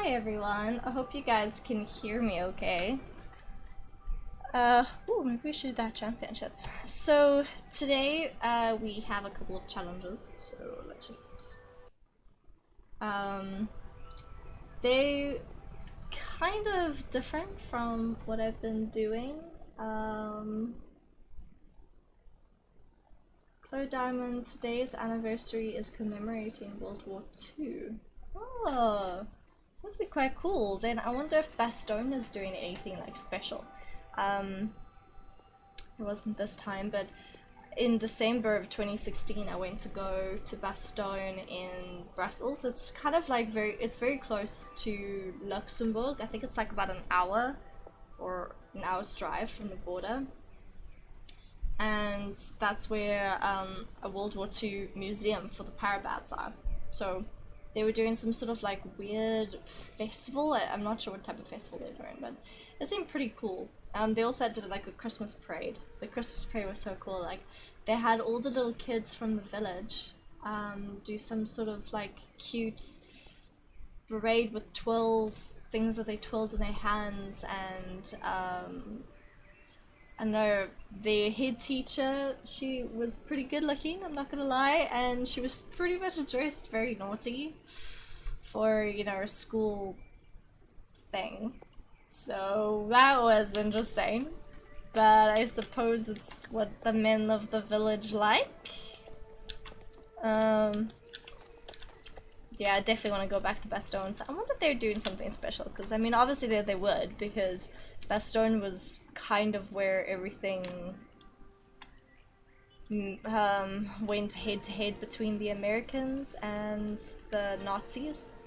Hi everyone, I hope you guys can hear me okay. Maybe we should do that championship. So today we have a couple of challenges, so let's just they kind of different from what I've been doing. Chloe Diamond, today's anniversary is commemorating World War II. Oh, must be quite cool. Then I wonder if Bastogne is doing anything like special. It wasn't this time, but in December of 2016 I went to go to Bastogne in Brussels. It's kind of like it's very close to Luxembourg. I think it's like about an hour or an hour's drive from the border. And that's where a World War II museum for the parabats are. So they were doing some sort of like weird festival. I'm not sure what type of festival they're doing, but it seemed pretty cool. They also did like a Christmas parade. The Christmas parade was so cool. Like they had all the little kids from the village do some sort of like cute parade with 12 things that they twirled in their hands, and I know the head teacher, she was pretty good looking, I'm not gonna lie, and she was pretty much dressed very naughty for, you know, a school thing. So that was interesting, but I suppose it's what the men of the village like. Yeah, I definitely want to go back to Bastogne. So I wonder if they're doing something special, because I mean obviously they would, because Bastogne was kind of where everything went head to head between the Americans and the Nazis.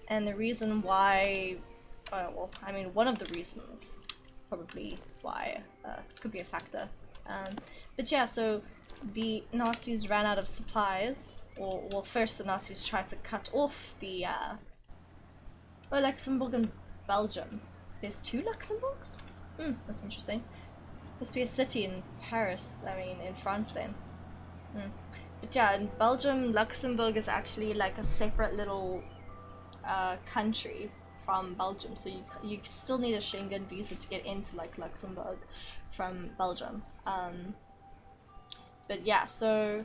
And the reason why, well, I mean one of the reasons probably why, could be a factor. But yeah, so the Nazis ran out of supplies, or well, first the Nazis tried to cut off the Luxembourg and Belgium. There's two Luxembourgs? That's interesting. Must be a city in Paris, I mean in France then. But yeah, in Belgium, Luxembourg is actually like a separate little country from Belgium, so you still need a Schengen visa to get into like Luxembourg from Belgium. But yeah, so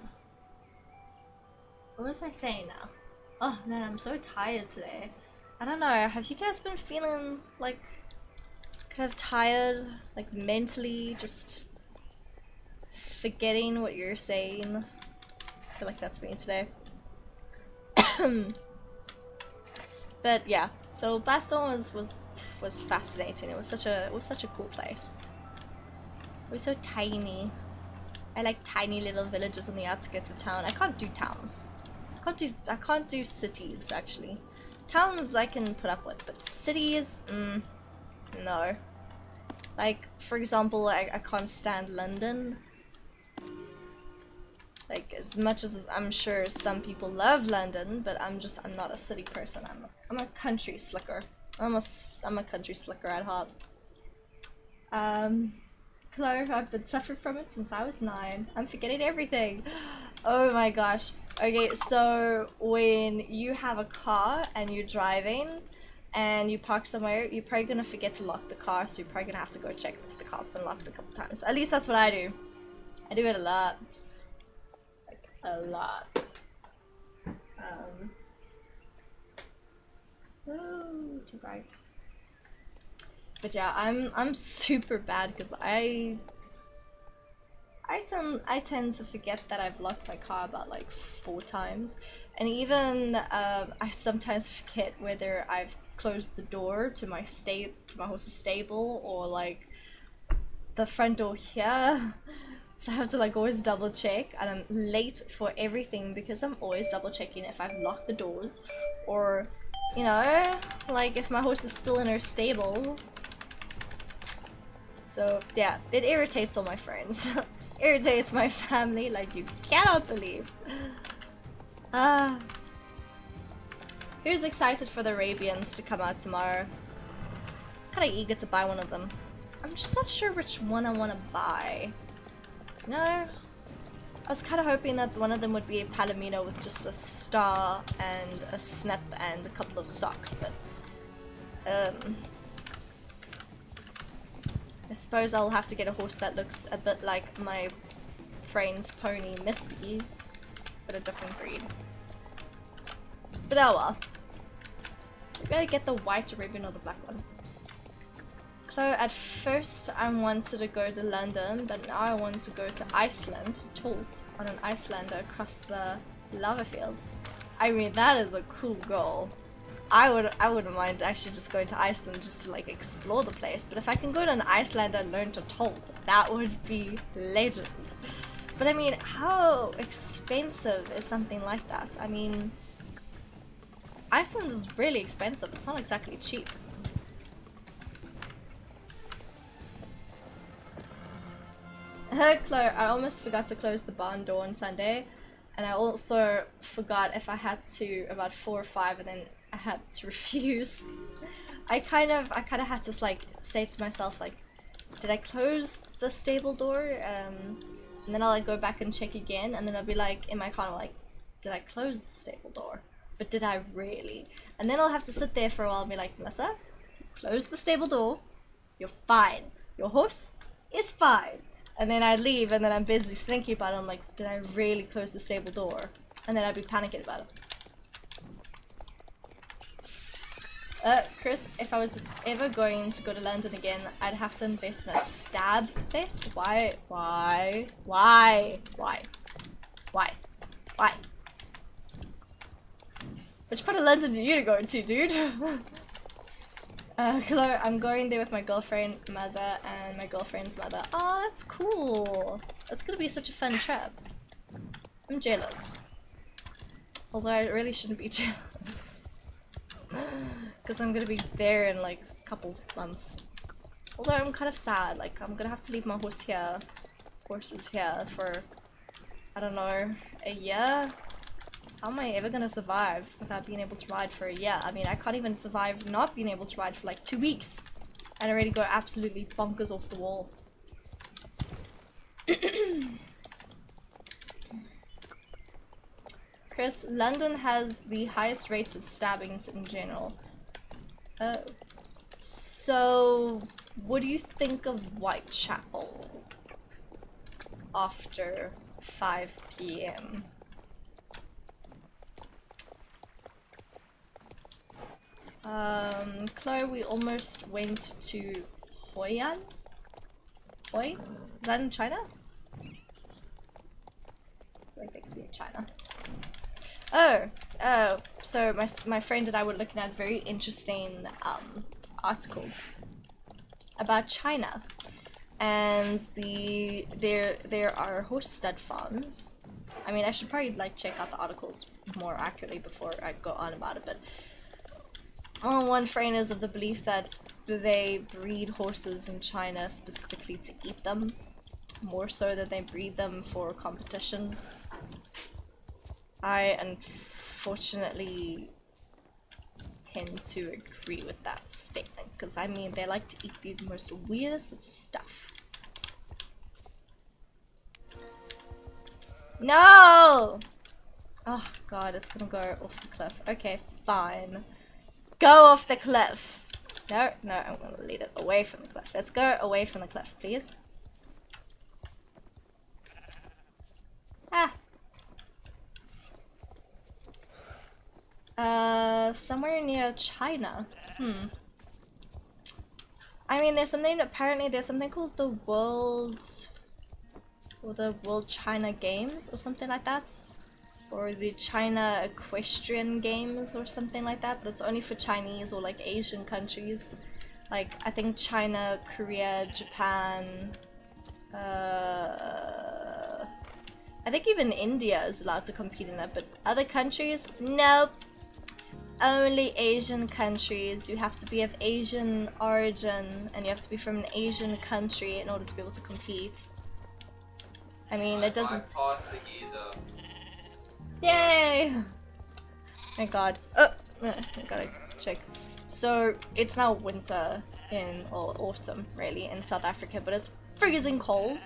what was I saying now? Oh man, I'm so tired today. I don't know, have you guys been feeling like kind of tired, like mentally just forgetting what you're saying? I feel like that's me today. But yeah, so Bastogne was fascinating. It was such a cool place. It was so tiny. I like tiny little villages on the outskirts of town. I can't do towns. I can't do cities actually. Towns I can put up with, but cities, no. Like for example, I can't stand London. Like as much as I'm sure some people love London, but I'm not a city person. I'm a country slicker. I'm a country slicker at heart. Chloe, I've been suffering from it since I was 9. I'm forgetting everything. Oh my gosh. Okay, so when you have a car and you're driving and you park somewhere, you're probably gonna forget to lock the car, so you're probably gonna have to go check if the car's been locked a couple times. At least that's what I do. I do it a lot. Like, a lot. Oh, too bright. But yeah, I'm super bad because I tend to forget that I've locked my car about like 4 times, and even I sometimes forget whether I've closed the door to my horse's stable or like the front door here. So I have to like always double check, and I'm late for everything because I'm always double checking if I've locked the doors, or you know, like if my horse is still in her stable. So yeah, it irritates all my friends. Irritates my family like you cannot believe. Who's excited for the Arabians to come out tomorrow? I'm kind of eager to buy one of them. I'm just not sure which one I want to buy. No, I was kind of hoping that one of them would be a Palomino with just a star and a snip and a couple of socks, but I suppose I'll have to get a horse that looks a bit like my friend's pony, Misty, but a different breed. But oh well. I gotta get the white ribbon or the black one. Chloe, at first I wanted to go to London, but now I want to go to Iceland, Tolt, on an Icelander across the lava fields. I mean, that is a cool goal. I wouldn't mind actually just going to Iceland just to like explore the place, but if I can go to an Icelander and learn to Tolt, that would be legend. But I mean, how expensive is something like that? I mean, Iceland is really expensive, it's not exactly cheap. Chloe, I almost forgot to close the barn door on Sunday, and I also forgot if I had to about 4 or 5, and then I had to refuse. I kind of had to like say to myself like, did I close the stable door? And then I'll like go back and check again, and then I'll be like in my car like, did I close the stable door? But did I really? And then I'll have to sit there for a while and be like, Melissa, close the stable door. You're fine. Your horse is fine. And then I'd leave, and then I'm busy thinking about it. I'm like, did I really close the stable door? And then I'd be panicking about it. Chris, if I was ever going to go to London again, I'd have to invest in a stab vest. Why? Which part of London are you to go to, dude? Hello, I'm going there with my girlfriend, mother, and my girlfriend's mother. Oh, that's cool. That's gonna be such a fun trip. I'm jealous. Although I really shouldn't be jealous. Because I'm gonna be there in like a couple months. Although I'm kind of sad, like I'm gonna have to leave my horses here for, I don't know, a year? How am I ever gonna survive without being able to ride for a year? I mean, I can't even survive not being able to ride for like 2 weeks. And already go absolutely bonkers off the wall. Chris, London has the highest rates of stabbings in general. Oh. So, what do you think of Whitechapel after 5 PM? Chloe, we almost went to Hoi? Is that in China? I think that could be in China. Oh, so my friend and I were looking at very interesting articles about China, and there are horse stud farms. I mean, I should probably like check out the articles more accurately before I go on about it, but one friend is of the belief that they breed horses in China specifically to eat them, more so than they breed them for competitions. I unfortunately tend to agree with that statement, because I mean, they like to eat the most weirdest of stuff. No! Oh god, it's gonna go off the cliff. Okay, fine. Go off the cliff! No, I'm gonna lead it away from the cliff. Let's go away from the cliff, please. Somewhere near China. I mean, apparently there's something called the World China Games or something like that. Or the China Equestrian Games or something like that, but it's only for Chinese or like Asian countries. Like, I think China, Korea, Japan, I think even India is allowed to compete in that, but other countries, nope. Only Asian countries. You have to be of Asian origin, and you have to be from an Asian country in order to be able to compete. I mean, it doesn't... Yay! Thank god. Oh, I gotta check. So, it's now winter or autumn, really, in South Africa, but it's freezing cold.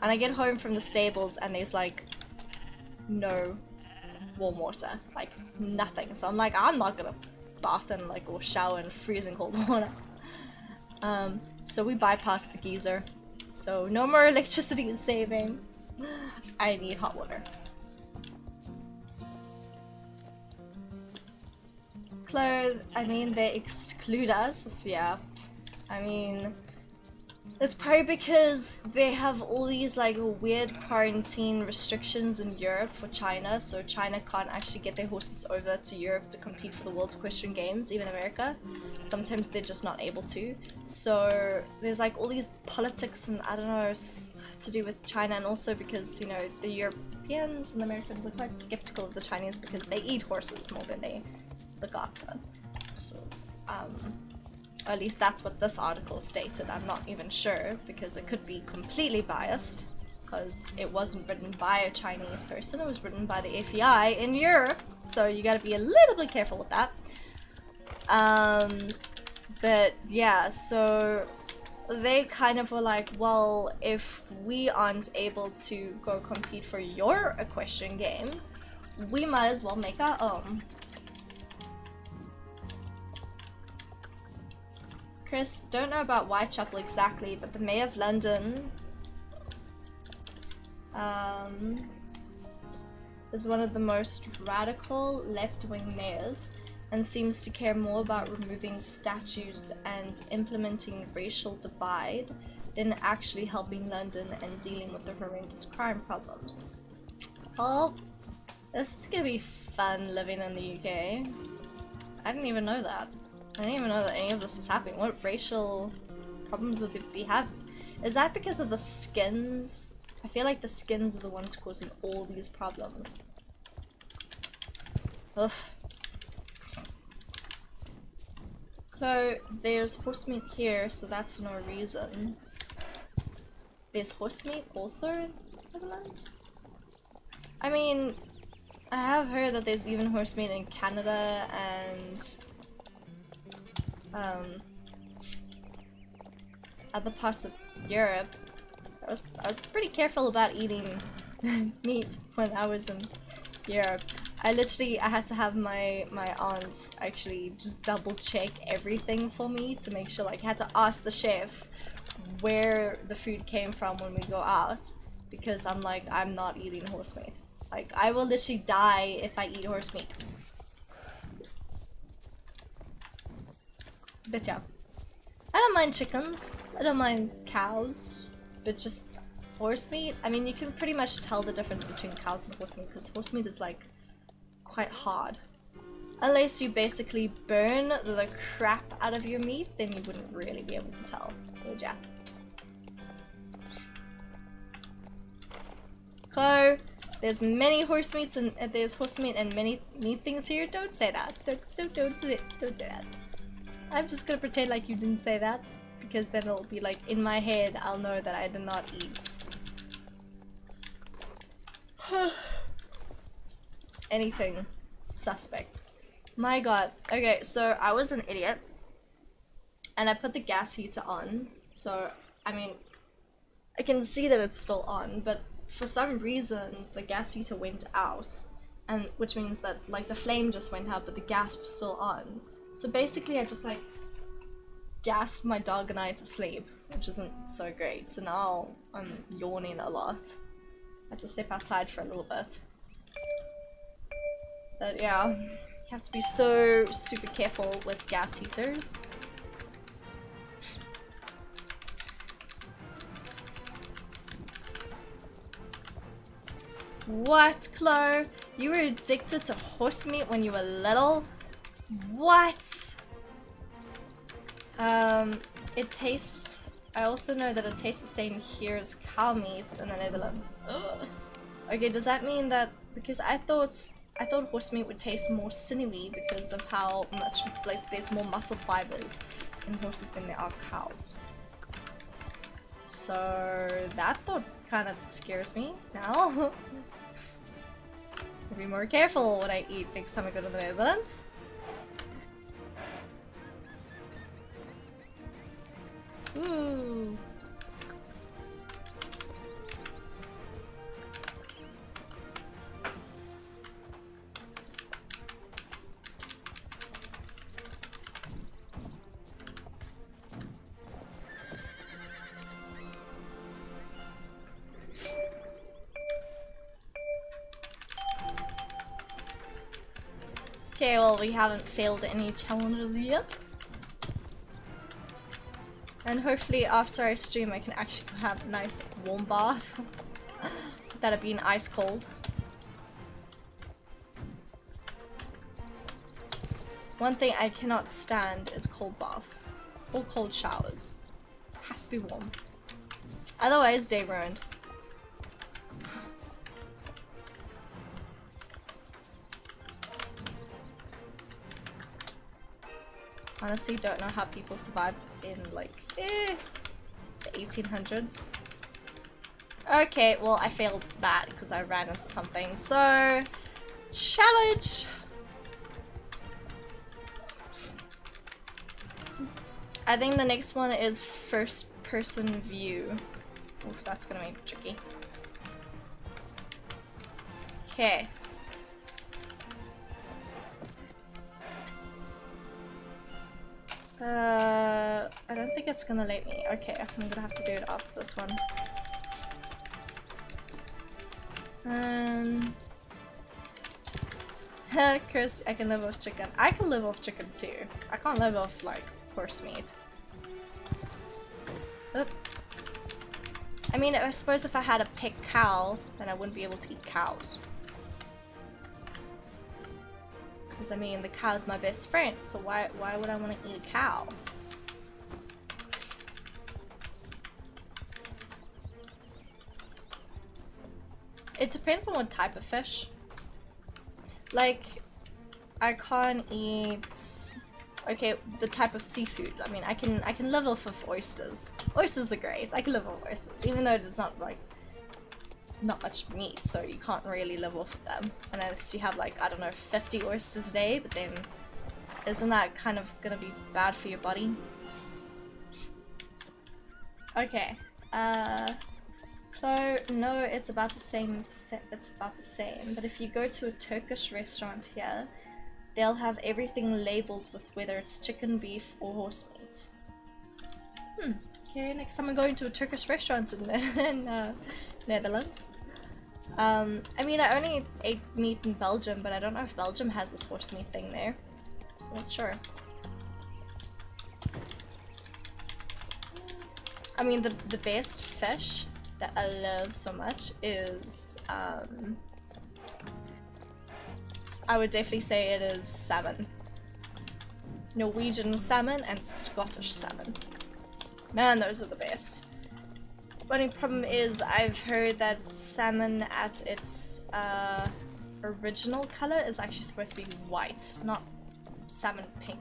And I get home from the stables and there's like no warm water, like nothing. So I'm like, I'm not gonna bath in like or shower in freezing cold water. So we bypassed the geyser. So no more electricity saving. I need hot water. Clothes, I mean, they exclude us. Yeah. I mean, it's probably because they have all these like weird quarantine restrictions in Europe for China, so China can't actually get their horses over to Europe to compete for the World's Equestrian Games, even America. Sometimes they're just not able to. So there's like all these politics and I don't know, to do with China, and also because, you know, the Europeans and the Americans are quite skeptical of the Chinese because they eat horses more than they look after. So, or at least that's what this article stated. I'm not even sure because it could be completely biased because it wasn't written by a Chinese person, it was written by the FEI in Europe, so you gotta be a little bit careful with that. But yeah, so they kind of were like, well, if we aren't able to go compete for your equestrian games, we might as well make our own. Chris, don't know about Whitechapel exactly, but the Mayor of London is one of the most radical left-wing mayors and seems to care more about removing statues and implementing racial divide than actually helping London and dealing with the horrendous crime problems. Well, this is gonna be fun living in the UK. I didn't even know that. I didn't even know that any of this was happening. What racial problems would they be having? Is that because of the skins? I feel like the skins are the ones causing all these problems. Ugh. So, there's horse meat here, so that's no reason. There's horse meat also in Netherlands? I mean, I have heard that there's even horse meat in Canada and other parts of Europe. I was pretty careful about eating meat when I was in Europe. I had to have my aunt actually just double check everything for me to make sure, like I had to ask the chef where the food came from when we go out, because I'm like, I'm not eating horse meat. Like, I will literally die if I eat horse meat. But yeah, I don't mind chickens, I don't mind cows, but just horse meat, I mean, you can pretty much tell the difference between cows and horse meat, because horse meat is like quite hard. Unless you basically burn the crap out of your meat, then you wouldn't really be able to tell, would ya? So, there's many horse meats and there's horse meat and many meat things here. Don't say that. Don't do that. I'm just gonna pretend like you didn't say that, because then it'll be like in my head, I'll know that I did not eat anything suspect. My god. Okay, so I was an idiot and I put the gas heater on, so I mean I can see that it's still on, but for some reason the gas heater went out, and which means that like the flame just went out but the gas was still on. So basically I just like gassed my dog and I to sleep, which isn't so great. So now I'm yawning a lot. I have to step outside for a little bit. But yeah, you have to be so super careful with gas heaters. What, Chloe? You were addicted to horse meat when you were little? What? It tastes... I also know that it tastes the same here as cow meat in the Netherlands. Ugh. Okay, does that mean that... Because I thought horse meat would taste more sinewy because of how much, like, there's more muscle fibers in horses than there are cows. So that thought kind of scares me now. I'll be more careful what I eat next time I go to the Netherlands. Ooh. Okay, well, we haven't failed any challenges yet. And hopefully after I stream I can actually have a nice warm bath. Instead of being ice cold. One thing I cannot stand is cold baths. Or cold showers. It has to be warm. Otherwise, day ruined. Honestly, don't know how people survived in like the 1800s. Okay, well I failed that because I ran into something. So, challenge. I think the next one is first person view. Oof, that's gonna be tricky. Okay. I don't think it's gonna let me. Okay, I'm gonna have to do it after this one. Chris, I can live off chicken. I can live off chicken too. I can't live off like horse meat. Oop. I mean, I suppose if I had a pet cow, then I wouldn't be able to eat cows. Because I mean, the cow's my best friend, so why would I want to eat a cow? It depends on what type of fish. Like, I can't eat. Okay, the type of seafood. I mean, I can live off of oysters. Oysters are great. I can live off oysters, even though it's not like not much meat, so you can't really live off of them. Unless you have like, I don't know, 50 oysters a day, but then isn't that kind of gonna be bad for your body? Okay. So no, it's about the same. It's about the same. But if you go to a Turkish restaurant here, they'll have everything labeled with whether it's chicken, beef, or horse meat. Okay, next time I'm going to a Turkish restaurant in Netherlands. I mean, I only ate meat in Belgium, but I don't know if Belgium has this horse meat thing there. So not sure. I mean, the best fish that I love so much is, I would definitely say it is salmon. Norwegian salmon and Scottish salmon. Man, those are the best. The only problem is I've heard that salmon at its original color is actually supposed to be white, not salmon pink.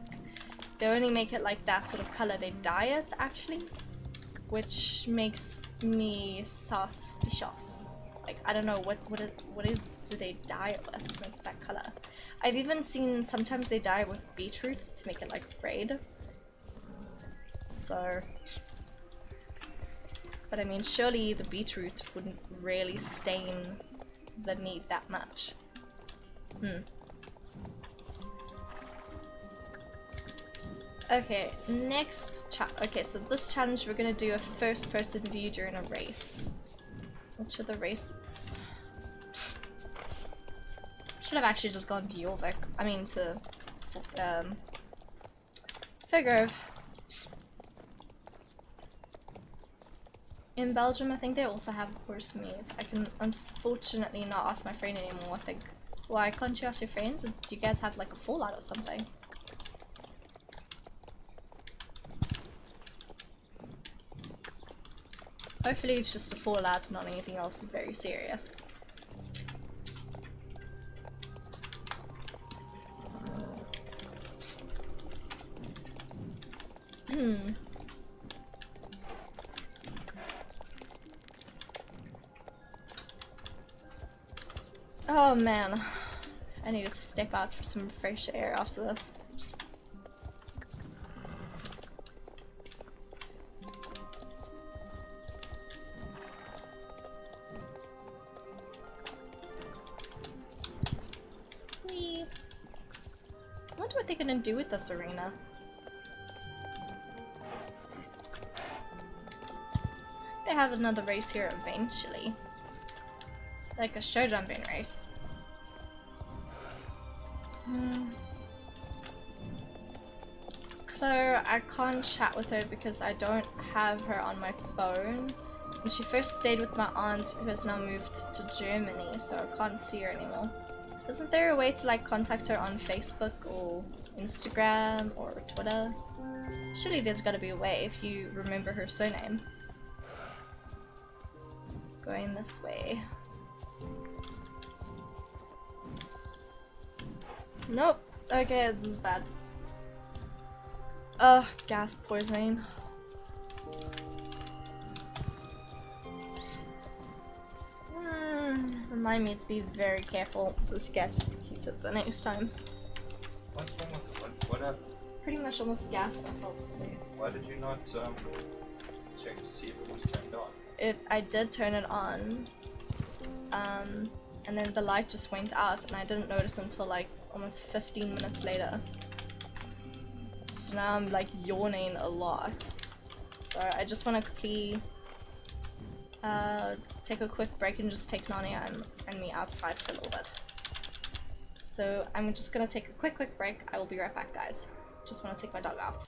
They only make it like that sort of color. They dye it actually, which makes me suspicious. Like, I don't know what do they dye it with to make it that color. I've even seen sometimes they dye it with beetroot to make it like red. So, but I mean, surely the beetroot wouldn't really stain the meat that much. Okay, okay, so this challenge we're gonna do a first person view during a race. Which are the races? Should have actually just gone to Jorvik. I mean to Figure. In Belgium, I think they also have horse meat. I can unfortunately not ask my friend anymore. I think. Why can't you ask your friends? Do you guys have like a fallout or something? Hopefully it's just a fallout, not anything else very serious. Oh man, I need to step out for some fresh air after this. I wonder what they're gonna do with this arena. They have another race here eventually. Like a show jumping race. Though I can't chat with her because I don't have her on my phone. And she first stayed with my aunt who has now moved to Germany, so I can't see her anymore. Isn't there a way to like contact her on Facebook or Instagram or Twitter? Surely there's gotta be a way if you remember her surname. Going this way. Nope. Okay, this is bad. Ugh, gas poisoning. Remind me to be very careful with this gas heater the next time. What's wrong with what happened? Pretty much almost gassed ourselves today. Why did you not check to see if it was turned on? I did turn it on. And then the light just went out and I didn't notice until like almost 15 minutes later. So now I'm like yawning a lot. So I just want to quickly take a quick break and just take Narnia and me outside for a little bit. So I'm just gonna take a quick break. I will be right back, guys. Just want to take my dog out.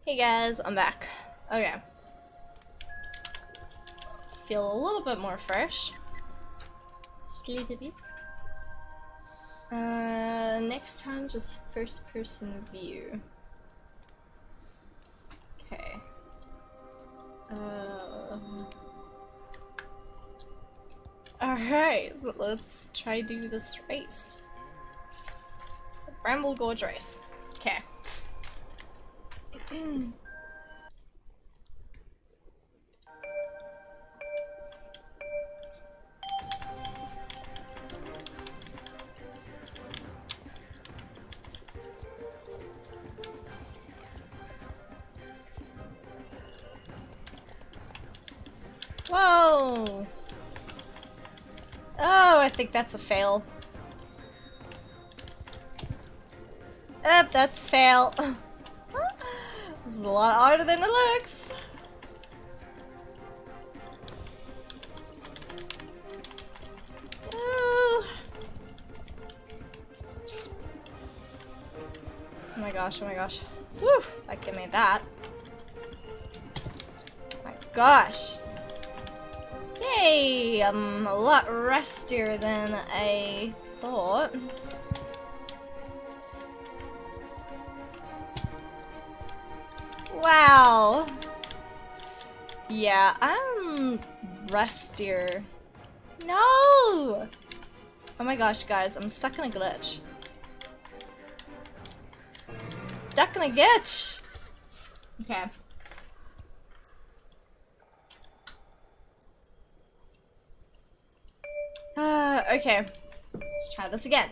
Hey guys, I'm back. Okay. Feel a little bit more fresh. Just a little bit. Next time, just first person view. Okay. Alright, let's try do this race. The Bramble Gorge race. Okay. Whoa! Oh, I think that's a fail. That's a fail. This is a lot harder than it looks. Oh my gosh, oh my gosh. Woo! I can make that. My gosh. Yay! I'm a lot rustier than I thought. Wow! Yeah, I'm rustier. No! Oh my gosh, guys, I'm stuck in a glitch. Stuck in a glitch! Okay. Okay. Let's try this again.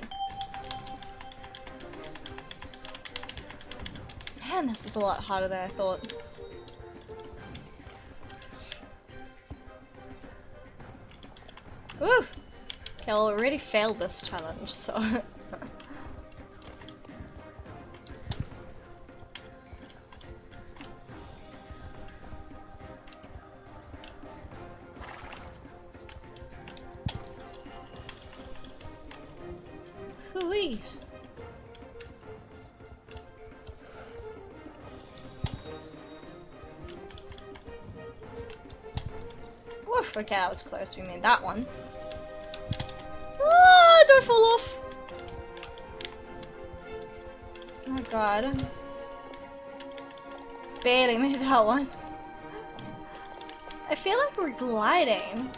Man, this is a lot harder than I thought. Woo! Okay, I already failed this challenge, so... Hooey! Woof, okay, that was close. We made that one. Ah, don't fall off! Oh god. Barely made that one. I feel like we're gliding.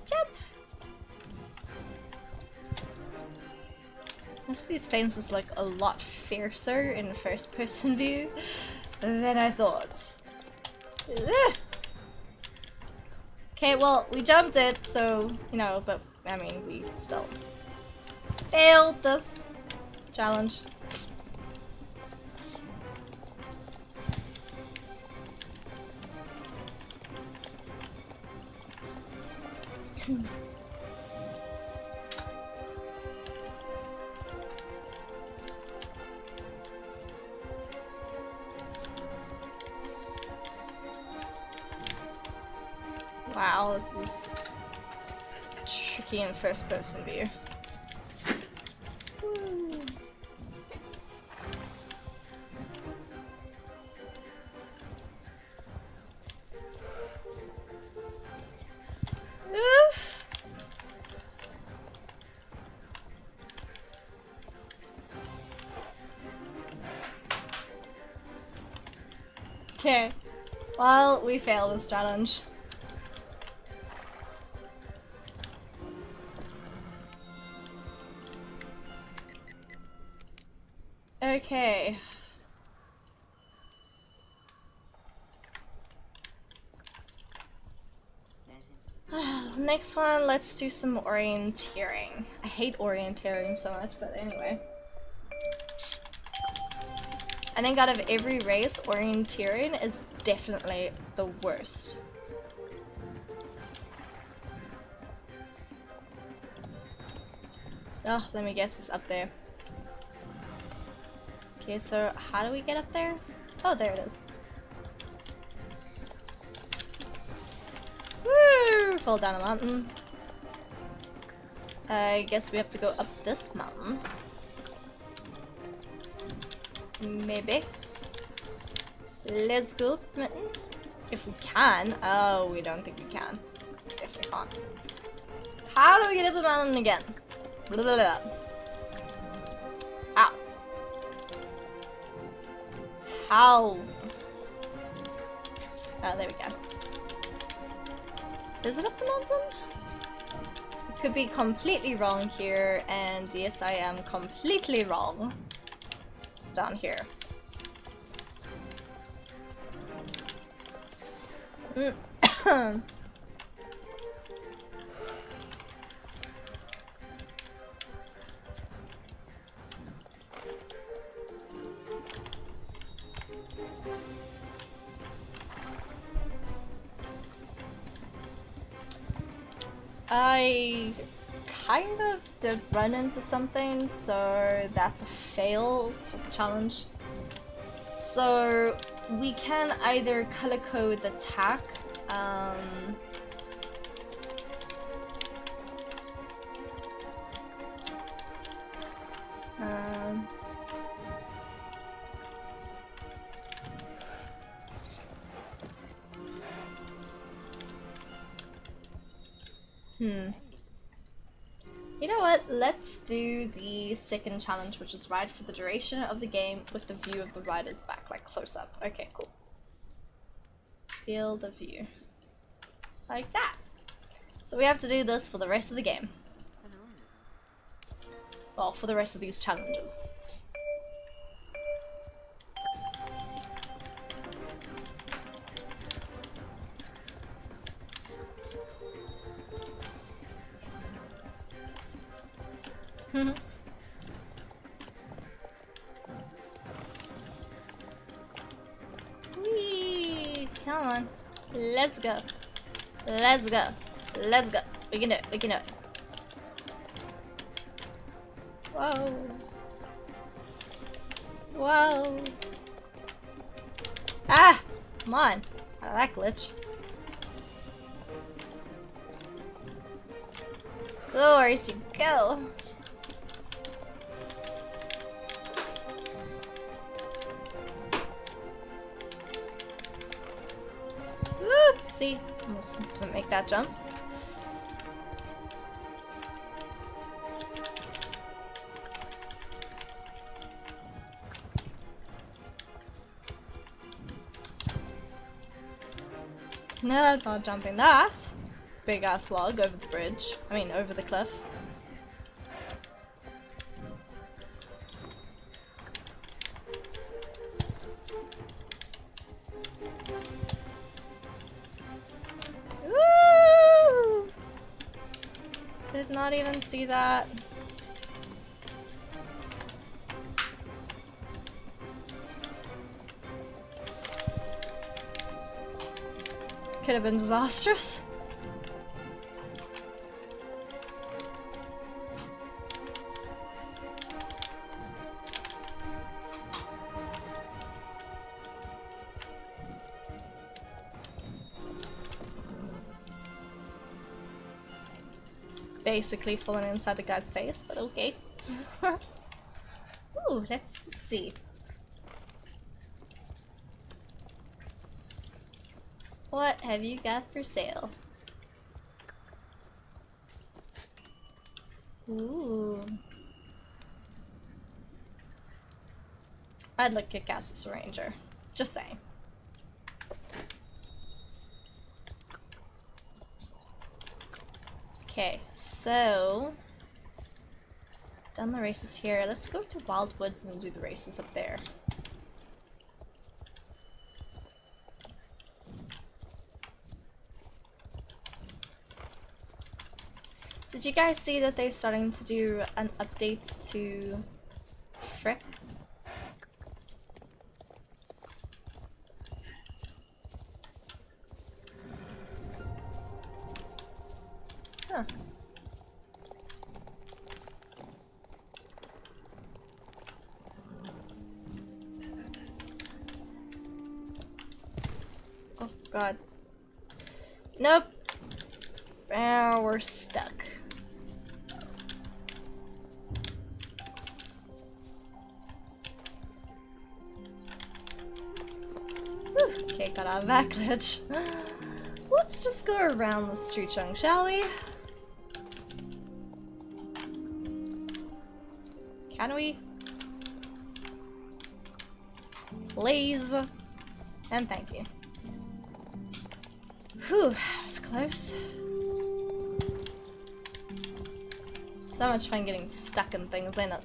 Jump! Most of these fences look a lot fiercer in first person view than I thought. Ugh. Okay, well, we jumped it, so, you know, but, I mean, we still failed this challenge. Wow, this is tricky in first person view. Woo. Oof. Okay, well, we failed this challenge. Okay. Next one, let's do some orienteering. I hate orienteering so much, but anyway. I think out of every race, orienteering is definitely the worst. Oh, let me guess, it's up there. Okay, so how do we get up there? Oh, there it is. Woo! Fall down a mountain. I guess we have to go up this mountain. Maybe. Let's go, Mitten. If we can. Oh, we don't think we can. If we can't. How do we get up the mountain again? Blah, blah, blah. Ow. How? Oh, there we go. Is it up the mountain? Could be completely wrong here, and yes, I am completely wrong. It's down here. I kind of did run into something, so that's a fail for the challenge. So we can either color code the tack, You know what? Let's do the second challenge, which is ride for the duration of the game with the view of the rider's back, like close up. Okay, cool. Field of view. Like that. So we have to do this for the rest of the game. Well, for the rest of these challenges. Whee! Come on. Let's go. Let's go. Let's go. We can do it. We can do it. Whoa. Whoa. Ah! Come on. Out of that glitch. Where's you go? Oopsie. Almost didn't make that jump. No, not jumping that. Big ass log over the bridge. I mean, over the cliff. Woo! Did not even see that. Could have been disastrous. Basically falling inside the guy's face, but okay. Ooh, let's see. What have you got for sale? Ooh. I'd like kick ass as a ranger. Just saying. Okay, so done the races here. Let's go to Wildwoods and do the races up there. Did you guys see that they're starting to do an update to Frick? Huh. Oh god. Nope. Now we're stuck. Whew, okay, got our backlitch. Let's just go around this tree trunk, shall we? Can we? Please. And thank you. Whew, that was close. So much fun getting stuck in things, ain't it?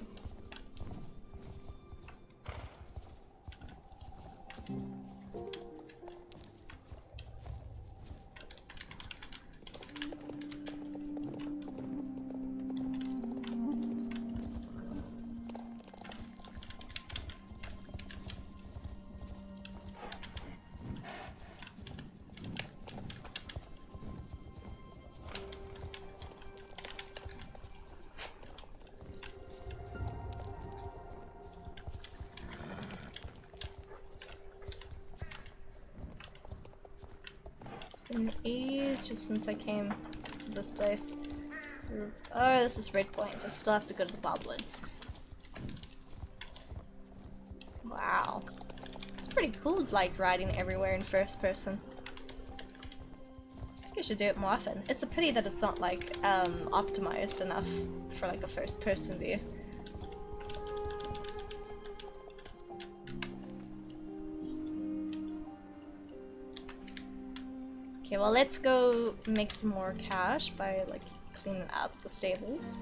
Been ages since I came to this place. Oh, this is Red Point. I still have to go to the Wildwoods. Wow. It's pretty cool, like, riding everywhere in first person. I think I should do it more often. It's a pity that it's not, like, optimized enough for, like, a first person view. Okay, well, let's go make some more cash by, like, cleaning up the stables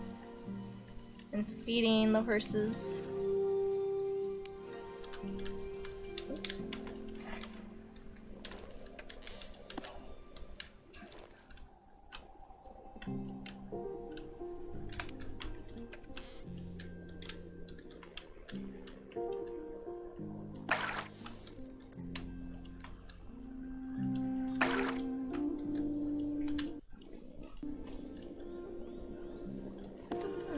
and feeding the horses. Oops.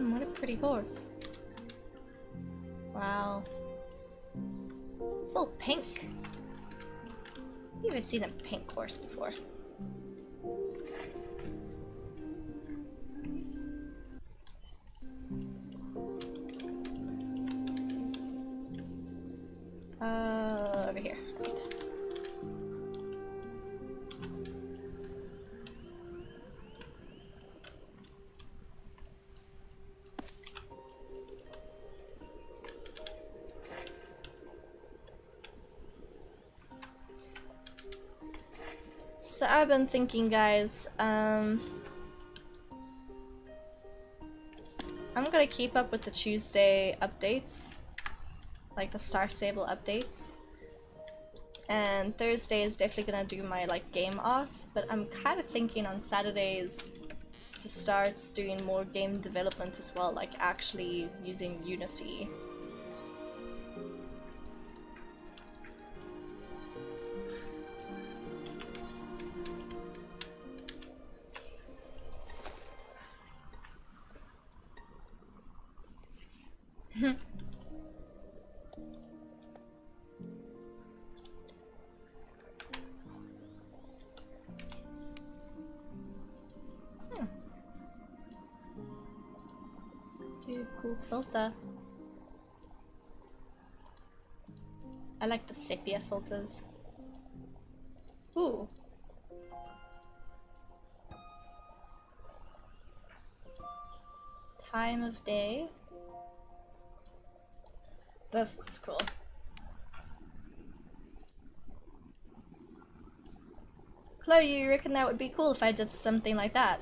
What a pretty horse. Wow. It's all pink. I've never seen a pink horse before. Over here. Right. So I've been thinking, guys, I'm gonna keep up with the Tuesday updates, like the Star Stable updates, and Thursday is definitely gonna do my like game arts, but I'm kind of thinking on Saturdays to start doing more game development as well, like actually using Unity. Cool filter. I like the sepia filters. Ooh. Time of day. This is cool. Chloe, you reckon that would be cool if I did something like that?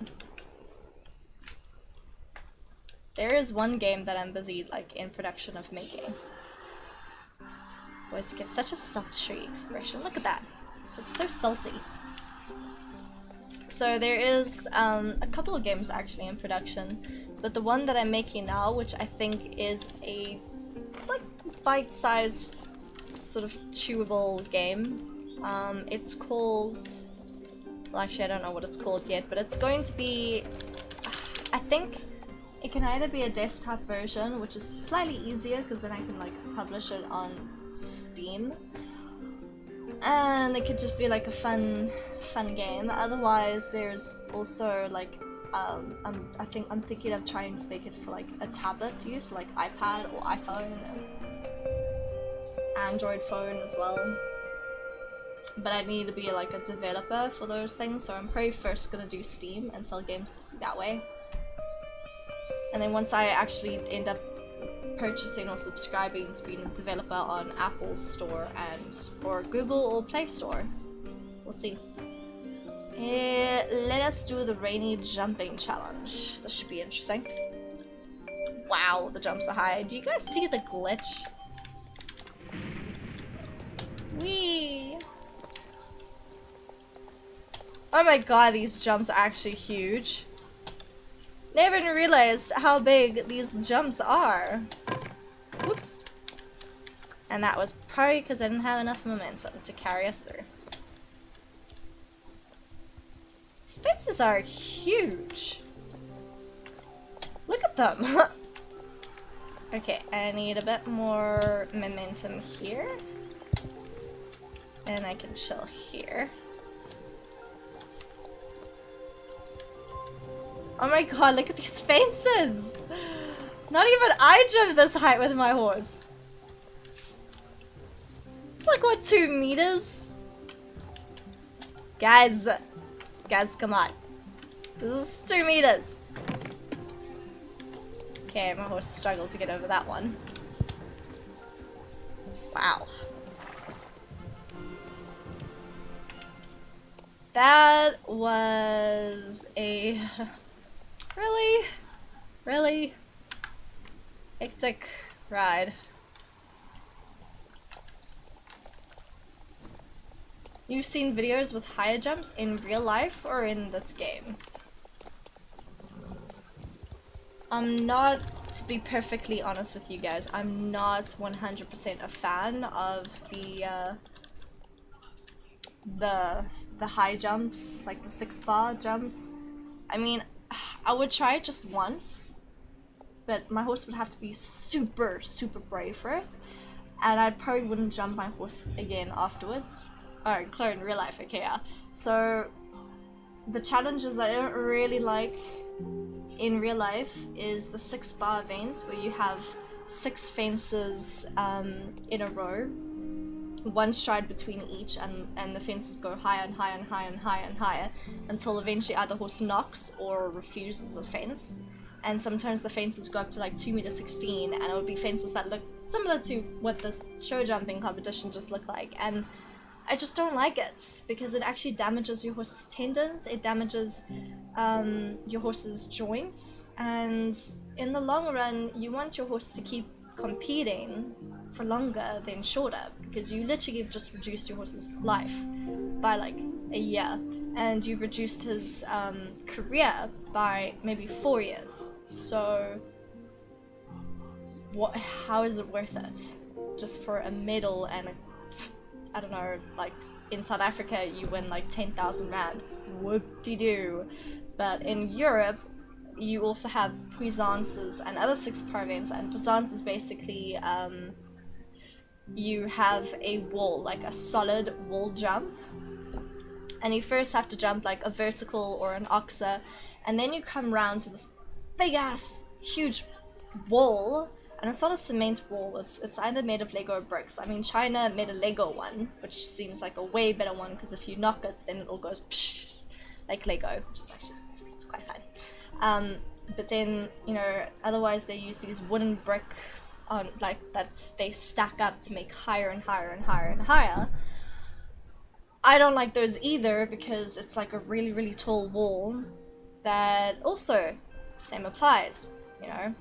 There is one game that I'm busy, like, in production of making. Boys give such a sultry expression. Look at that. It looks so salty. So there is a couple of games actually in production, but the one that I'm making now, which I think is a like bite-sized sort of chewable game, it's called, well, actually I don't know what it's called yet, but it's going to be, I think it can either be a desktop version, which is slightly easier because then I can like publish it on Steam, and it could just be like a fun game. Otherwise, there's also like I'm thinking of trying to make it for like a tablet use, like iPad or iPhone and Android phone as well. but I need to be like a developer for those things, so I'm probably first gonna do Steam and sell games that way. And then once I actually end up purchasing or subscribing to being a developer on Apple Store and or Google or Play Store, we'll see. Let us do the rainy jumping challenge. This should be interesting. Wow, the jumps are high. Do you guys see the glitch? Whee! Oh my god, these jumps are actually huge. Never even realized how big these jumps are. Whoops. And that was probably because I didn't have enough momentum to carry us through. Spaces are huge. Look at them. Okay, I need a bit more momentum here. And I can chill here. Oh my god, look at these fences! Not even I jumped this height with my horse. It's like, what, 2 meters? Guys, come on. This is 2 meters. Okay, my horse struggled to get over that one. Wow. That was a really hectic ride. You've seen videos with higher jumps in real life or in this game? I'm not, to be perfectly honest with you guys, I'm not 100% a fan of the high jumps, like the 6-bar jumps. I mean, I would try it just once, but my horse would have to be super brave for it, and I probably wouldn't jump my horse again afterwards. Oh, including in real life, okay, yeah. So the challenges I don't really like in real life is the 6-bar event, where you have 6 fences in a row, 1 stride between each, and the fences go higher and higher and higher and higher and higher until eventually either horse knocks or refuses a fence. And sometimes the fences go up to like 2.16 m, and it would be fences that look similar to what this show jumping competition just looked like, and I just don't like it because it actually damages your horse's tendons, it damages your horse's joints, and in the long run you want your horse to keep competing for longer than shorter, because you literally have just reduced your horse's life by like a year, and you've reduced his career by maybe 4 years. So how is it worth it just for a medal and I don't know, like in South Africa you win like 10,000 rand, whoop-de-doo. But in Europe you also have puissances and other 6-bar events, and puissance is basically you have a wall, like a solid wall jump, and you first have to jump like a vertical or an oxa, and then you come round to this big ass huge wall. And it's not a cement wall, it's either made of Lego or bricks. I mean, China made a Lego one, which seems like a way better one, because if you knock it, then it all goes psh, like Lego, which is actually, it's quite fun. But then, you know, otherwise they use these wooden bricks on, like, they stack up to make higher and higher and higher and higher. I don't like those either, because it's like a really tall wall that also, same applies, you know,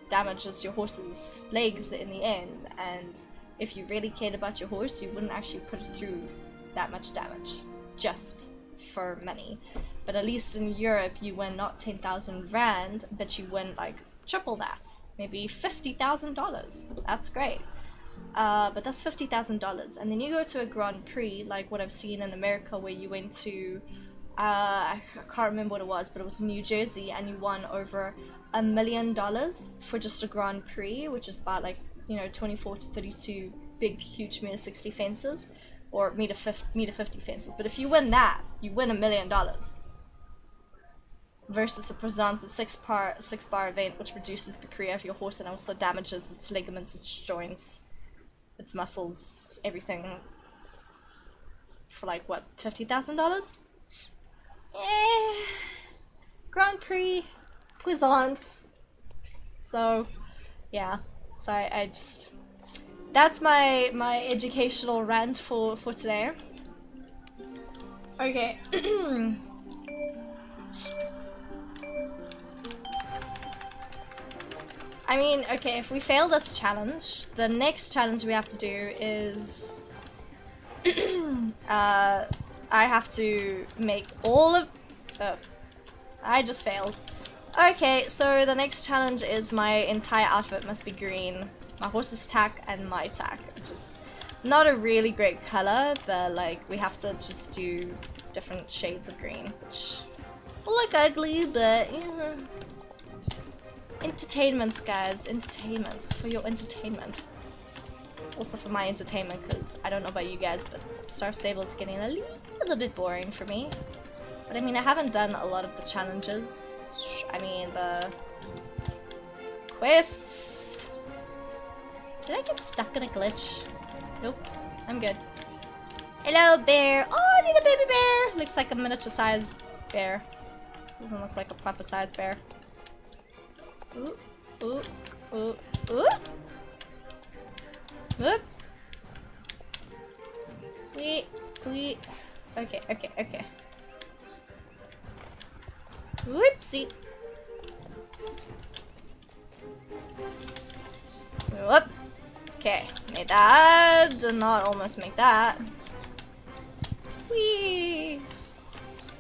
damages your horse's legs in the end, and if you really cared about your horse, you wouldn't actually put it through that much damage just for money. But at least in Europe you win not 10,000 rand, but you win like triple that, maybe $50,000. That's great. But that's $50,000, and then you go to a Grand Prix like what I've seen in America, where you went to I can't remember what it was, but it was in New Jersey, and you won over $1 million for just a Grand Prix, which is about like, you know, 24 to 32 big huge -60 fences, or meter 50 fences. But if you win that, you win $1 million versus a Presence 6-bar event, which reduces the career of your horse and also damages its ligaments, its joints, its muscles, everything. for like what, $50,000? Grand Prix Cuisance. So yeah, so I just, that's my educational rant for today. Okay. I mean, okay, if we fail this challenge, the next challenge we have to do is I have to make all of, I just failed. Okay, so the next challenge is my entire outfit must be green. My horse's tack and my tack, which is not a really great color, but like we have to just do different shades of green, which will look ugly, but you know. Entertainments, guys, entertainments, for your entertainment. Also for my entertainment, because I don't know about you guys, but Star Stable is getting a little bit boring for me. But I mean, I haven't done a lot of the challenges. I mean, the quests. Did I get stuck in a glitch? Nope, I'm good. Hello, bear. Oh, I need a baby bear. Looks like a miniature sized bear. Doesn't look like a proper sized bear. Ooh, ooh, ooh, ooh. Look. Sweet, sweet. Okay, okay, okay. Whoopsie. Whoop. Okay, made that. Did not almost make that. Whee!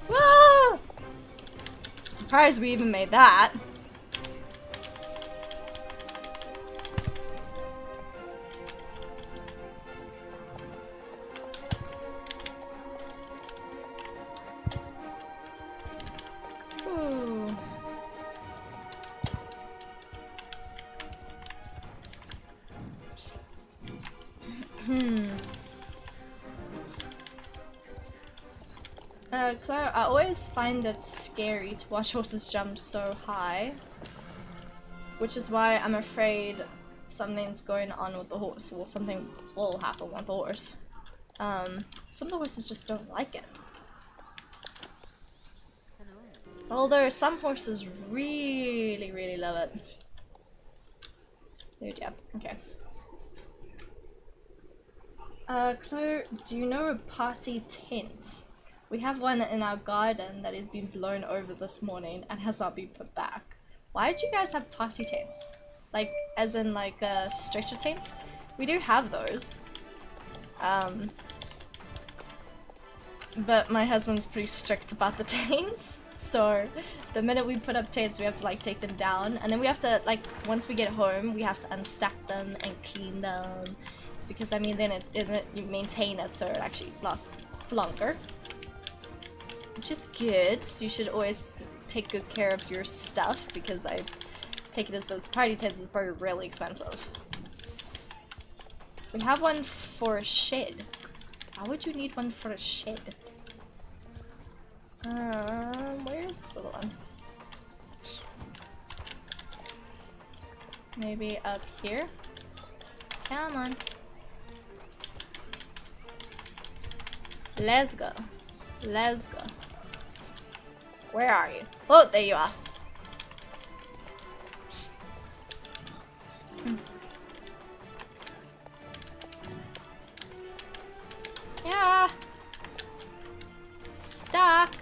Whoa! Surprised we even made that. Claire, I always find it scary to watch horses jump so high, which is why I'm afraid something's going on with the horse. Well, something will happen with the horse. Some of the horses just don't like it. Although some horses really, really love it. Oh dear. Okay. Claire, do you know a party tent? We have one in our garden that has been blown over this morning and has not been put back. Why do you guys have party tents? Like, as in like stretcher tents? We do have those. But my husband's pretty strict about the tents. So the minute we put up tents, we have to like take them down. And then we have to, like, once we get home, we have to unstack them and clean them. Because I mean, then you maintain it so it actually lasts longer. Which is good, so you should always take good care of your stuff, because I take it as those party tents is probably really expensive. We have one for a shed. Why would you need one for a shed? Where's this little one? Maybe up here? Come on. Let's go. Let's go. Where are you? Oh, there you are. Yeah. Stuck.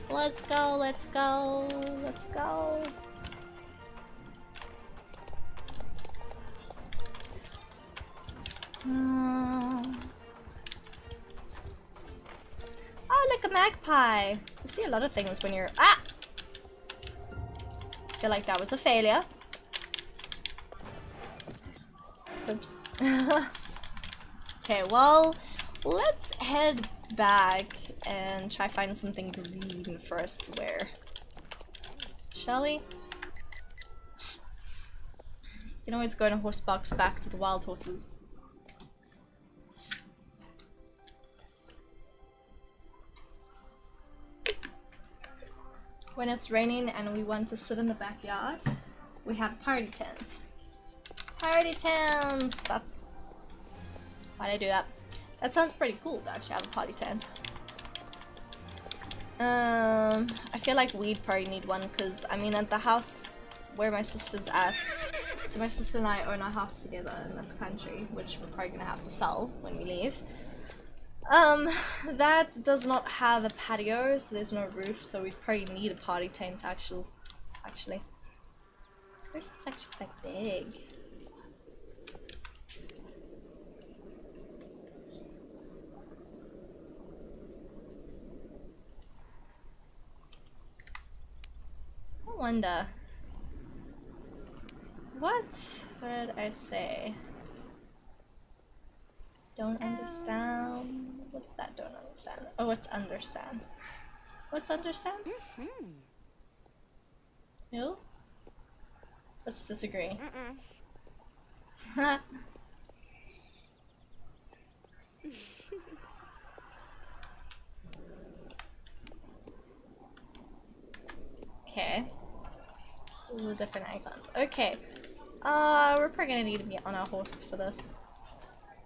Let's go, let's go, let's go. Oh, look, a magpie. You see a lot of things when you're... Ah! I feel like that was a failure. Oops. Okay, well, let's head back and try find something green for us to wear. Shall we? You can always go in a horse box back to the wild horses. When it's raining and we want to sit in the backyard, we have party tents. Party tent! That's... Why'd I do that? That sounds pretty cool to actually have a party tent. I feel like we'd probably need one because, I mean, at the house where my sister's at, so my sister and I own a house together in this country, which we're probably gonna have to sell when we leave. That does not have a patio, so there's no roof, so we'd probably need a party tent actually. This person's actually quite big. I wonder. What did I say? Don't understand. What's that? Don't understand. Oh, it's understand. What's understand? No? Let's disagree. Okay. All the different icons. Okay. We're probably gonna need to be on our horse for this.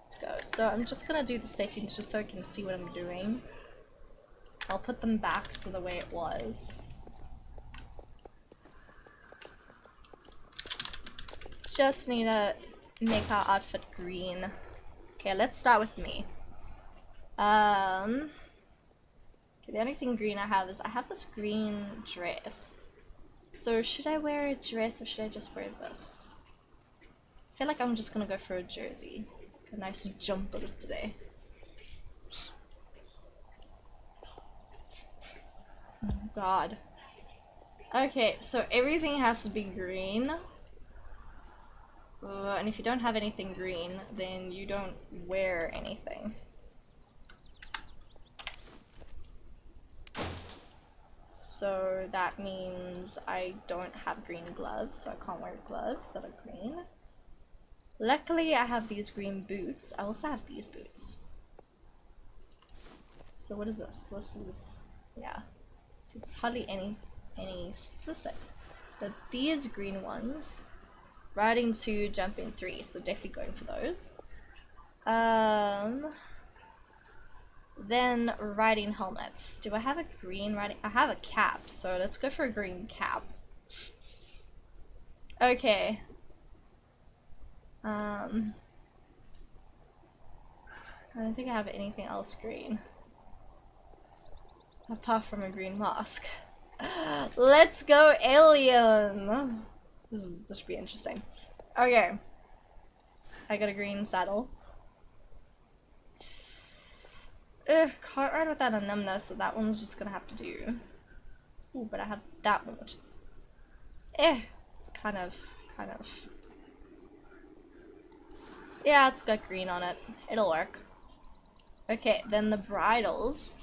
Let's go. So I'm just gonna do the settings just so I can see what I'm doing. I'll put them back to the way it was. Just need to make our outfit green. Okay, let's start with me. Okay, the only thing green I have is I have this green dress. So should I wear a dress or should I just wear this? I feel like I'm just gonna go for a jersey. A nice jumper today. Oh god. Okay, so everything has to be green. And if you don't have anything green, then you don't wear anything. So that means I don't have green gloves, so I can't wear gloves that are green. Luckily, I have these green boots. I also have these boots. So what is this? This is, yeah. So it's hardly any statistics. But these green ones, riding 2, jumping 3, so definitely going for those. Then riding helmets. Do I have a green riding? I have a cap, so let's go for a green cap. Okay. I don't think I have anything else green. Apart from a green mask. Let's go alien! This should be interesting. Okay. I got a green saddle. Can't ride without a numbness, so that one's just gonna have to do. Ooh, but I have that one, which is... it's kind of... Yeah, it's got green on it. It'll work. Okay, then the bridles.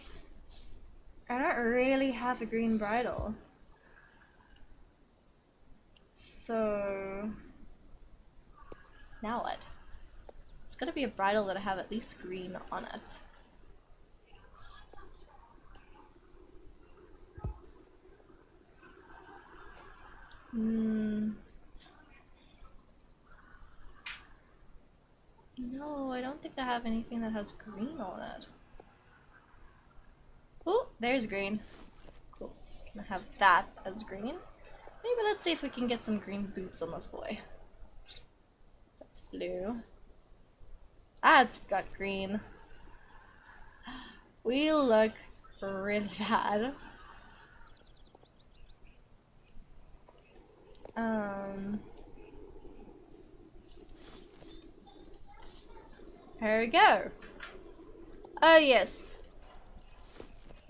I don't really have a green bridle. So... now what? It's gotta be a bridle that I have at least green on it. No, I don't think I have anything that has green on it. Oh, there's green. Cool. Can I have that as green? Maybe let's see if we can get some green boots on this boy. That's blue. Ah, it's got green. We look really bad. Here we go. Oh yes.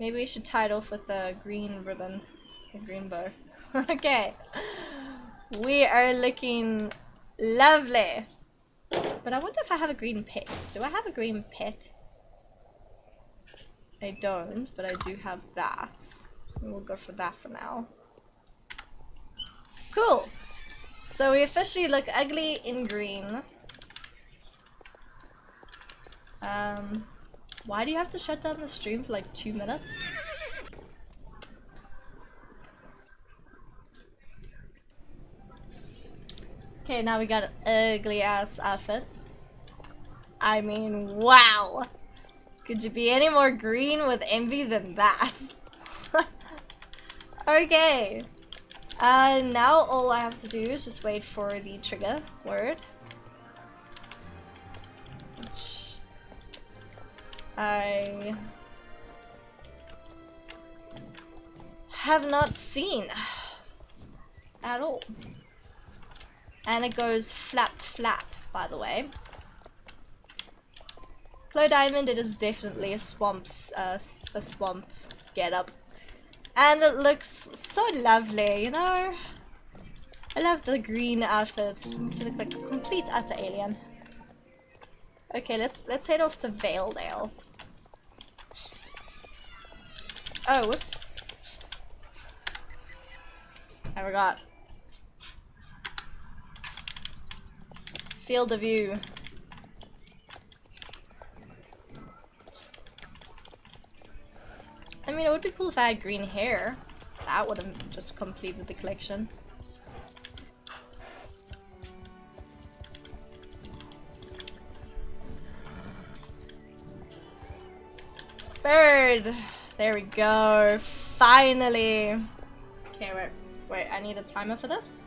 Maybe we should tie it off with a green ribbon. A green bow. Okay. We are looking lovely. But I wonder if I have a green pet. Do I have a green pet? I don't, but I do have that. So we'll go for that for now. Cool. So we officially look ugly in green. Why do you have to shut down the stream for like 2 minutes? Okay, now we got an ugly ass outfit. I mean, wow! Could you be any more green with envy than that? Okay. Now all I have to do is just wait for the trigger word. Which I have not seen at all. And it goes flap flap, by the way. Glow Diamond, it is definitely a swamp getup. And it looks so lovely, you know? I love the green outfit. It makes it look like a complete utter alien. Okay, let's head off to Valedale. Oh, whoops. I forgot. Field of view. I mean, it would be cool if I had green hair. That would have just completed the collection. Bird! There we go. Finally! Okay, wait, I need a timer for this.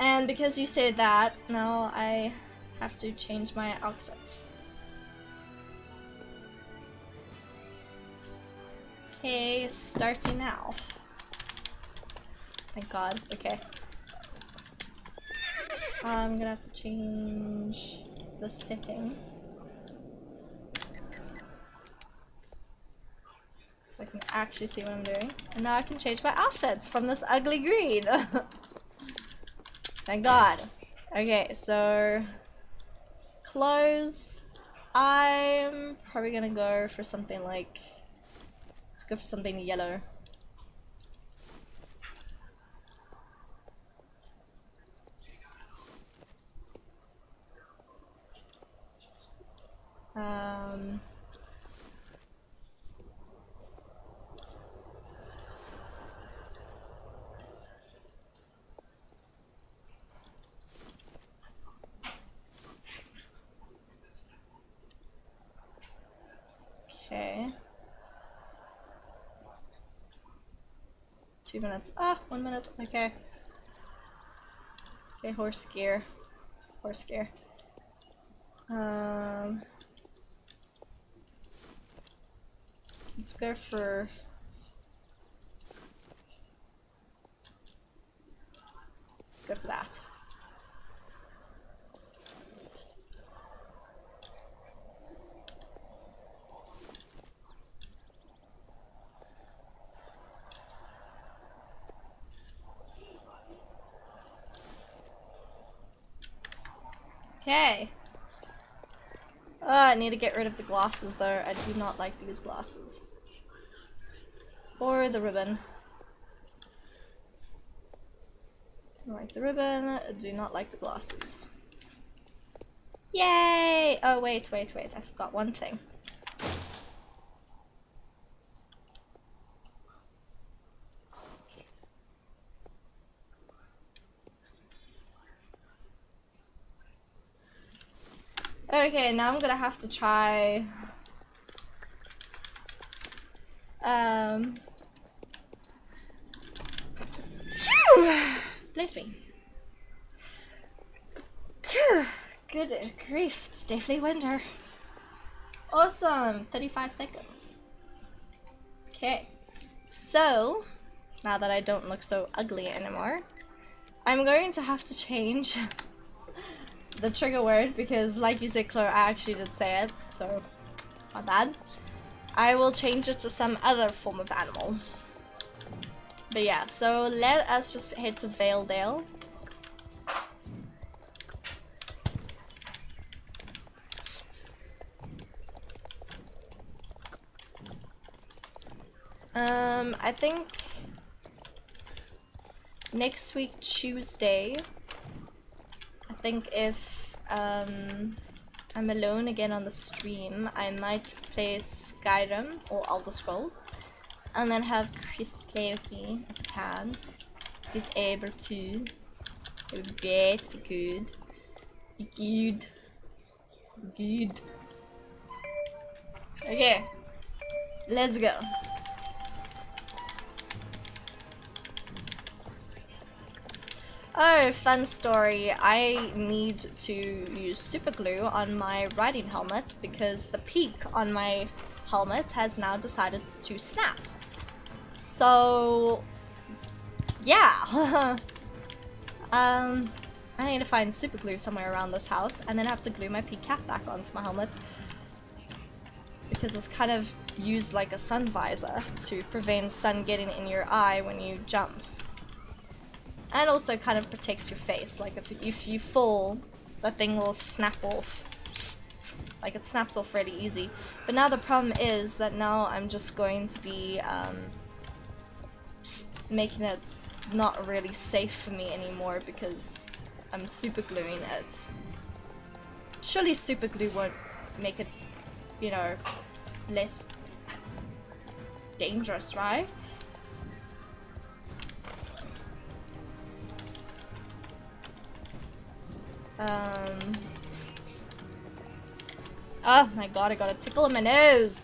And because you said that, now I have to change my outfit. Okay, starting now. Thank God, okay. I'm gonna have to change the setting. So I can actually see what I'm doing. And now I can change my outfits from this ugly green. Thank God. Okay, so clothes. I'm probably gonna go for something like, let's go for something yellow. Okay. 2 minutes. Ah, 1 minute. Okay. Okay, horse gear. Horse gear. Let's go for. Let's go for that. Okay. Oh, I need to get rid of the glasses though. I do not like these glasses. Or the ribbon. Don't like the ribbon. Do not like the glasses. Yay! Oh, wait. I forgot one thing. Okay, now I'm gonna have to try bless me. Good grief, it's definitely winter. Awesome, 35 seconds. Okay, so now that I don't look so ugly anymore, I'm going to have to change the trigger word because, like you said, Chloe, I actually did say it, so not bad. I will change it to some other form of animal. But yeah, so let us just head to Valedale. I think next week Tuesday, I think if I'm alone again on the stream, I might play Skyrim or Elder Scrolls, and then have Chris play with me if he can. He's able to. Very good. Good. Good. Okay. Let's go. Oh, fun story. I need to use super glue on my riding helmet because the peak on my helmet has now decided to snap. So, yeah. I need to find super glue somewhere around this house and then I have to glue my peak cap back onto my helmet because it's kind of used like a sun visor to prevent sun getting in your eye when you jump. And also kind of protects your face, like if you fall, the thing will snap off. Like it snaps off really easy. But now the problem is that now I'm just going to be making it not really safe for me anymore because I'm super gluing it. Surely super glue won't make it, you know, less dangerous, right? Oh my god, I got a tickle in my nose!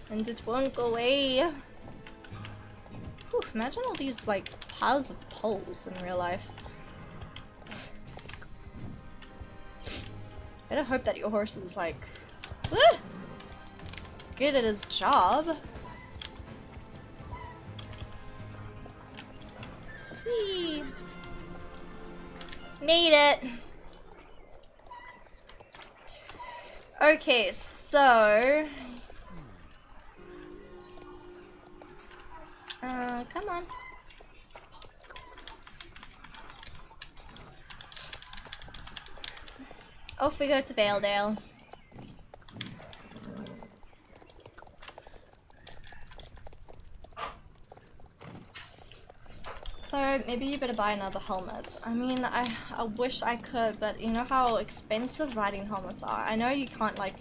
And it won't go away. Whew, imagine all these, like, piles of poles in real life. Better hope that your horse is, like, good at his job. Whee! Made it! Okay, so... come on. Off we go to Valedale. So maybe you better buy another helmet. I mean, I wish I could, but you know how expensive riding helmets are. I know you can't like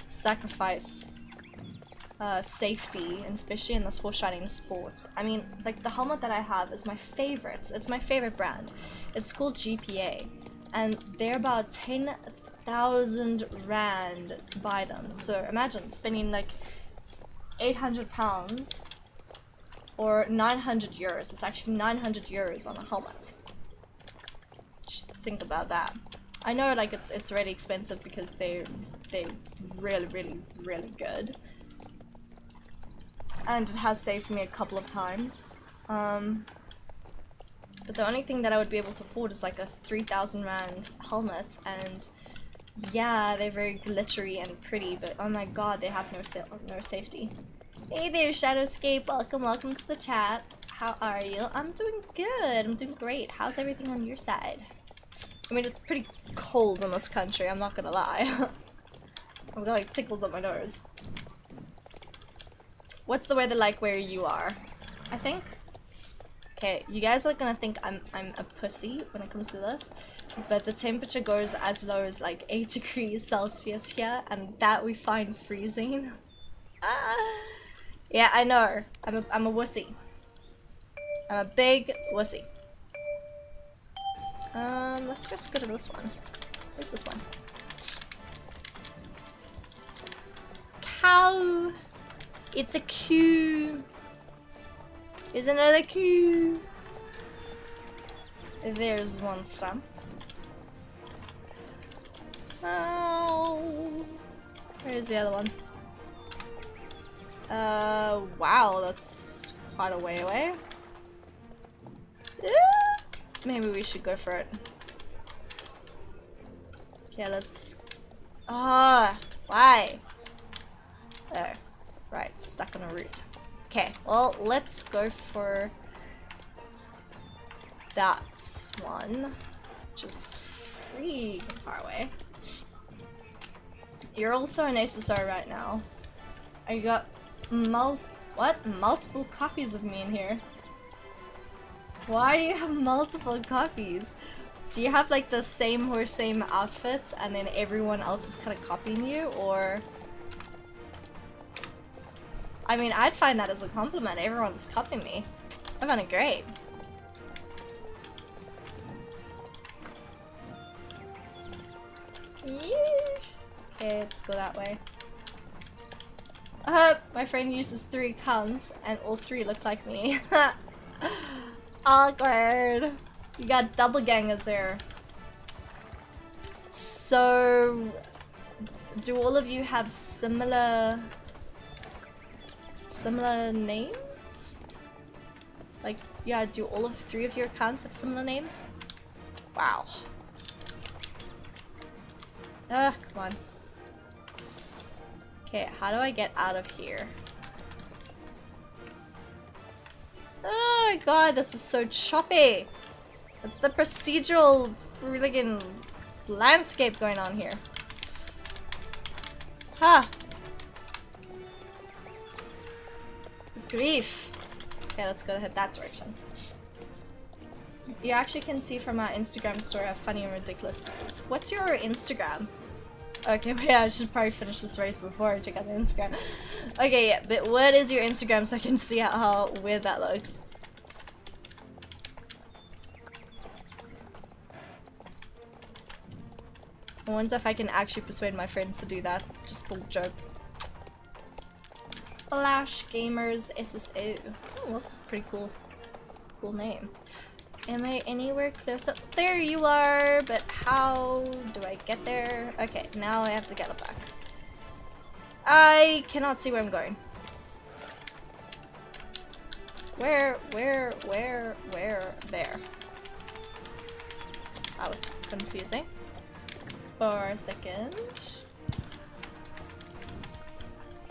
sacrifice safety, and especially in this horse riding sport. I mean, like the helmet that I have is my favorite. It's my favorite brand. It's called GPA, and they're about 10,000 rand to buy them. So imagine spending like 800 pounds or 900 euros. It's actually 900 euros on a helmet. Just think about that. I know like it's really expensive because they're really good. And it has saved me a couple of times. But the only thing that I would be able to afford is like a 3,000 rand helmet, and yeah, they're very glittery and pretty, but oh my god, they have no safety. Hey there, Shadowscape, welcome to the chat. How are you? I'm doing good, I'm doing great. How's everything on your side? I mean, it's pretty cold in this country, I'm not gonna lie. I've got like tickles up my nose. What's the weather like where you are? I think. Okay, you guys are gonna think I'm a pussy when it comes to this, but the temperature goes as low as like 8 degrees Celsius here, and that we find freezing. Yeah, I know. I'm a wussy. I'm a big wussy. Let's just go to this one. Where's this one? Cow. It's a queue. There's another queue. There's one stump. Oh. Where's the other one? Wow, that's quite a way away. Maybe we should go for it. Okay, let's... why? There. Right, stuck on a route. Okay, well, let's go for that one. Just freaking far away. You're also an SSR right now. I got multiple copies of me in here. Why do you have multiple copies? Do you have like the same horse, same outfits, and then everyone else is kind of copying you, or? I mean, I'd find that as a compliment. Everyone's copying me. I find it great. Okay, let's go that way. My friend uses 3 accounts and all 3 look like me. Awkward. You got double gangers there. So, do all of you have similar names? Like, yeah, do all of 3 of your accounts have similar names? Wow. Come on. Okay, how do I get out of here? Oh my god, this is so choppy! It's the procedural friggin' landscape going on here. Ha! Grief! Okay, let's go head that direction. You actually can see from our Instagram story how funny and ridiculous this is. What's your Instagram? Okay, but yeah, I should probably finish this race before I check out the Instagram. Okay, yeah, but what is your Instagram so I can see how weird that looks? I wonder if I can actually persuade my friends to do that. Just a little joke. Flash Gamers SSO. Oh, that's a pretty cool name. Am I anywhere close up? There you are, but how do I get there? Okay, now I have to get it back. I cannot see where I'm going. Where, there. That was confusing. For a second.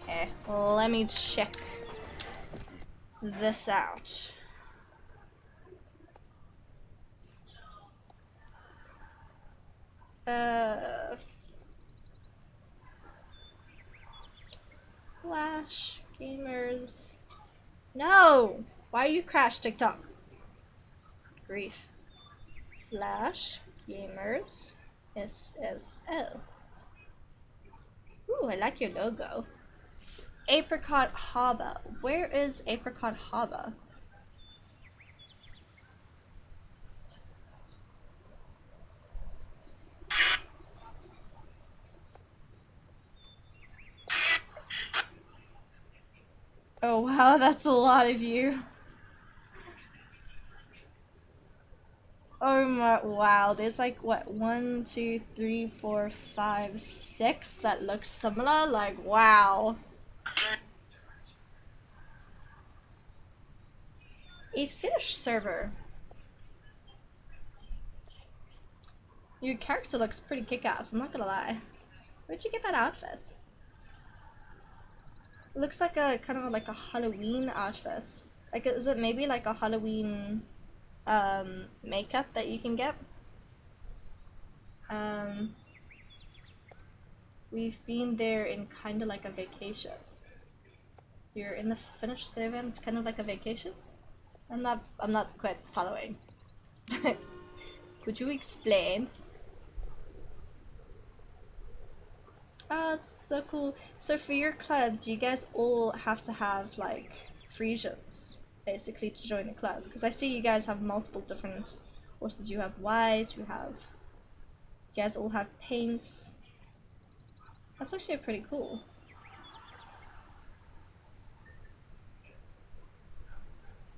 Okay, let me check this out. Flash Gamers. No! Why you crash TikTok? Grief. Flash Gamers SSO. Ooh, I like your logo. Apricot Harbor. Where is Apricot Harbor? Oh wow, that's a lot of you. Oh my, wow, there's like, what, 1, 2, 3, 4, 5, 6 that look similar? Like, wow. A Finnish server. Your character looks pretty kick-ass, I'm not gonna lie. Where'd you get that outfit? It looks like a kind of like a Halloween outfit. Like, is it maybe like a Halloween makeup that you can get? We've been there in kind of like a vacation. You're in the Finnish server and it's kind of like a vacation? I'm not quite following. Could you explain? That's so cool. So for your club, do you guys all have to have like Frisians basically to join the club? Because I see you guys have multiple different horses. You have white, you guys all have paints. That's actually pretty cool.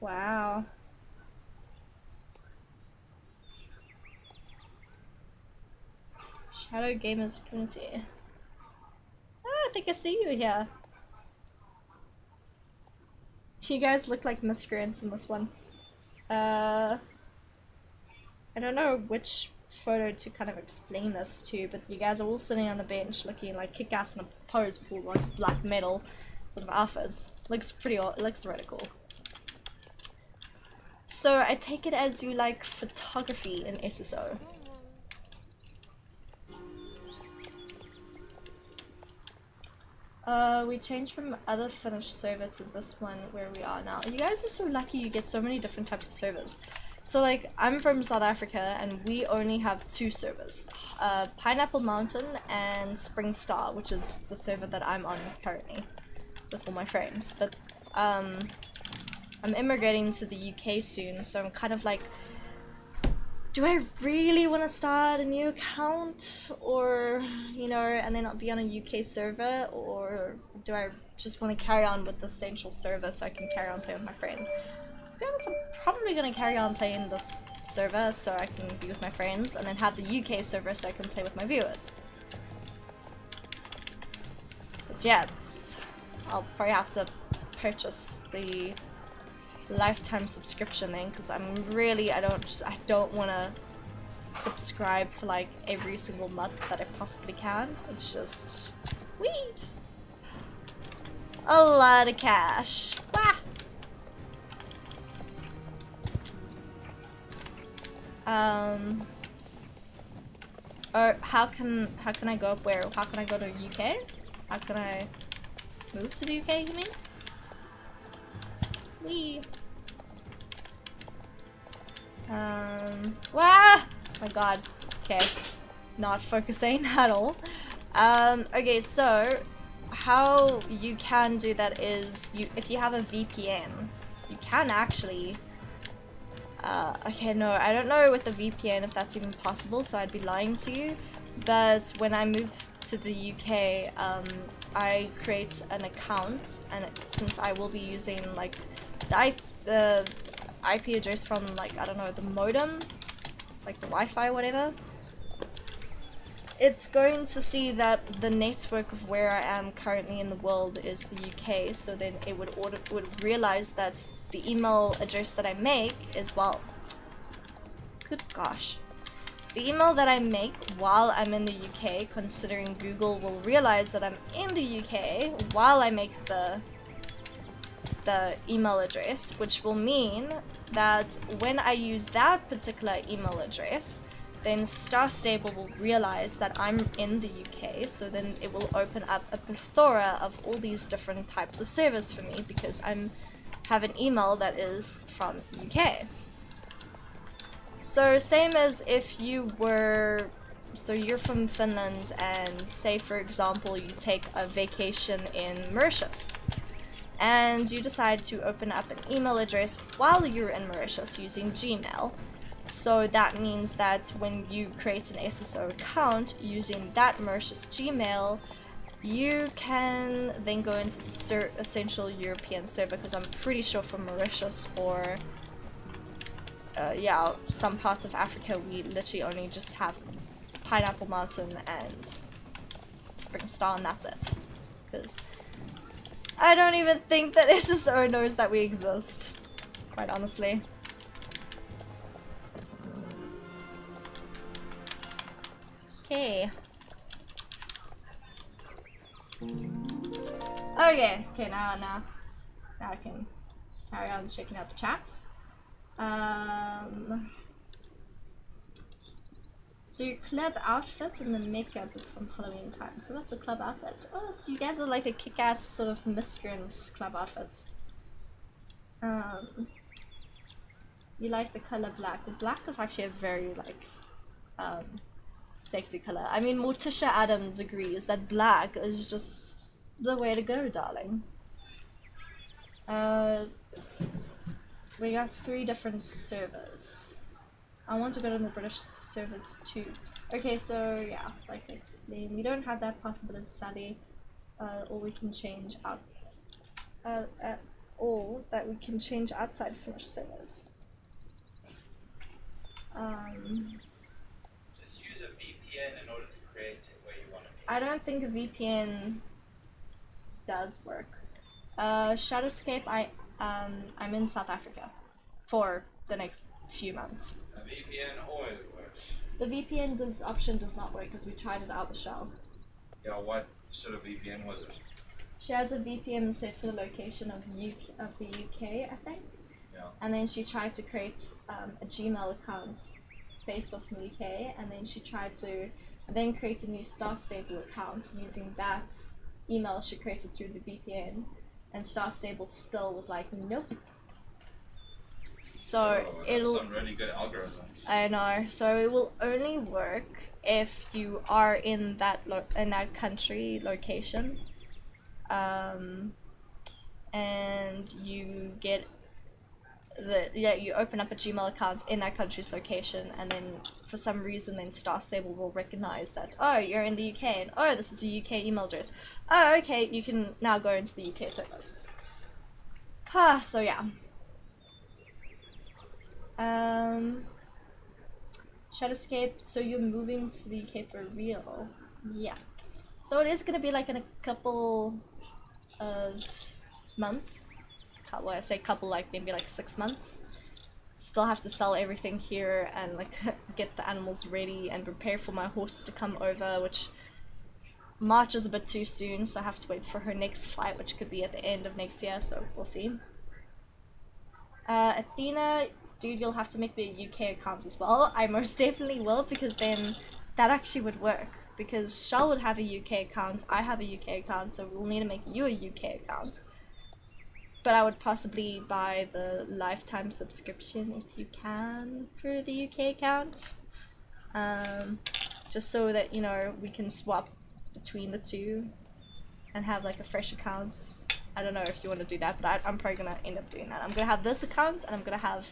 Wow. Shadow Gamers Community. Ah, I think I see you here. You guys look like miscreants in this one. I don't know which photo to kind of explain this to, but you guys are all sitting on the bench looking like kick-ass in a pose with all like black metal sort of outfits. Looks pretty, it looks really cool. So I take it as you like photography in SSO. We changed from other Finnish server to this one where we are now. You guys are so lucky you get so many different types of servers. So like, I'm from South Africa and we only have 2 servers. Pineapple Mountain and Spring Star, which is the server that I'm on currently. with all my friends. But I'm immigrating to the UK soon, so I'm kind of like, do I really want to start a new account, or, you know, and then not be on a UK server, or do I just want to carry on with the central server so I can carry on playing with my friends? To be honest, I'm probably going to carry on playing this server so I can be with my friends, and then have the UK server so I can play with my viewers. But yeah, I'll probably have to purchase the lifetime subscription then, because I'm really, I don't want to subscribe for like every single month that I possibly can. It's just whee, a lot of cash. Wah! Or how can I go up where? How can I go to UK? How can I move to the UK, you mean? Whee! Wah! My god. Okay. Not focusing at all. Okay, so how you can do that is if you have a VPN, you can actually okay, no, I don't know with the VPN if that's even possible, so I'd be lying to you. But when I move to the UK, I create an account, and since I will be using like the IP address from, like, I don't know, the modem, like the Wi-Fi, whatever, it's going to see that the network of where I am currently in the world is the UK, so then it would realize that the email address that I make is, well, good gosh, the email that I make while I'm in the UK, considering Google will realize that I'm in the UK while I make the email address, which will mean that when I use that particular email address, then Star Stable will realize that I'm in the UK, so then it will open up a plethora of all these different types of servers for me, because have an email that is from UK. So same as if you were, so you're from Finland, and say for example you take a vacation in Mauritius, and you decide to open up an email address while you're in Mauritius using Gmail. So that means that when you create an SSO account using that Mauritius Gmail, you can then go into the Central European server, because I'm pretty sure for Mauritius or yeah, some parts of Africa, we literally only just have Pineapple Mountain and Spring Star, and that's it. Because I don't even think that SSO knows that we exist, quite honestly. Okay. Okay, now I can carry on checking out the chats. So your club outfit and the makeup is from Halloween time, so that's a club outfit. Oh, so you guys are like a kick-ass sort of miscreants club outfits. You like the color black. The black is actually a very like sexy color. I mean, Morticia Adams agrees that black is just the way to go, darling. We have 3 different servers. I want to go to the British servers too. Okay, so yeah, like I explained, we don't have that possibility, sadly. Or we can change out at all that we can change outside Finnish servers. Just use a VPN in order to create it where you want to be. I don't think a VPN does work. Shadowscape, I'm in South Africa for the next few months. A VPN always works. The VPN option does not work, because we tried it out with Shell. Yeah, what sort of VPN was it? She has a VPN set for the location of the UK, I think. Yeah. And then she tried to create a Gmail account based off the UK, and then she tried to then create a new Star Stable account using that email she created through the VPN, and Star Stable still was like, nope. So it'll. Some really good algorithm. I know. So it will only work if you are in that country location. and you get you open up a Gmail account in that country's location, and then for some reason then Star Stable will recognize that, oh, you're in the UK, and oh, this is a UK email address. Oh, okay, you can now go into the UK servers. So yeah. Shadowscape, so you're moving to the UK for real? Yeah. So it is gonna be like in a couple of months. Well, I say couple, like maybe like 6 months. Still have to sell everything here and like get the animals ready and prepare for my horse to come over, which March is a bit too soon, so I have to wait for her next flight, which could be at the end of next year, so we'll see. Athena, dude, you'll have to make me a UK account as well. I most definitely will, because then that actually would work. Because Shell would have a UK account, I have a UK account, so we'll need to make you a UK account. But I would possibly buy the lifetime subscription if you can for the UK account. Just so that, you know, we can swap between the two and have like a fresh account. I don't know if you want to do that, but I'm probably gonna end up doing that. I'm gonna have this account and I'm gonna have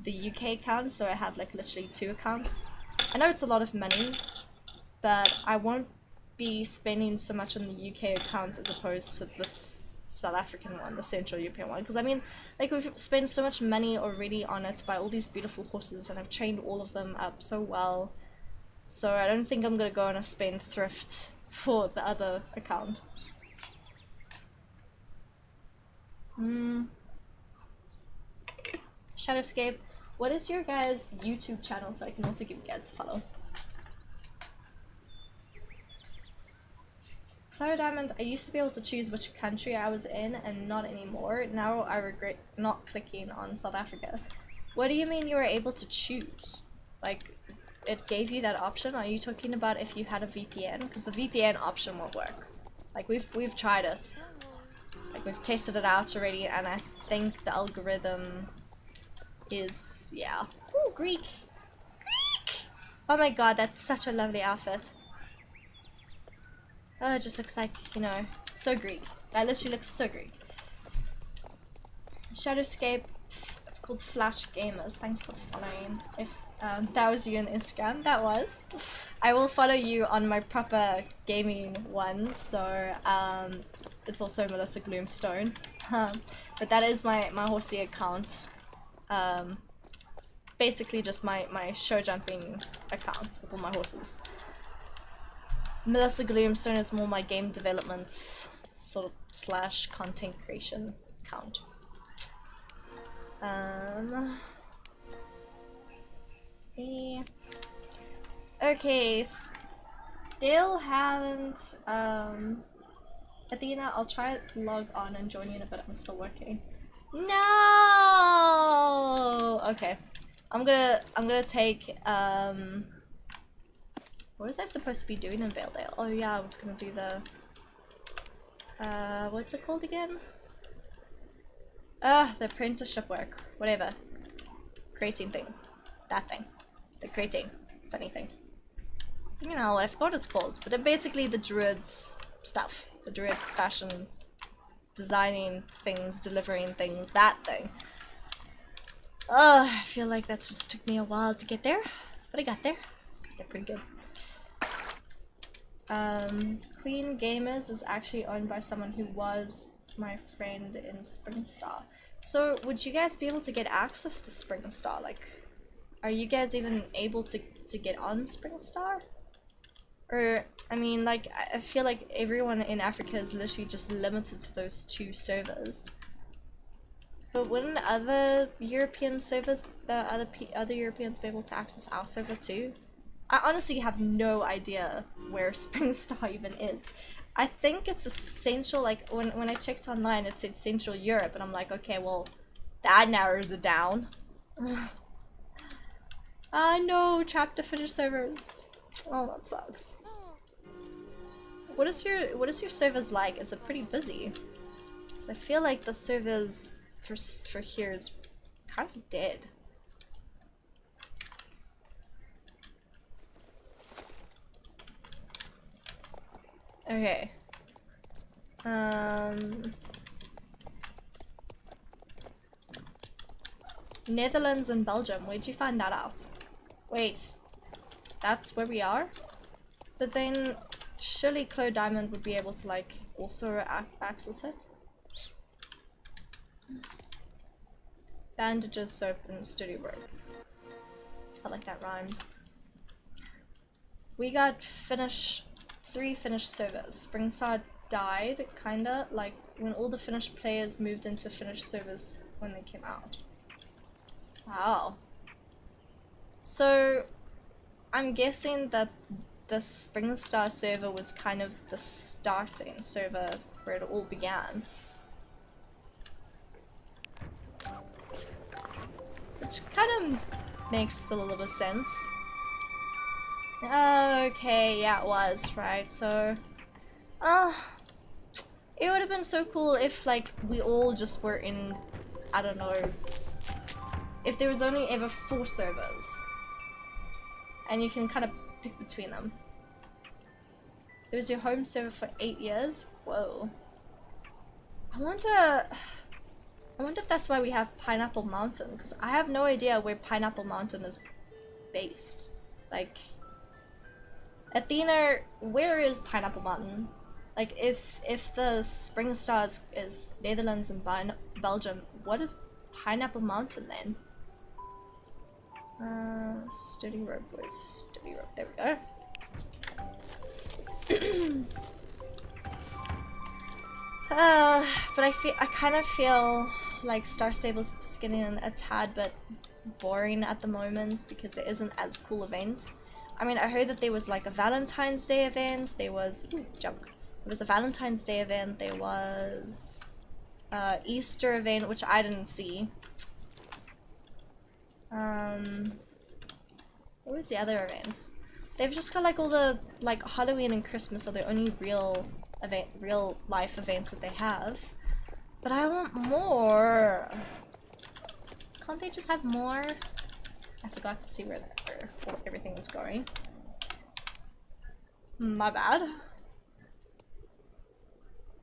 the UK account, so I have like literally 2 accounts. I know it's a lot of money, but I won't be spending so much on the UK account as opposed to this South African one, the Central European one, because I mean, like, we've spent so much money already on it by all these beautiful horses, and I've trained all of them up so well, so I don't think I'm gonna go on a spendthrift for the other account. Shadowscape, what is your guys' YouTube channel so I can also give you guys a follow? Flower Diamond, I used to be able to choose which country I was in and not anymore. Now I regret not clicking on South Africa. What do you mean you were able to choose? Like, it gave you that option? Are you talking about if you had a VPN? Because the VPN option won't work. Like, we've tried it. Like, we've tested it out already, and I think the algorithm is, yeah. Ooh, Greek! Greek! Oh my god, that's such a lovely outfit. Oh, it just looks like, you know, so Greek. That literally looks so Greek. Shadowscape, it's called Flash Gamers. Thanks for following. If that was you on Instagram, that was. I will follow you on my proper gaming one, so it's also Melissa Gloomstone. But that is my horsey account. Basically just my show jumping account with all my horses. Melissa Gloomstone is more my game development sort of / content creation account. Yeah. Okay, still haven't Athena, I'll try to log on and join you in a bit. I'm still working. No. Okay, I'm gonna take what was I supposed to be doing in Valedale? Oh yeah, I was gonna do the what's it called again? The apprenticeship work, whatever. Creating things. That thing. The creating. Funny thing. You know, I forgot what it's called, but basically the druids stuff. The druid fashion, designing things, delivering things, that thing. I feel like that just took me a while to get there, but I got there. Got there pretty good. Queen Gamers is actually owned by someone who was my friend in SpringStar. So would you guys be able to get access to SpringStar? Like, are you guys even able to get on SpringStar? Or, I mean, like, I feel like everyone in Africa is literally just limited to those 2 servers. But wouldn't other European servers, other Europeans be able to access our server too? I honestly have no idea where SpringStar even is. I think it's essential, like, when I checked online it said Central Europe, and I'm like, okay, well, that narrows it down. No, trapped to finish servers. Oh, that sucks. What is your servers like? Is it pretty busy? 'Cause I feel like the servers for here is kind of dead. Okay. Netherlands and Belgium. Where'd you find that out? Wait, that's where we are? But then surely Chloe Diamond would be able to like also access it. Bandages, soap, and sturdy rope. I like that rhymes. We got 3 Finnish servers. Springstar died, kinda, like when all the Finnish players moved into Finnish servers when they came out. Wow. So, I'm guessing that the Springstar server was kind of the starting server where it all began. Which kind of makes a little bit of sense. Okay, yeah, it was, right, so... it would have been so cool if, like, we all just were in, I don't know, if there was only ever 4 servers. And you can kind of pick between them. It was your home server for 8 years? Whoa. I wonder if that's why we have Pineapple Mountain, because I have no idea where Pineapple Mountain is based. Like, Athena, where is Pineapple Mountain? Like, if the Spring Stars is Netherlands and Belgium, what is Pineapple Mountain then? Sturdy rope, where's sturdy rope? There we go. But I kind of feel like Star Stable's just getting a tad bit boring at the moment because there isn't as cool events. I mean, I heard that there was like a Valentine's Day event, there was, junk. There was a Valentine's Day event, there was Easter event, which I didn't see. What was the other events? They've just got like all the, like Halloween and Christmas are the only real life events that they have. But I want more! Can't they just have more? I forgot to see where everything is going. My bad.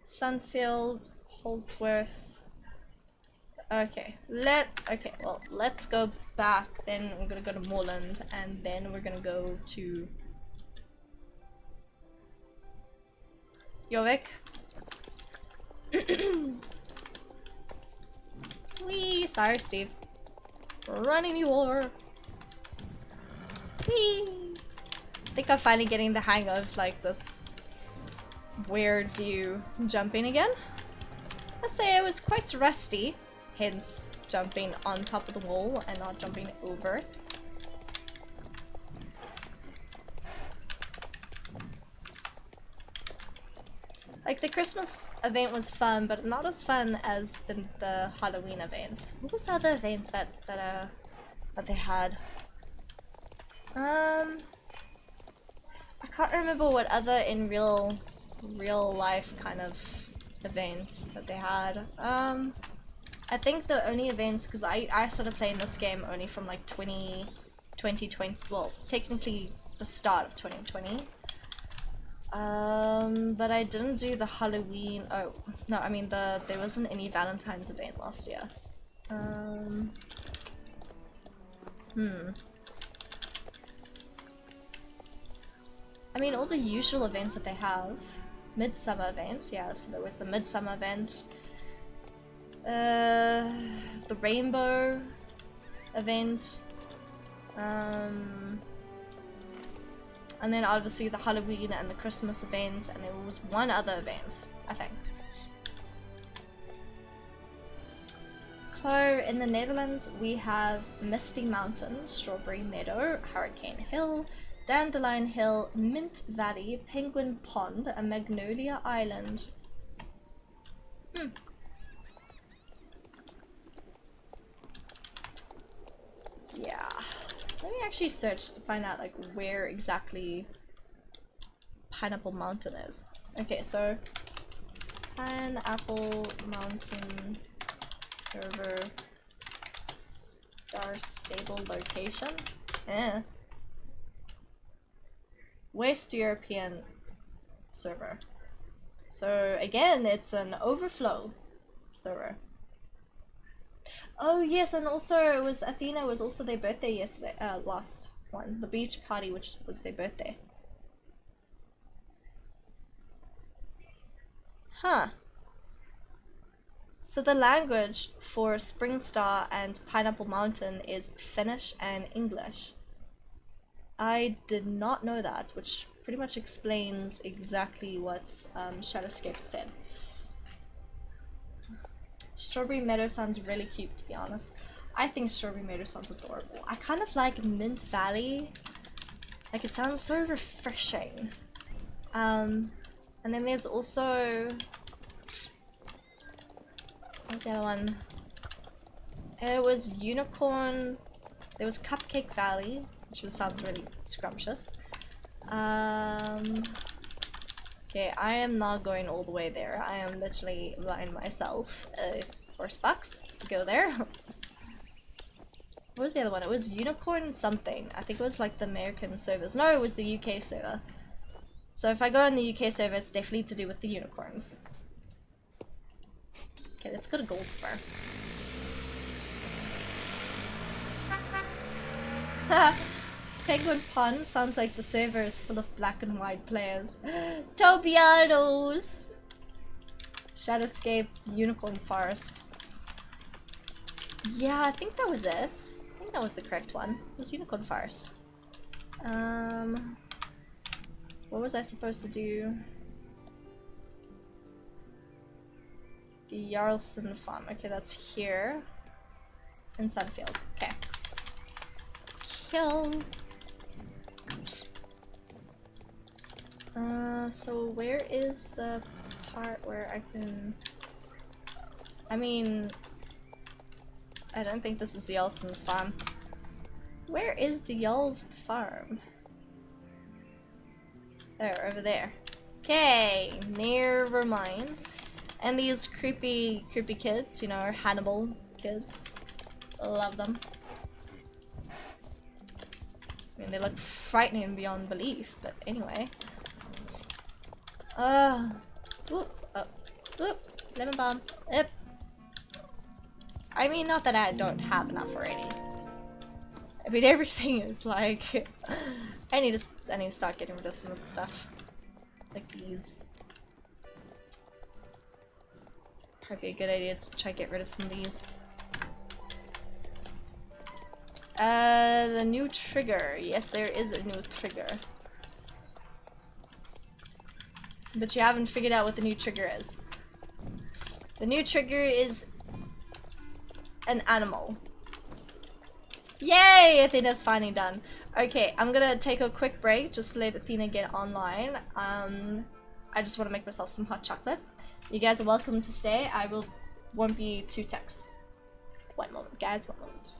Sunfield, Holdsworth. Okay, well, let's go back. Then we're gonna go to Moorland, and then we're gonna go to Jorvik. Wee, sorry, Steve. Running you over. Wee. I think I'm finally getting the hang of like this weird view jumping again. I say it was quite rusty, hence jumping on top of the wall and not jumping over it. Like, the Christmas event was fun, but not as fun as the Halloween events. What was the other events that they had? I can't remember what other in real life kind of events that they had. I think the only events, because I started playing this game only from like 2020, well, technically the start of 2020. But I didn't do the Halloween. Oh no, I mean there wasn't any Valentine's event last year. I mean all the usual events that they have. Midsummer event, yeah, so there was the Midsummer event. The Rainbow event. And then obviously the Halloween and the Christmas events, and there was one other event, I think. So in the Netherlands we have Misty Mountain, Strawberry Meadow, Hurricane Hill, Dandelion Hill, Mint Valley, Penguin Pond, and Magnolia Island. Yeah. Let me actually search to find out like where exactly Pineapple Mountain is. Okay, so Pineapple Mountain server Star Stable location. West European server. So again, it's an overflow server. Oh yes, and also it was Athena was also their birthday yesterday. Last one, the beach party, which was their birthday. Huh. So the language for Spring Star and Pineapple Mountain is Finnish and English. I did not know that, which pretty much explains exactly what Shadowscape said. Strawberry Meadow sounds really cute, to be honest. I think Strawberry Meadow sounds adorable. I kind of like Mint Valley. Like, it sounds so refreshing. And then there's also... what was the other one? It was Unicorn. There was Cupcake Valley, which sounds really scrumptious. Okay, I am not going all the way there. I am literally buying myself $4 to go there. What was the other one? It was Unicorn something. I think it was like the American servers. No, it was the UK server. So if I go on the UK server, it's definitely to do with the unicorns. Okay, let's go to Goldspur. Penguin Pond sounds like the server is full of black and white players. Tobianos! Shadowscape, Unicorn Forest. Yeah, I think that was it. I think that was the correct one. It was Unicorn Forest. What was I supposed to do? The Jarlsson Farm. Okay, that's here. In Sunfield. Okay. Kill. So where is the part where I can... I mean... I don't think this is the Jarlsson's farm. Where is the Jarl's farm? There, over there. Okay, never mind. And these creepy kids, you know, Hannibal kids. Love them. I mean, they look frightening beyond belief, but anyway. Whoop, lemon bomb. I mean, not that I don't have enough already. I mean, everything is like... I need to start getting rid of some of the stuff. Like these. Probably a good idea to try to get rid of some of these. The new trigger. Yes, there is a new trigger. But you haven't figured out what the new trigger is. The new trigger is an animal. Yay! Athena's finally done. Okay, I'm gonna take a quick break just to let Athena get online. I just want to make myself some hot chocolate. You guys are welcome to stay. Won't be 2 texts. One moment, guys, one moment.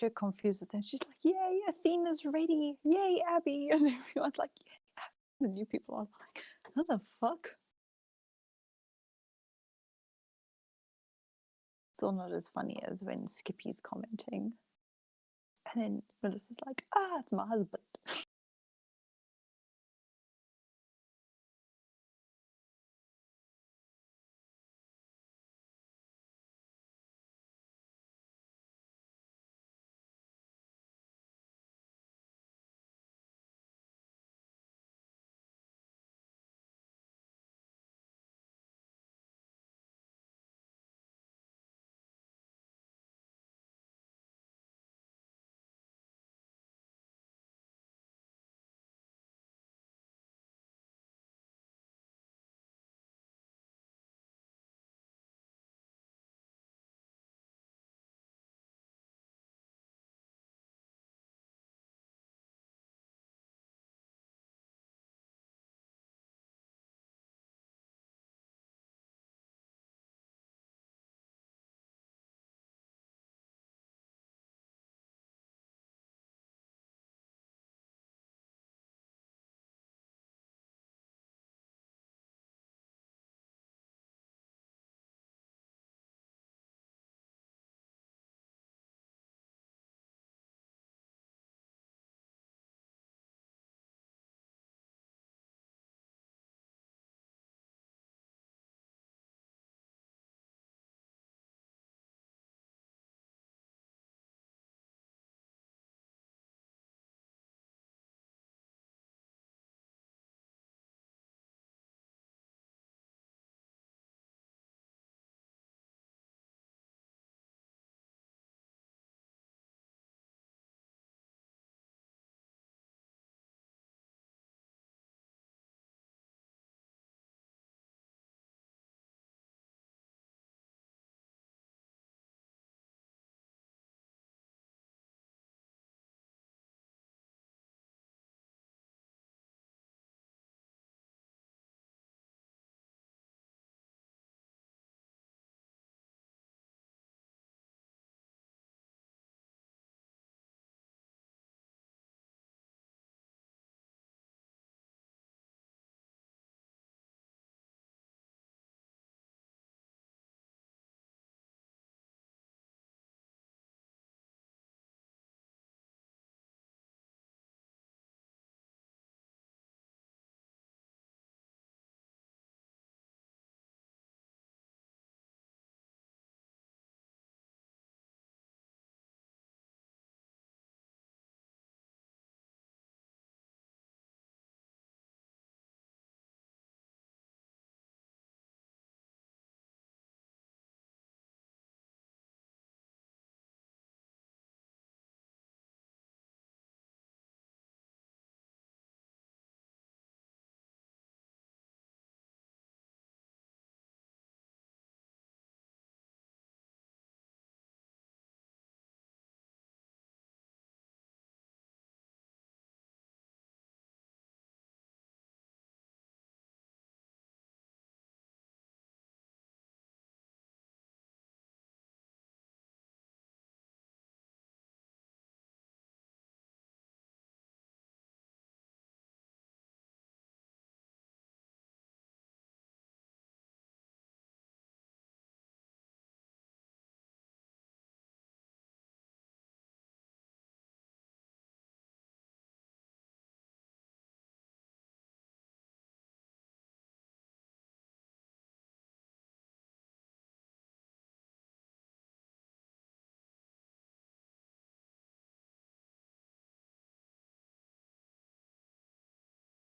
You're confused with them. She's like, "Yay, Athena's ready! Yay, Abby!" And everyone's like, "Yay!" The new people are like, "What the fuck?" Still not as funny as when Skippy's commenting, and then Melissa's like, "Ah, it's my husband."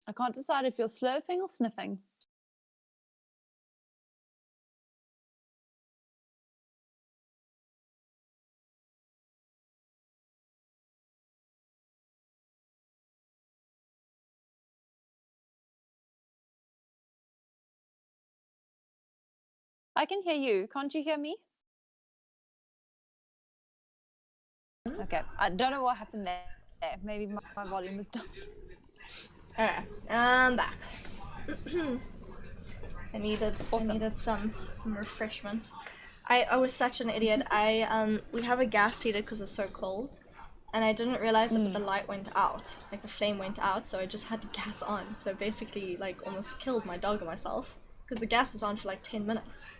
I can't decide if you're slurping or sniffing. I can hear you. Can't you hear me? Okay. I don't know what happened there. Maybe my volume was down. Alright, I'm back. I needed some refreshments. I was such an idiot. We have a gas heater because it's so cold, and I didn't realize that the light went out, like the flame went out, so I just had the gas on. So basically, like, almost killed my dog and myself because the gas was on for like 10 minutes.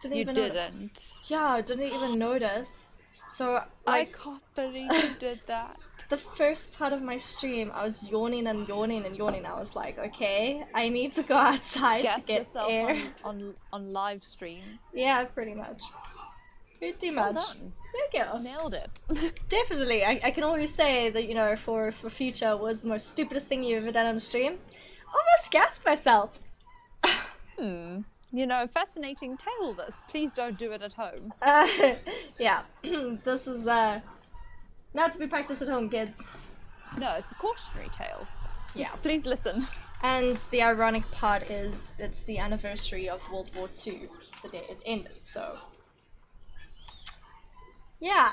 Didn't notice. Yeah, I didn't even notice. So I can't believe you did that. The first part of my stream, I was yawning and yawning and yawning. I was like, okay, I need to go outside to get air. on live stream. Yeah, pretty much. Pretty much. Well done. Thank you. Nailed it. Definitely. I can always say that, you know, for future was the most stupidest thing you've ever done on the stream. Almost gassed myself. You know, fascinating tale this. Please don't do it at home. Yeah. This is not to be practiced at home, kids. No, it's a cautionary tale. Yeah. Please listen. And the ironic part is it's the anniversary of World War II, the day it ended, so... Yeah.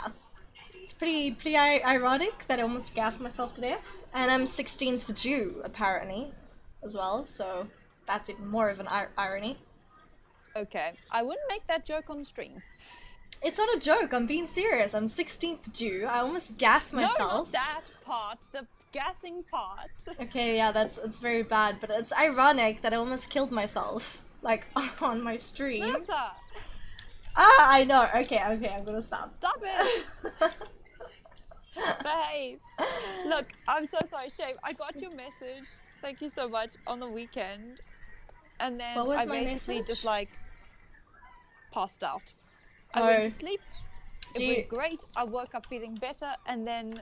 It's pretty ironic that I almost gassed myself to death. And I'm 16th Jew, apparently, as well, so that's even more of an irony. Okay, I wouldn't make that joke on stream. It's not a joke, I'm being serious. I'm 16th Jew. I almost gassed myself. No, not that part. The gassing part. Okay, yeah, it's very bad, but it's ironic that I almost killed myself, like, on my stream. Melissa! Ah, I know. Okay, I'm gonna stop. Stop it! Behave. Look, I'm so sorry, Shave. I got your message. Thank you so much on the weekend. And then I basically just like passed out. I went to sleep. It was great. I woke up feeling better, and then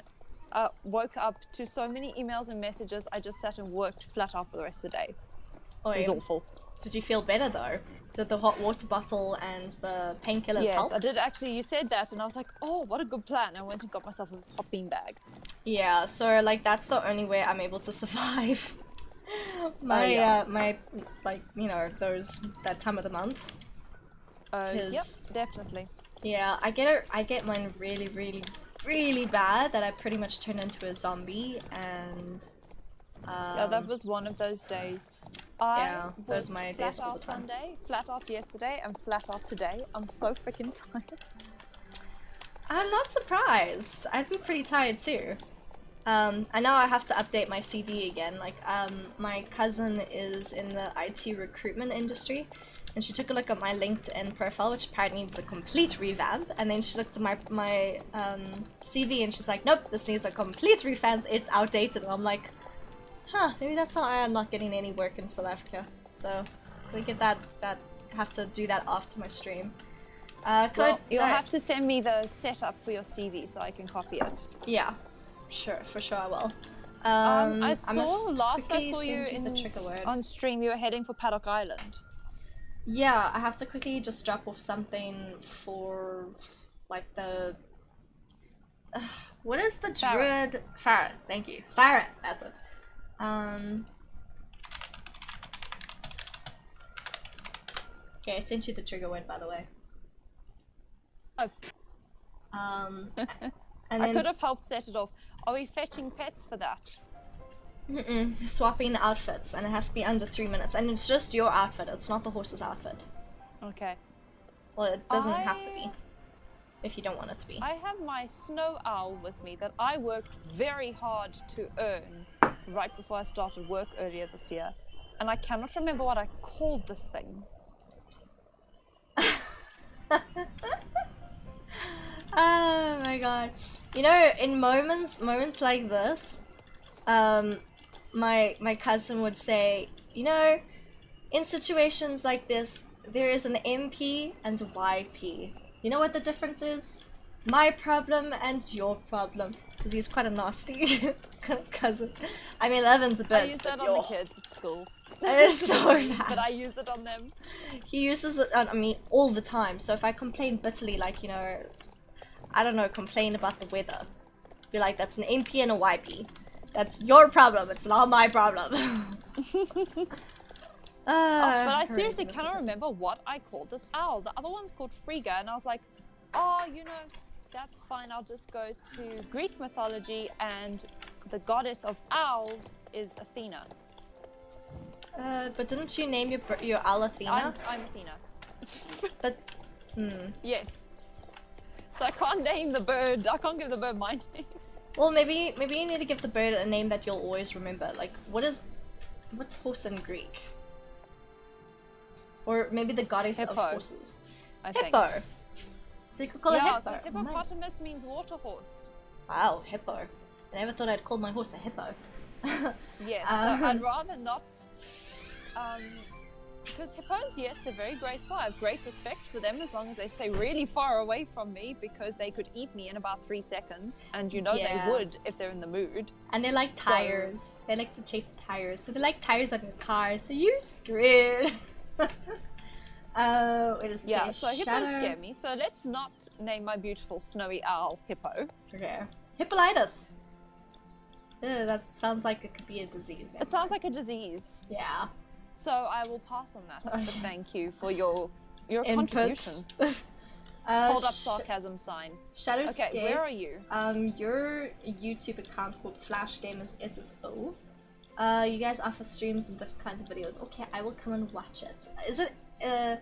woke up to so many emails and messages. I just sat and worked flat out for the rest of the day. It was awful. Did you feel better though? Did the hot water bottle and the painkillers help? Yes, I did actually. You said that, and I was like, oh, what a good plan. I went and got myself a hot bean bag. Yeah, so like that's the only way I'm able to survive. My like, you know, that time of the month. Yep, definitely. Yeah, I get mine really bad that I pretty much turn into a zombie, and yeah, that was one of those days. those are my days all the time. Sunday, flat out yesterday, and flat out today. I'm so freaking tired. I'm not surprised. I'd be pretty tired too. I know I have to update my CV again. Like, my cousin is in the IT recruitment industry, and she took a look at my LinkedIn profile, which apparently needs a complete revamp. And then she looked at my CV, and she's like, "Nope, this needs a complete revamp. It's outdated." And I'm like, "Huh? Maybe that's why I'm not getting any work in South Africa." So, gonna get that. Have to do that after my stream. Well, you'll have to send me the setup for your CV so I can copy it. Yeah. Sure, for sure I will. I saw you on stream, you were heading for Paddock Island. Yeah, I have to quickly just drop off something for, like, the... what is the druid? Farah, thank you. Farah, that's it. Okay, I sent you the trigger word, by the way. Oh. And I could have helped set it off. Are we fetching pets for that? Swapping outfits, and it has to be under 3 minutes. And it's just your outfit, it's not the horse's outfit. Okay. Well, it doesn't have to be, if you don't want it to be. I have my snow owl with me that I worked very hard to earn right before I started work earlier this year. And I cannot remember what I called this thing. Oh my god. You know, in moments like this, my cousin would say, you know, in situations like this, there is an MP and YP. You know what the difference is? My problem and your problem. because he's quite a nasty cousin. I mean, 11's a bit. I use that on the kids at school. It is so bad. But I use it on them. He uses it on me all the time. So if I complain bitterly, like, you know, I don't know, complain about the weather, be like, that's an MP and a YP. That's your problem. It's not my problem. But I seriously cannot remember what I called this owl. The other one's called Frigga, and I was like, oh, you know, that's fine. I'll just go to Greek mythology, and the goddess of owls is Athena. But didn't you name your owl Athena? I'm Athena. But, Yes. So I can't name the bird. I can't give the bird my name. Well, maybe you need to give the bird a name that you'll always remember. Like, what's horse in Greek? Or maybe the goddess of horses. I Hippo. think. So you could call it Hippo. Yeah, because hippopotamus means water horse. Wow, Hippo. I never thought I'd call my horse a hippo. Yes, so I'd rather not. Because hippos, yes, they're very graceful. I have great respect for them as long as they stay really far away from me, because they could eat me in about 3 seconds, and you know they would if they're in the mood. And they're like tires. They like to chase tires. So they're like tires on your car, so you're screwed. Wait, does it say so hippos scare me, so let's not name my beautiful snowy owl Hippo. Okay. Hippolytus. That sounds like it could be a disease. It sounds like a disease. Yeah. So I will pass on that, but thank you for your Input. contribution. Hold up sarcasm sign. Shadowscape. Okay, where are you? Your YouTube account called Flash Gamers SSO. You guys offer streams and different kinds of videos. Okay, I will come and watch it. Is it, are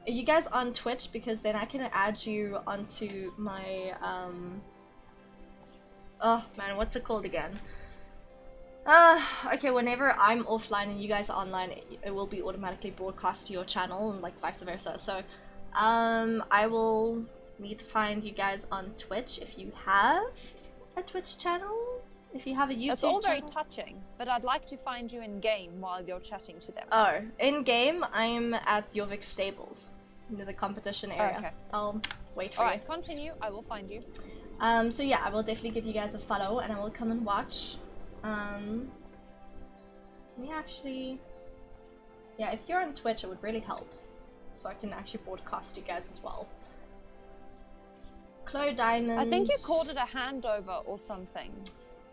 you guys on Twitch? Because then I can add you onto my, oh man, what's it called again? Okay, whenever I'm offline and you guys are online, it will be automatically broadcast to your channel and like vice versa. So, I will need to find you guys on Twitch if you have a Twitch channel. If you have a YouTube channel. It's all very touching, but I'd like to find you in game while you're chatting to them. Oh, in game, I'm at Jorvik Stables, near the competition area. Okay. I'll wait for you. Alright, continue. I will find you. So yeah, I will definitely give you guys a follow, and I will come and watch. Yeah, actually, yeah, if you're on Twitch, it would really help, so I can actually broadcast you guys as well. Chloe Diamond. I think you called it a handover or something.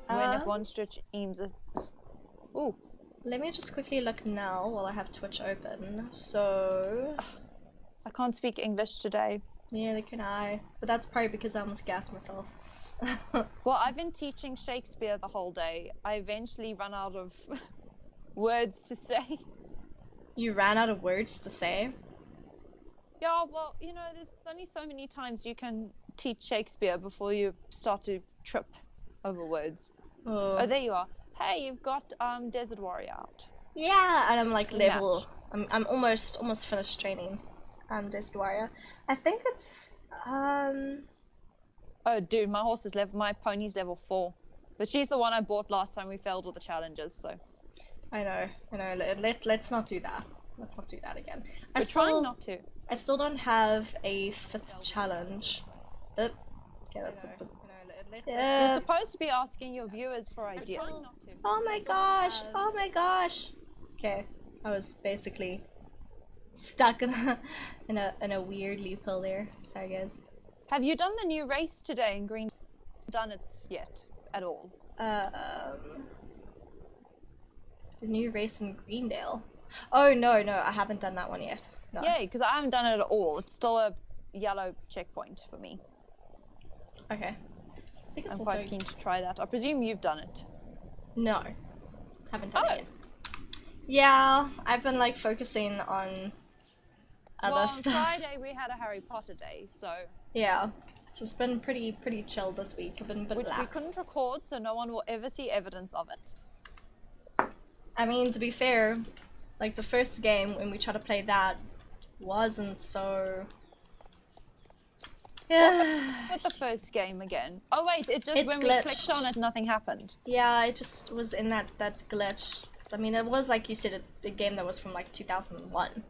When if one stretch aims it. Ooh. Let me just quickly look now while I have Twitch open. So I can't speak English today. Neither can I. But that's probably because I almost gassed myself. Well, I've been teaching Shakespeare the whole day. I eventually ran out of words to say. You ran out of words to say? Yeah, well, you know, there's only so many times you can teach Shakespeare before you start to trip over words. Oh, there you are. Hey, you've got Desert Warrior out. Yeah, and I'm like level. I'm almost finished training. Desert Warrior. I think it's Oh, dude, my horse is my pony's level 4, but she's the one I bought last time we failed all the challenges. So. I know. Let's not do that. Let's not do that again. We're trying not to. I still don't have a 5th challenge. Okay, that's it. You're supposed to be asking your viewers for ideas. Oh my gosh! Oh my gosh! Okay, I was basically stuck in a weird loophole there. Sorry, guys. Have you done the new race today in Green? Done it yet at all? The new race in Greendale. Oh no, I haven't done that one yet. No. Yay, because I haven't done it at all. It's still a yellow checkpoint for me. Okay. I think it's I'm quite keen to try that. I presume you've done it. No, haven't done it yet. Yeah, I've been like focusing on other stuff. On Friday we had a Harry Potter day, so yeah, so it's been pretty chill this week. I've been a bit which lax. we couldn't record, so no one will ever see evidence of it. I mean, to be fair, like the first game when we tried to play that wasn't so. With the first game again. Oh wait, when we clicked on it, nothing happened. Yeah, it just was in that glitch. I mean, it was like you said, a game that was from like 2001.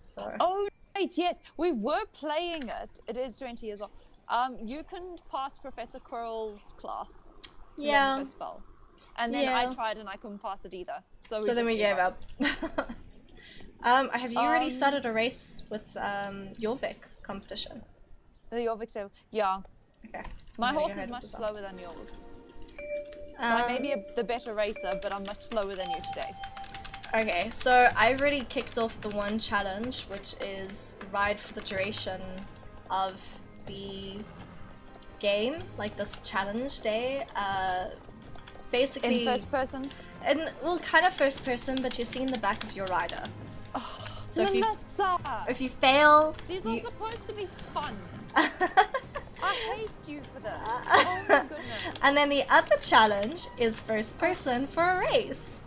So. Oh right, yes, we were playing it. It is 20 years old. You can pass Professor Quirrell's class to Yeah. learn the spell. And then I tried and I couldn't pass it either. So then we gave up. Have you already started a race with Jorvik competition? The Jorvik stable? Yeah. Okay. My horse is much slower than yours. So I may be the better racer, but I'm much slower than you today. Okay, so I've already kicked off the one challenge, which is ride for the duration of the game, like this challenge day. Basically... In first person? Well, kind of first person, but you're seeing the back of your rider. Oh, so Melissa! if you fail... These are supposed to be fun. I hate you for this. Oh my goodness. And then the other challenge is first person for a race.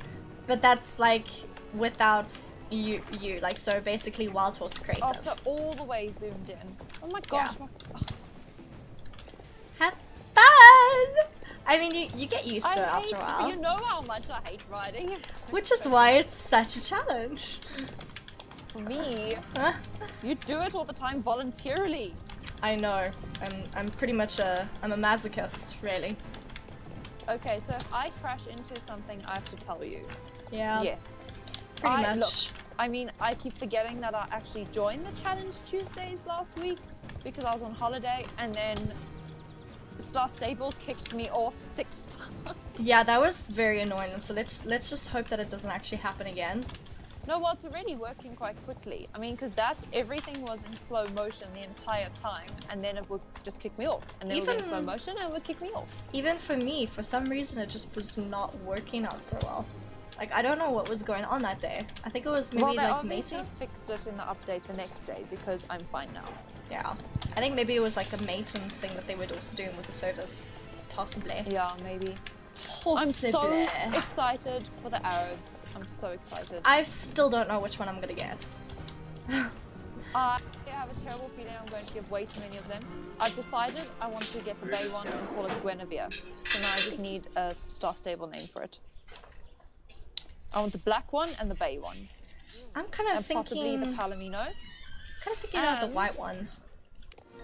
But that's like without you like, so basically Wild Horse Creative. Oh, so all the way zoomed in. Oh my gosh. Yeah. Have fun! I mean, you get used to it after a while. You know how much I hate riding. Which is why it's such a challenge. For me, you do it all the time voluntarily. I know. I'm pretty much I'm a masochist, really. Okay, so if I crash into something, I have to tell you. Yeah. Yes. Pretty much. Look, I mean, I keep forgetting that I actually joined the challenge Tuesdays last week because I was on holiday, and then Star Stable kicked me off 6 times. Yeah, that was very annoying. So let's just hope that it doesn't actually happen again. No, well, it's already working quite quickly. I mean, because everything was in slow motion the entire time, and then it would just kick me off. And then it would be in slow motion, and it would kick me off. Even for me, for some reason, it just was not working out so well. Like, I don't know what was going on that day. I think it was maybe like maintenance. They fixed it in the update the next day, because I'm fine now. Yeah. I think maybe it was like a maintenance thing that they were also doing with the servers. Possibly. Yeah, maybe. Possibly. I'm so excited for the Arabs. I'm so excited. I still don't know which one I'm gonna get. I have a terrible feeling I'm going to give way too many of them. I've decided I want to get the Bay one and call it Guinevere. So now I just need a Star Stable name for it. I want the black one and the Bay one. I'm kind of thinking... possibly the Palomino. Kind of thinking about the white one.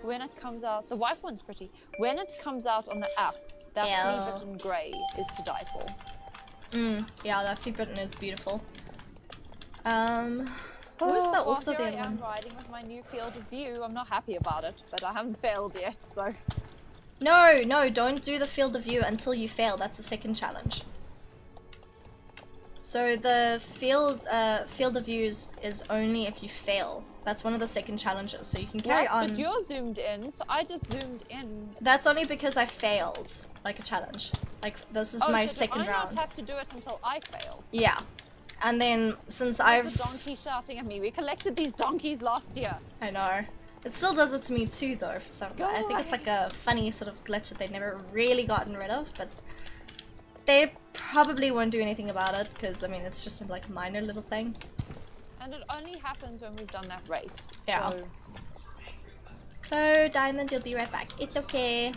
When it comes out... The white one's pretty. When it comes out on the app, that flea-bitten grey is to die for. Yeah, that flea-bitten is beautiful. What was that also the other one? I'm riding with my new field of view. I'm not happy about it, but I haven't failed yet, so... No, don't do the field of view until you fail. That's the second challenge. So the field of views is only if you fail. That's one of the second challenges, so you can carry on. But you're zoomed in, so I just zoomed in. That's only because I failed, like a challenge. Like, this is my second round. I not have to do it until I fail? Yeah. And then, since There's the donkey shouting at me. We collected these donkeys last year. I know. It still does it to me too, though, for some reason. I think it's like a funny sort of glitch that they've never really gotten rid of, but... They probably won't do anything about it, because, I mean, it's just a like, minor little thing. And it only happens when we've done that race. Yeah. So, Diamond, you'll be right back. It's okay.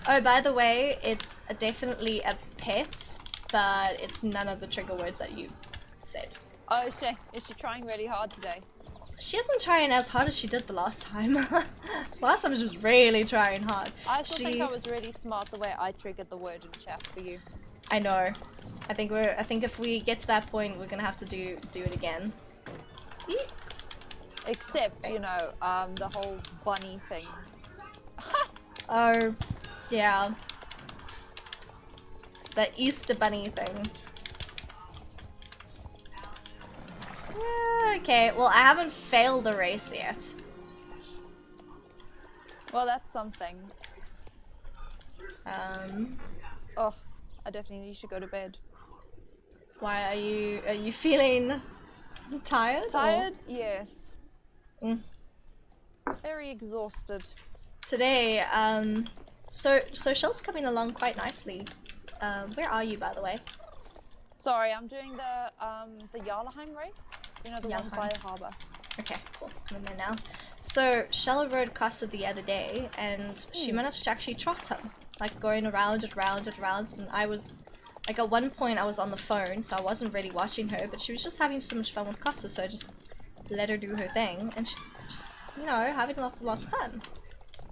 Oh, by the way, it's definitely a pet, but it's none of the trigger words that you said. Oh, is she trying really hard today? She isn't trying as hard as she did the last time. Last time she was really trying hard. I still think I was really smart the way I triggered the word in chat for you. I know. I think if we get to that point, we're gonna have to do it again. Except, you know, the whole bunny thing. Oh, yeah. The Easter bunny thing. Okay, well, I haven't failed the race yet. Well, that's something. Oh, I definitely need to go to bed. Why are you feeling tired? Tired? Yes. Very exhausted. Today, so Shell's coming along quite nicely. Where are you, by the way? Sorry, I'm doing the Jarlaheim race. You know, the one by the harbour. Okay, cool. I'm in there now. So Shell rode Costa the other day, and she managed to actually trot him, like going around and round and round. And I was, like, at one point I was on the phone, so I wasn't really watching her, but she was just having so much fun with Costa, so I just let her do her thing, and she's just, you know, having lots of fun.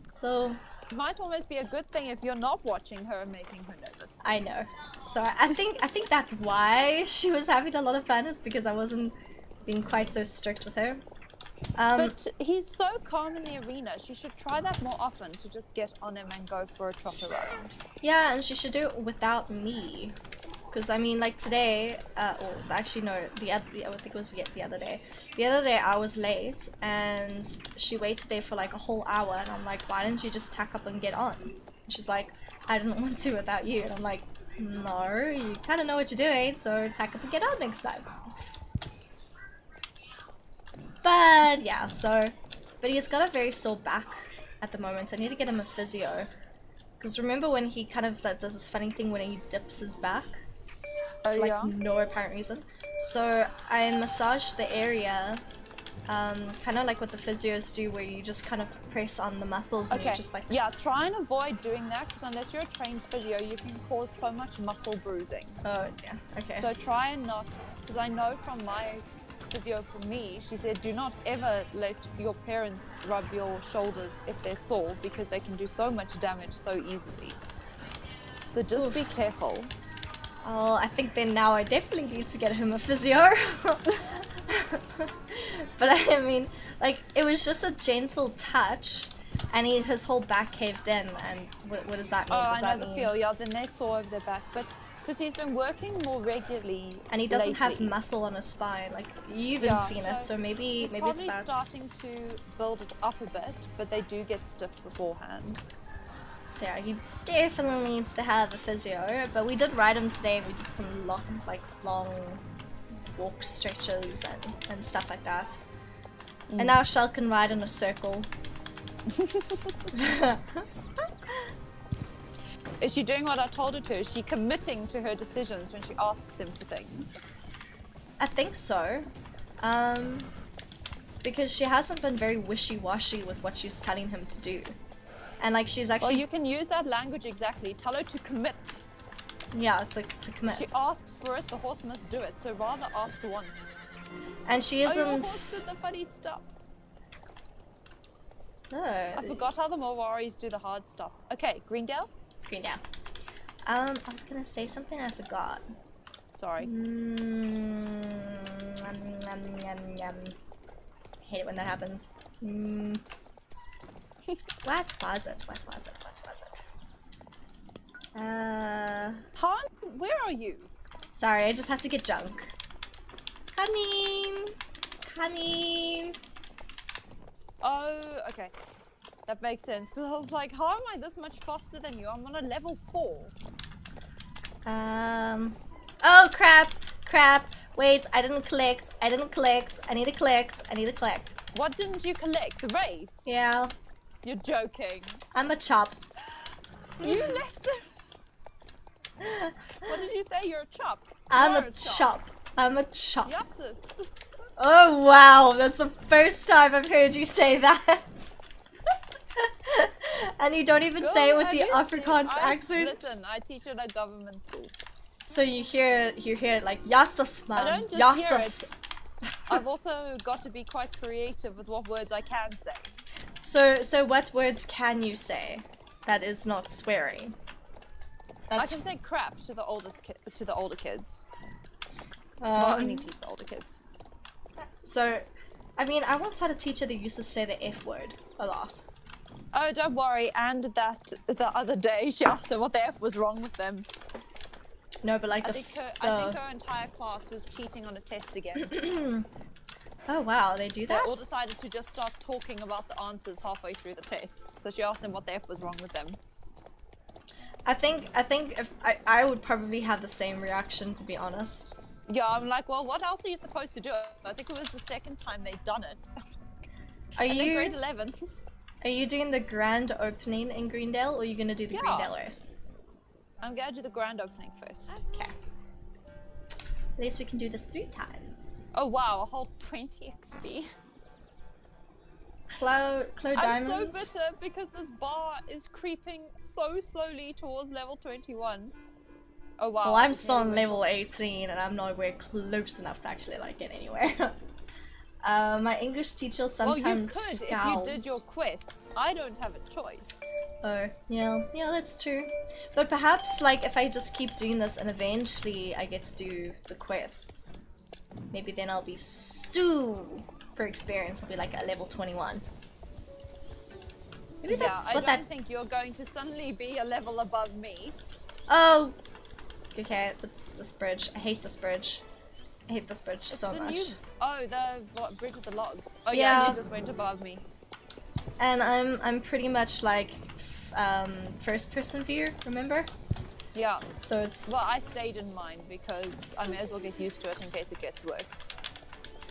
So might almost be a good thing if you're not watching her and making her nervous. I know. So I think that's why she was having a lot of fun, is because I wasn't being quite so strict with her. But he's so calm in the arena. She should try that more often, to just get on him and go for a trot around. Yeah, and she should do it without me. Because, I mean, like today, or actually no, I think it was the other day. The other day I was late, and she waited there for like a whole hour, and I'm like, why didn't you just tack up and get on? And she's like, I didn't want to without you. And I'm like, no, you kind of know what you're doing, so tack up and get on next time. But, yeah, but he's got a very sore back at the moment, so I need to get him a physio. Because remember when he kind of does this funny thing when he dips his back? For like no apparent reason. So I massaged the area, kind of like what the physios do, where you just kind of press on the muscles and you just like... Yeah, try and avoid doing that, because unless you're a trained physio, you can cause so much muscle bruising. Oh, yeah, okay. So try and not, because I know from my physio for me, she said do not ever let your parents rub your shoulders if they're sore, because they can do so much damage so easily. So just be careful. Oh, I think then now I definitely need to get him a physio. But I mean, like, it was just a gentle touch, and his whole back caved in, and what does that mean? Oh, I know the feel, yeah, then they saw over their back, but because he's been working more regularly and he doesn't have muscle on his spine, like, you've even seen it, so maybe it's that. Starting to build it up a bit, but they do get stiff beforehand. So yeah, he definitely needs to have a physio, but we did ride him today. We did some long walk stretches and stuff like that. And now Shell can ride in a circle. Is she doing what I told her to? Is she committing to her decisions when she asks him for things? I think so. Because she hasn't been very wishy-washy with what she's telling him to do. And like she's actually... Well, you can use that language exactly. Tell her to commit. Yeah, to commit. She asks for it, the horse must do it. So rather ask once. And she isn't... Oh, your horse did the funny stuff. I forgot how the Mawaris do the hard stuff. Okay, Greendale? Greendale. I was gonna say something I forgot. Sorry. Hate it when that happens. What was it? Han, where are you? Sorry, I just had to get junk. Coming. Oh, okay. That makes sense, because I was like, how am I this much faster than you? I'm on a level 4. Oh, crap. Wait, I didn't collect. I need to collect. What didn't you collect? The race? Yeah. You're joking. I'm a chop. You left them. What did you say? You're a chop. I'm a chop. Yes. Oh wow, that's the first time I've heard you say that. And you don't even say it with the Afrikaans accent. Listen, I teach at a government school. So you hear it like Yassus, man. I don't just hear it. I've also got to be quite creative with what words I can say. So what words can you say that is not swearing? I can say crap to the older kids. Well, only teach the older kids. So, I mean, I once had a teacher that used to say the F word a lot. Oh, don't worry. And that the other day she asked them what the F was wrong with them. No, but like I think her entire class was cheating on a test again. Oh wow, they do that? They all decided to just start talking about the answers halfway through the test. So she asked them what the F was wrong with them. I think if I would probably have the same reaction, to be honest. Yeah, I'm like, well, what else are you supposed to do? I think it was the second time they'd done it. Are you grade 11s? Are you doing the grand opening in Greendale, or are you gonna do the Greendale race? I'm gonna do the grand opening first. Okay. At least we can do this 3 times. Oh wow, a whole 20 XP. Chloe Diamond. I'm so bitter because this bar is creeping so slowly towards level 21. Oh wow. Well, I'm still on level 18 and I'm nowhere close enough to actually like get anywhere. My English teacher sometimes scowls. If you did your quests. I don't have a choice. Oh, yeah, that's true. But perhaps, like, if I just keep doing this and eventually I get to do the quests, maybe then I'll be super experienced. I'll be like at level 21. Maybe that's I what don't think you're going to suddenly be a level above me. Oh! Okay, this bridge. I hate this bridge. I hate this bridge so much. The bridge with the logs. Oh yeah, you just went above me. And I'm pretty much like first person view, remember? Yeah. So it's... Well, I stayed in mine because I may as well get used to it in case it gets worse.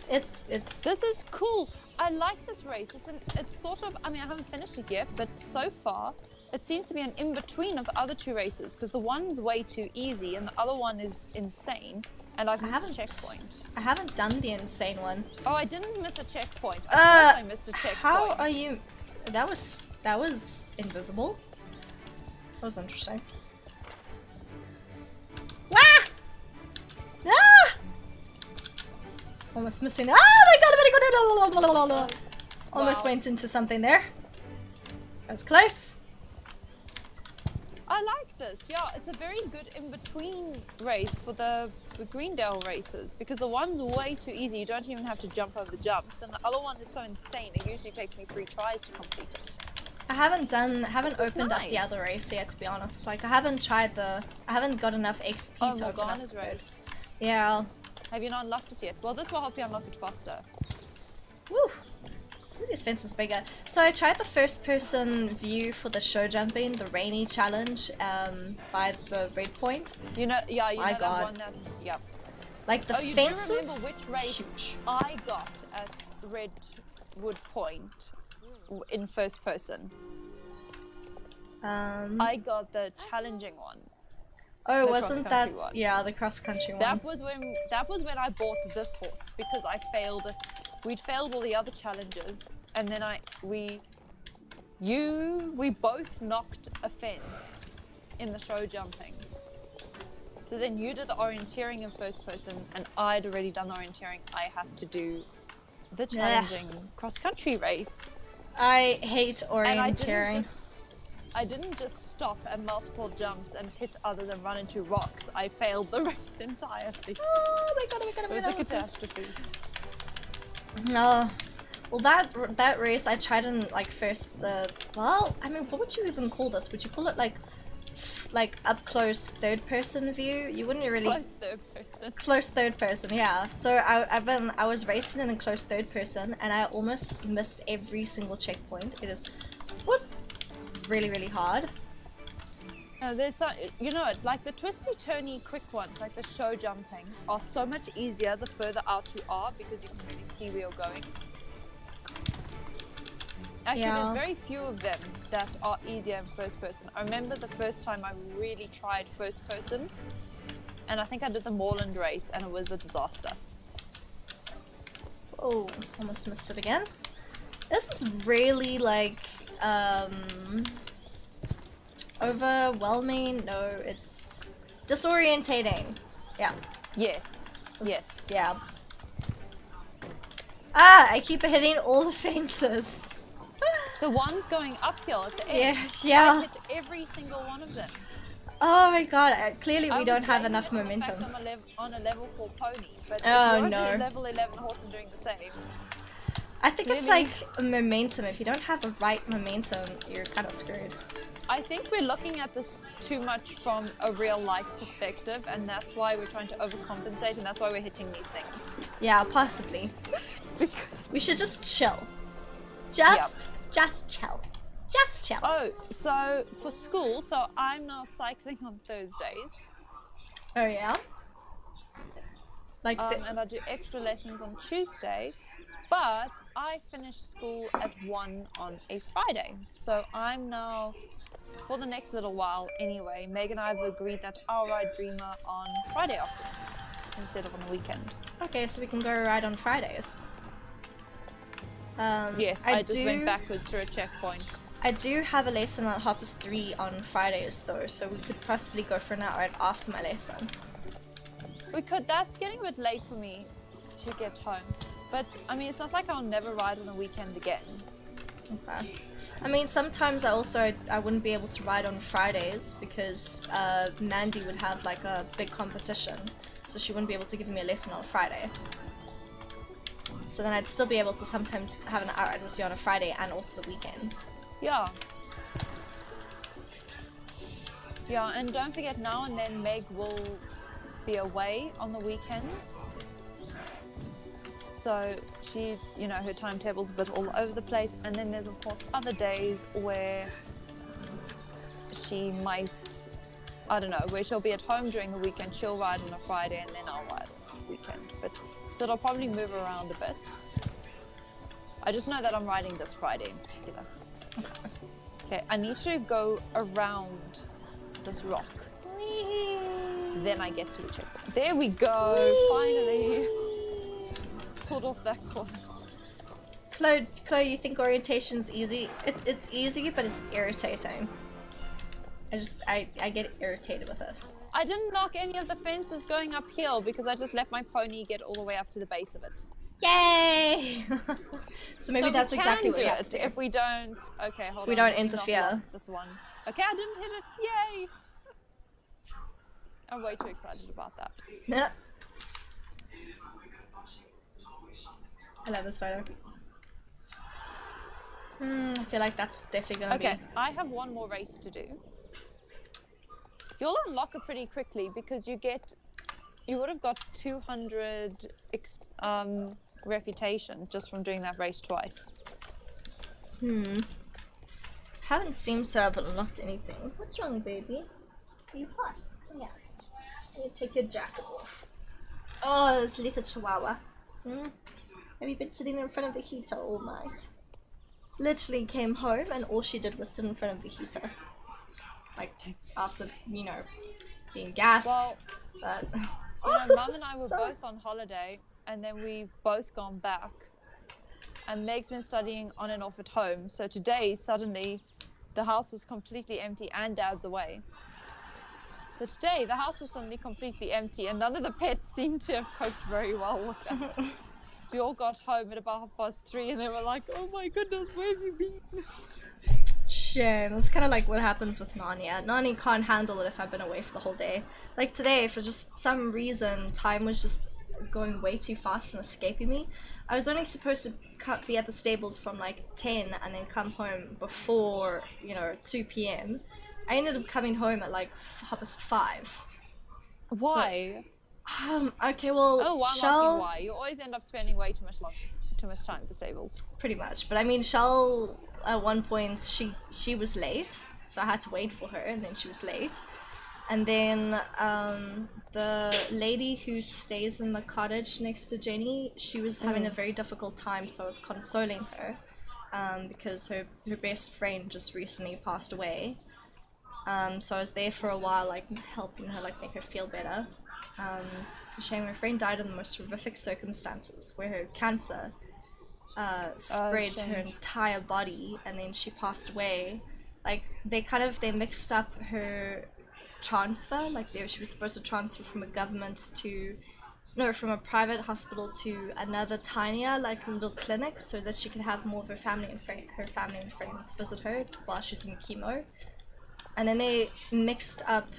It's... This is cool. I like this race. It's sort of... I mean, I haven't finished it yet, but so far, it seems to be an in-between of the other two races, because the one's way too easy, and the other one is insane, and I've missed a checkpoint. I haven't done the insane one. Oh, I didn't miss a checkpoint. I thought I missed a checkpoint. How are you... That was invisible. That was interesting. Wah! Ah! Almost missing. Ah, my god! Almost went into something there. That was close. I like this. Yeah, it's a very good in-between race for the Greendale races, because the one's way too easy. You don't even have to jump over the jumps, and the other one is so insane. It usually takes me 3 tries to complete it. I haven't opened up the other race yet, to be honest. Like, I haven't got enough XP to open up the race. Yeah. Have you not unlocked it yet? Well, this will help you unlock it faster. Woo! Some of these fences bigger. So I tried the first person view for the show jumping, the rainy challenge, by the red point. You know, yeah, my god. That one that, yeah. Like the fences. Do you remember which race huge. I got at Redwood Point in first person? I got the challenging one. Oh, wasn't that one. Yeah, the cross country one. That was when I bought this horse, because we'd failed all the other challenges, and then we both knocked a fence in the show jumping. So then you did the orienteering in first person, and I'd already done the orienteering. I had to do the challenging cross country race. I hate orienteering. I didn't just stop at multiple jumps and hit others and run into rocks. I failed the race entirely. Oh my god, it was a catastrophe. No. Well, that race I tried in like first well, I mean, what would you even call this? Would you call it like up close third person view? You wouldn't really... Close third person. Close third person, yeah. So I was racing in close third person, and I almost missed every single checkpoint. It is really hard. There's so, like the twisty turny quick ones, like the show jumping, are so much easier the further out you are, because you can really see where you're going. Actually, there's very few of them that are easier in first person. I remember the first time I really tried first person, and I think I did the Moorland race, and it was a disaster. Oh, almost missed it again. This is really like overwhelming. No, it's disorientating. Yeah. Yes. Yeah. I keep hitting all the fences. The ones going uphill at the end. Yeah. I hit every single one of them. Oh my god, clearly we don't have enough momentum. On a level 4 pony, but if you're a level 11 horse and doing the same. I think it's like momentum. If you don't have the right momentum, you're kind of screwed. I think we're looking at this too much from a real life perspective, and that's why we're trying to overcompensate, and that's why we're hitting these things. Yeah, possibly. We should just chill. Just chill. Just chill. Oh, so for school, so I'm now cycling on Thursdays. Oh yeah? And I do extra lessons on Tuesday, but I finish school at 1 on a Friday. So I'm now, for the next little while anyway, Meg and I have agreed that I'll ride Dreamer on Friday afternoon instead of on the weekend. Okay, so we can go ride on Fridays. Yes, I just went backwards through a checkpoint. I do have a lesson at Hoppers 3 on Fridays though, so we could possibly go for an hour right after my lesson. We could. That's getting a bit late for me to get home. But, I mean, it's not like I'll never ride on a weekend again. Okay. I mean, sometimes I wouldn't be able to ride on Fridays because Mandy would have like a big competition, so she wouldn't be able to give me a lesson on Friday. So then I'd still be able to sometimes have an outride with you on a Friday and also the weekends. Yeah. Yeah, and don't forget, now and then Meg will be away on the weekends. So she, you know, her timetable's a bit all over the place. And then there's, of course, other days where she might, I don't know, where she'll be at home during the weekend, she'll ride on a Friday, and then I'll ride on the weekend. But so it'll probably move around a bit. I just know that I'm riding this Friday in particular. Okay, I need to go around this rock. Whee! Then I get to the checkpoint. There we go! Whee! Finally! Pulled off that corner. Chloe, you think orientation's easy? It's easy, but it's irritating. I get irritated with it. I didn't knock any of the fences going uphill because I just let my pony get all the way up to the base of it. Yay! So maybe that's exactly what we have to do. If we don't, okay, hold on. We don't interfere. This one. Okay, I didn't hit it. Yay! I'm way too excited about that. No. I love this photo. I feel like that's definitely gonna be. Okay, I have one more race to do. You'll unlock it pretty quickly because you would have got 200 reputation just from doing that race twice. Haven't seemed to have unlocked anything. What's wrong, baby? Are you hot? Yeah. Let me take your jacket off. Oh, this little chihuahua. Have you been sitting in front of the heater all night? Literally came home and all she did was sit in front of the heater. Like, after, you know, being gassed. Well, but... Mum and I were both on holiday, and then we've both gone back. And Meg's been studying on and off at home, so today, suddenly, the house was completely empty and Dad's away. So today, the house was suddenly completely empty, and none of the pets seemed to have coped very well with that. So we all got home at about 3:30, and they were like, oh my goodness, where have you been? Shame. It's kind of like what happens with Nani. Nani can't handle it if I've been away for the whole day. Like today, for just some reason, time was just going way too fast and escaping me. I was only supposed to be at the stables from like 10 and then come home before, you know, 2 p.m. I ended up coming home at like 5:30. Why? So, okay, well, I'm asking why. You always end up spending way too much time at the stables. Pretty much, but I mean, Shell at one point she was late, so I had to wait for her, and then she was late. And then the lady who stays in the cottage next to Jenny, she was having a very difficult time, so I was consoling her because her best friend just recently passed away. So I was there for a while, like helping her, like make her feel better. Shame, her friend died in the most horrific circumstances, where her cancer spread to her entire body, and then she passed away. Like they mixed up her transfer. Like she was supposed to transfer from from a private hospital to another tinier, like little clinic, so that she could have more of her family and friends visit her while she's in chemo. And then they mixed up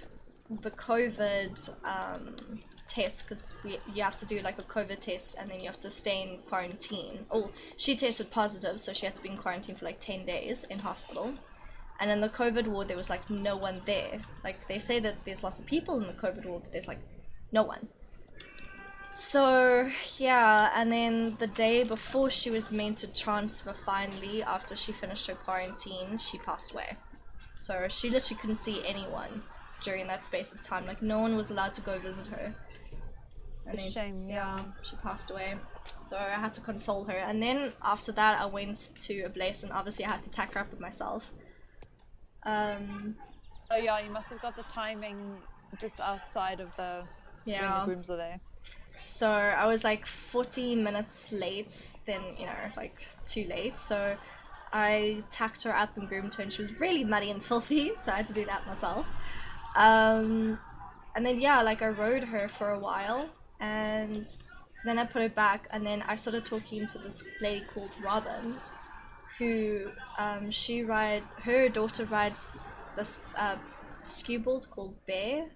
the COVID test, because you have to do like a COVID test and then you have to stay in quarantine. Oh, she tested positive, so she had to be in quarantine for like 10 days in hospital. And in the COVID ward, there was like no one there. Like they say that there's lots of people in the COVID ward, but there's like no one. So yeah, and then the day before she was meant to transfer, finally, after she finished her quarantine, she passed away. So she literally couldn't see anyone during that space of time. Like no one was allowed to go visit her. And then, shame, yeah. She passed away. So I had to console her. And then after that, I went to a place, and obviously I had to tack her up with myself. Oh yeah, you must have got the timing just outside of when the grooms are there. So I was like 40 minutes late, then, you know, like too late. So I tacked her up and groomed her, and she was really muddy and filthy, so I had to do that myself. And then yeah, like I rode her for a while, and then I put her back, and then I started talking to this lady called Robin, who her daughter rides this skewbald called Bear.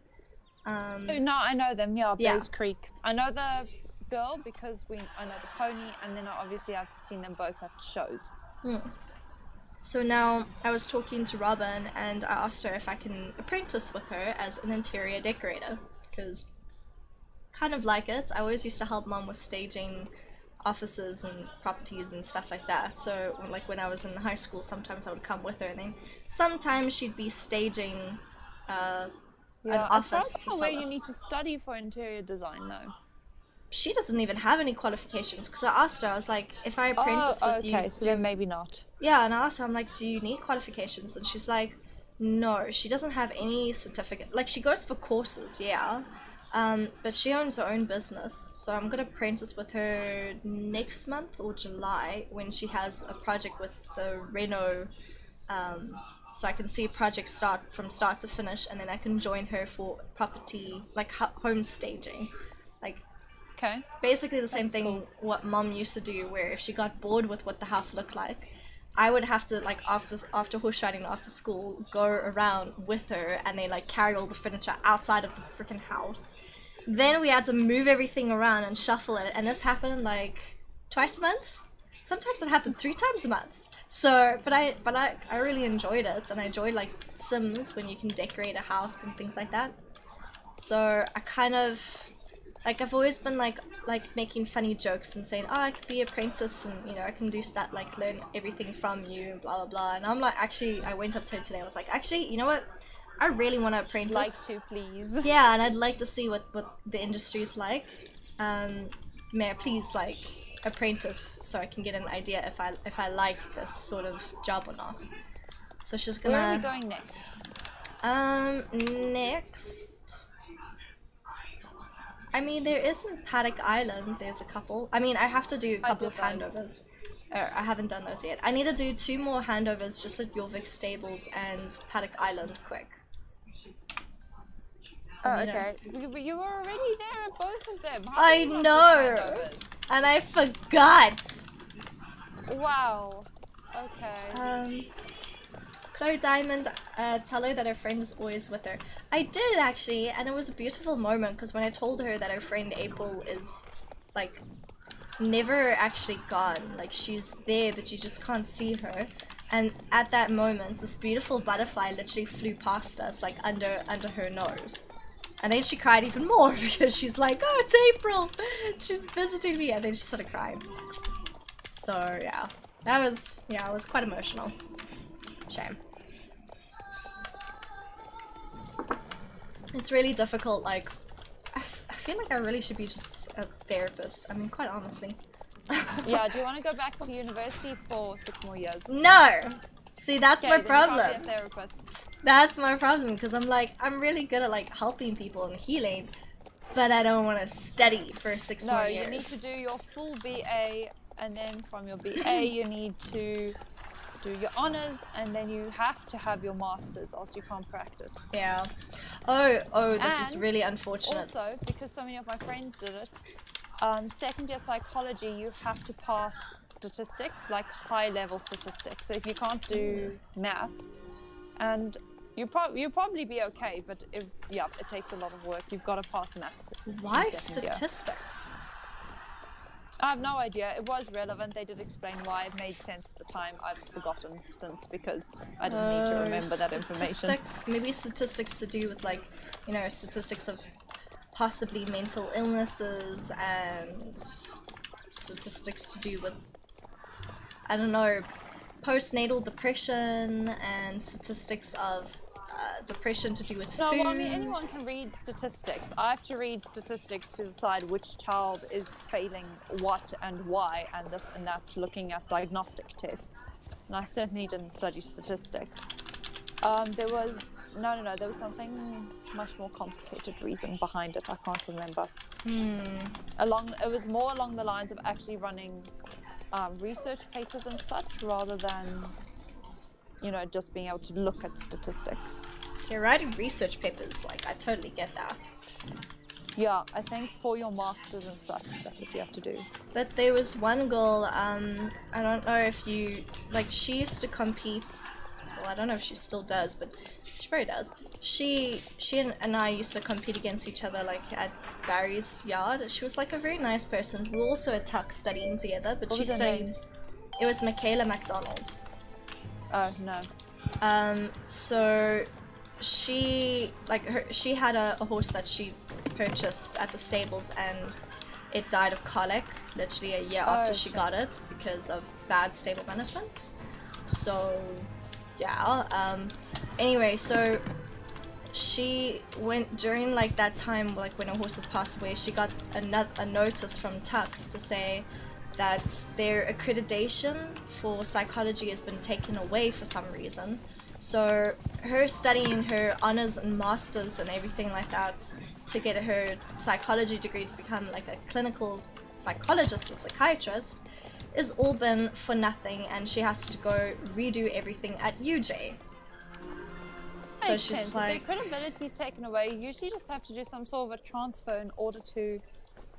No, I know them. Yeah, Yeah. Bears Creek. I know the girl because I know the pony, and then obviously I've seen them both at shows. So now I was talking to Robin, and I asked her if I can apprentice with her as an interior decorator, because kind of like it. I always used to help Mom with staging offices and properties and stuff like that. So like when I was in high school, sometimes I would come with her, and then sometimes she'd be staging an office to sell where it. you need to study for interior design though. She doesn't even have any qualifications, because I asked her, I was like, if I apprentice with you... Okay, so then maybe not. Yeah, and I asked her, I'm like, do you need qualifications? And she's like, no, she doesn't have any certificate. Like, she goes for courses, yeah, but she owns her own business, so I'm going to apprentice with her next month or July when she has a project with the Reno, so I can see a project from start to finish, and then I can join her for property, like home staging. Like, okay, basically the same thing what Mom used to do, where if she got bored with what the house looked like, I would have to, like, after horse riding after school, go around with her and they like carry all the furniture outside of the freaking house. Then we had to move everything around and shuffle it, and this happened like twice a month. Sometimes it happened 3 times a month. So, but I really enjoyed it, and I enjoyed like Sims when you can decorate a house and things like that. So I kind of, like, I've always been like making funny jokes and saying, oh, I could be apprentice, and you know, I can do stuff like learn everything from you and blah blah blah. And I'm like, actually, I went up to her today, I was like, actually, you know what, I really want to apprentice. Like to, please. Yeah, and I'd like to see what the industry's like. May I please like apprentice so I can get an idea if I like this sort of job or not. So she's gonna... Where are we going next? Next, I mean, there isn't Paddock Island. There's a couple. I mean, I have to do a couple of handovers. I haven't done those yet. I need to do 2 more handovers just at Jorvik Stables and Paddock Island quick. So, okay. You were already there at both of them. How I know! And I forgot! Wow. Okay. Chloe Diamond, tell her that her friend is always with her. I did, actually, and it was a beautiful moment, because when I told her that her friend April is, like, never actually gone, like, she's there, but you just can't see her, and at that moment, this beautiful butterfly literally flew past us, like, under her nose. And then she cried even more, because she's like, oh, it's April! She's visiting me, and then she started crying. So, yeah. It was quite emotional. Shame. It's really difficult, like, I feel like I really should be just a therapist, I mean, quite honestly. Yeah, do you want to go back to university for 6 more years? No! See, that's my Then you problem. can't be a therapist. That's my problem, because I'm like, I'm really good at, like, helping people and healing, but I don't want to study for 6 more years. No, you need to do your full BA, and then from your BA you need to do your honours, and then you have to have your masters, else you can't practice. Yeah. Oh, this is really unfortunate. Also, because so many of my friends did it, second year psychology, you have to pass statistics, like high level statistics. So if you can't do maths, and you'll probably be okay, but it takes a lot of work. You've got to pass maths. Why statistics? I have no idea. It was relevant. They did explain why. It made sense at the time. I've forgotten since, because I didn't need to remember that information. Maybe statistics to do with, like, you know, statistics of possibly mental illnesses, and statistics to do with, I don't know, postnatal depression, and statistics of depression to do with food. No, well, I mean, anyone can read statistics. I have to read statistics to decide which child is failing what and why, and this and that, looking at diagnostic tests. And I certainly didn't study statistics. There was there was something much more complicated reason behind it. I can't remember. It was more along the lines of actually running research papers and such, rather than, you know, just being able to look at statistics. You're writing research papers, like, I totally get that. Yeah, I think for your masters and such, that's what you have to do. But there was one girl, I don't know if you, like, she used to compete, well, I don't know if she still does, but she probably does. She and I used to compete against each other, like, at Barry's yard. She was, like, a very nice person. We were also at Tuck studying together, but What she was her studied, name? it was Michaela MacDonald. Oh, no. So she had a horse that she purchased at the stables, and it died of colic literally a year after she got it because of bad stable management. So yeah, anyway, so she went during like that time, like when her horse had passed away, she got a notice from Tux to say that their accreditation for psychology has been taken away for some reason. So her studying her honors and masters and everything like that to get her psychology degree to become like a clinical psychologist or psychiatrist is all been for nothing, and she has to go redo everything at UJ. So Makes she's sense. like, if their credibility is taken away, you usually just have to do some sort of a transfer in order to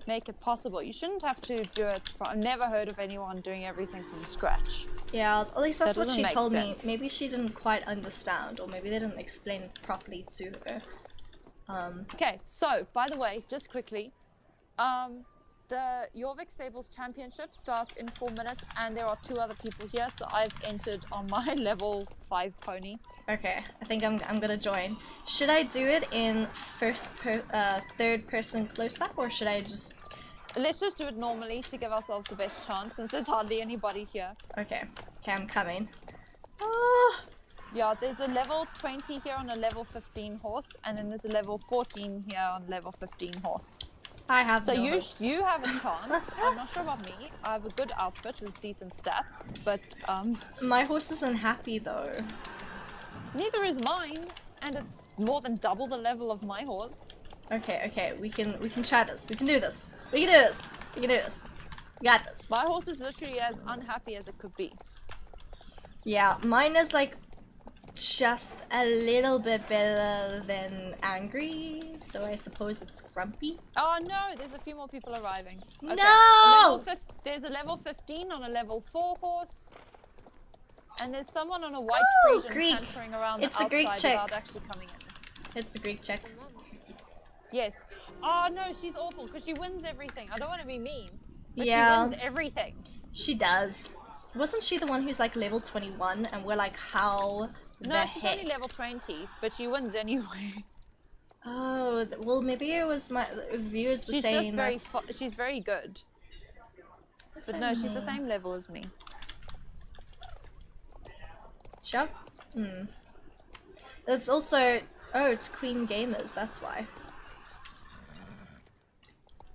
make it possible. You shouldn't have to do it from, I've never heard of anyone doing everything from scratch. yeah, at least that's what she told sense. me. Maybe she didn't quite understand, or maybe they didn't explain it properly to her. Okay, so by the way, just quickly, the Jorvik Stables Championship starts in 4 minutes, and there are 2 other people here, so I've entered on my level 5 pony. Okay, I think I'm gonna join. Should I do it in third person close up, or should I just... Let's just do it normally to give ourselves the best chance, since there's hardly anybody here. Okay, I'm coming. Yeah, there's a level 20 here on a level 15 horse, and then there's a level 14 here on level 15 horse. I have So no hopes. you have a chance. I'm not sure about me. I have a good outfit with decent stats, but My horse isn't happy though. neither is mine, and it's more than double the level of my horse. Okay, we can try this. We can do this. We can do this. We can do this. We got this. My horse is literally as unhappy as it could be. Yeah, mine is like just a little bit better than angry, so I suppose it's grumpy. Oh no, there's a few more people arriving. Okay. No! There's a level 15 on a level 4 horse. And there's someone on a white Frisian Greek. cantering around It's the the Greek outside chick. without actually coming in. It's the Greek chick. Yes. Oh no, she's awful because she wins everything. I don't want to be mean, but Yeah. she wins everything. She does. Wasn't she the one who's like level 21, and we're like, how the No, she's heck? only level 20, but she wins anyway. Oh, well, maybe it was my viewers were She's saying just very, that... she's very good. What's But her no, she's the name? same level as me. Shut. It's also... Oh, it's Queen Gamers, that's why.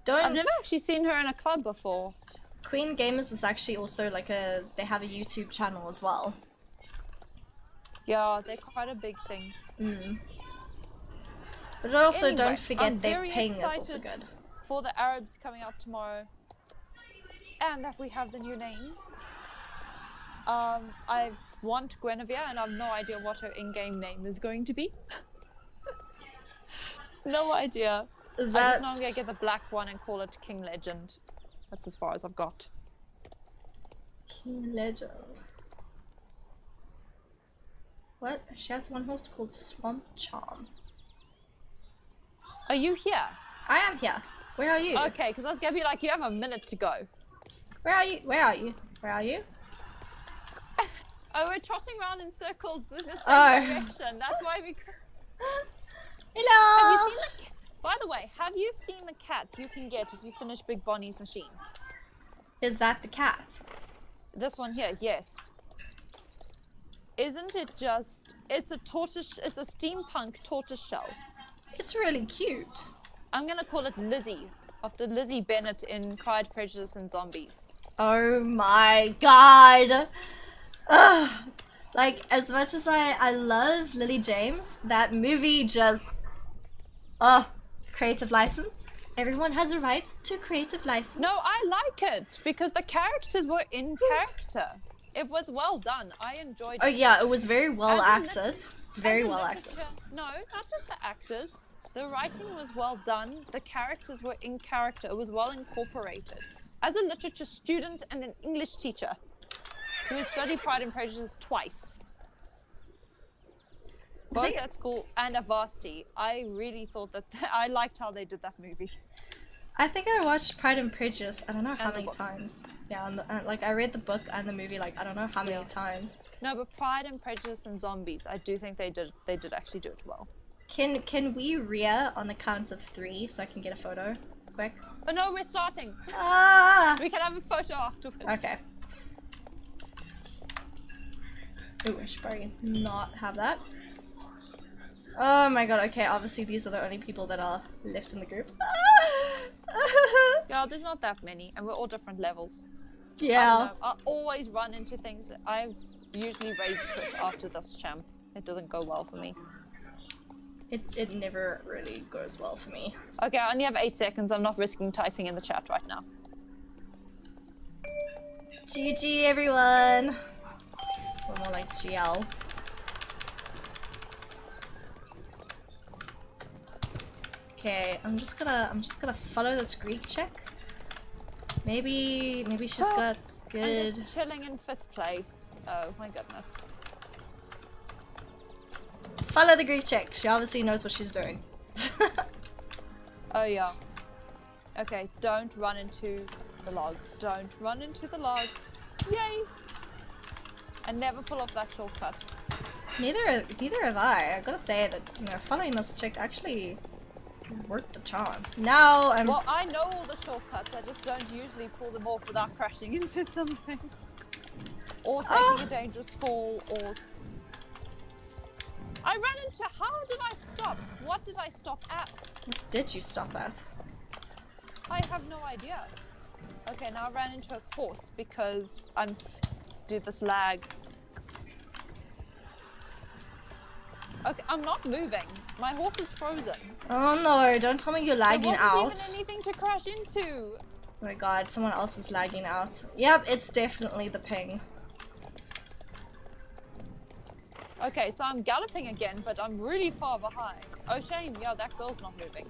I've never actually seen her in a club before. Queen Gamers is actually also like they have a YouTube channel as well. Yeah, they're quite a big thing. But also Anyway, don't forget I'm their very ping is also excited good. for the Arabs coming out tomorrow, and that we have the new names. I want Guinevere, and I have no idea what her in-game name is going to be. No idea. Is I that... just know I'm gonna get the black one and call it King Legend. That's as far as I've got. King Legend. What? She has one horse called Swamp Charm. Are you here? I am here. Where are you? Okay, because I was gonna be like, you have a minute to go. Where are you? Where are you? Where are you? Oh, we're trotting around in circles in the same direction. That's why we. Hello! Have you seen the? By the way, have you seen the cat you can get if you finish Big Bonnie's machine? Is that the cat? This one here, yes. Isn't it just? It's a tortoise. It's a steampunk tortoise shell. It's really cute. I'm gonna call it Lizzie, after Lizzie Bennett in Pride, Prejudice, and Zombies. Oh my god! Ugh. Like, as much as I love Lily James, that movie just... creative license. Everyone has a right to creative license. No, I like it, because the characters were in character. It was well done. I enjoyed it. Oh yeah, it was very well As a acted. Very As a well literature- acted. No, not just the actors. The writing was well done. The characters were in character. It was well incorporated. As a literature student and an English teacher who has studied Pride and Prejudice twice, both at school and at varsity, I really thought that I liked how they did that movie. I think I watched Pride and Prejudice, I don't know how many times. Yeah, like I read the book and the movie like I don't know how many times. No, but Pride and Prejudice and Zombies, I do think they did actually do it well. Can we rear on the count of 3 so I can get a photo quick? Oh no, we're starting. Ah! We can have a photo afterwards. Okay. Ooh, I should probably not have that. Oh my god, okay, obviously these are the only people that are left in the group. Yeah, there's not that many, and we're all different levels. Yeah. I always run into things. I usually rage quit after this champ. It doesn't go well for me. It never really goes well for me. Okay, I only have 8 seconds. I'm not risking typing in the chat right now. GG everyone! Or more like GL. Okay, I'm just gonna follow this Greek chick. Maybe she's got good. I'm just chilling in 5th place. Oh my goodness. Follow the Greek chick. She obviously knows what she's doing. Oh yeah. Okay, don't run into the log. Don't run into the log. Yay! And never pull off that shortcut. Neither have I. I gotta say that, you know, following this chick actually worked the charm. Now I'm. Well, I know all the shortcuts. I just don't usually pull them off without crashing into something, or taking a dangerous fall, or. I ran into. How did I stop? What did I stop at? What did you stop at? I have no idea. Okay, now I ran into a horse because I'm. Do this lag. Okay, I'm not moving. My horse is frozen. Oh no, don't tell me you're lagging out. There wasn't even anything to crash into. Oh my god, someone else is lagging out. Yep, it's definitely the ping. Okay, so I'm galloping again, but I'm really far behind. Oh shame, yeah, that girl's not moving.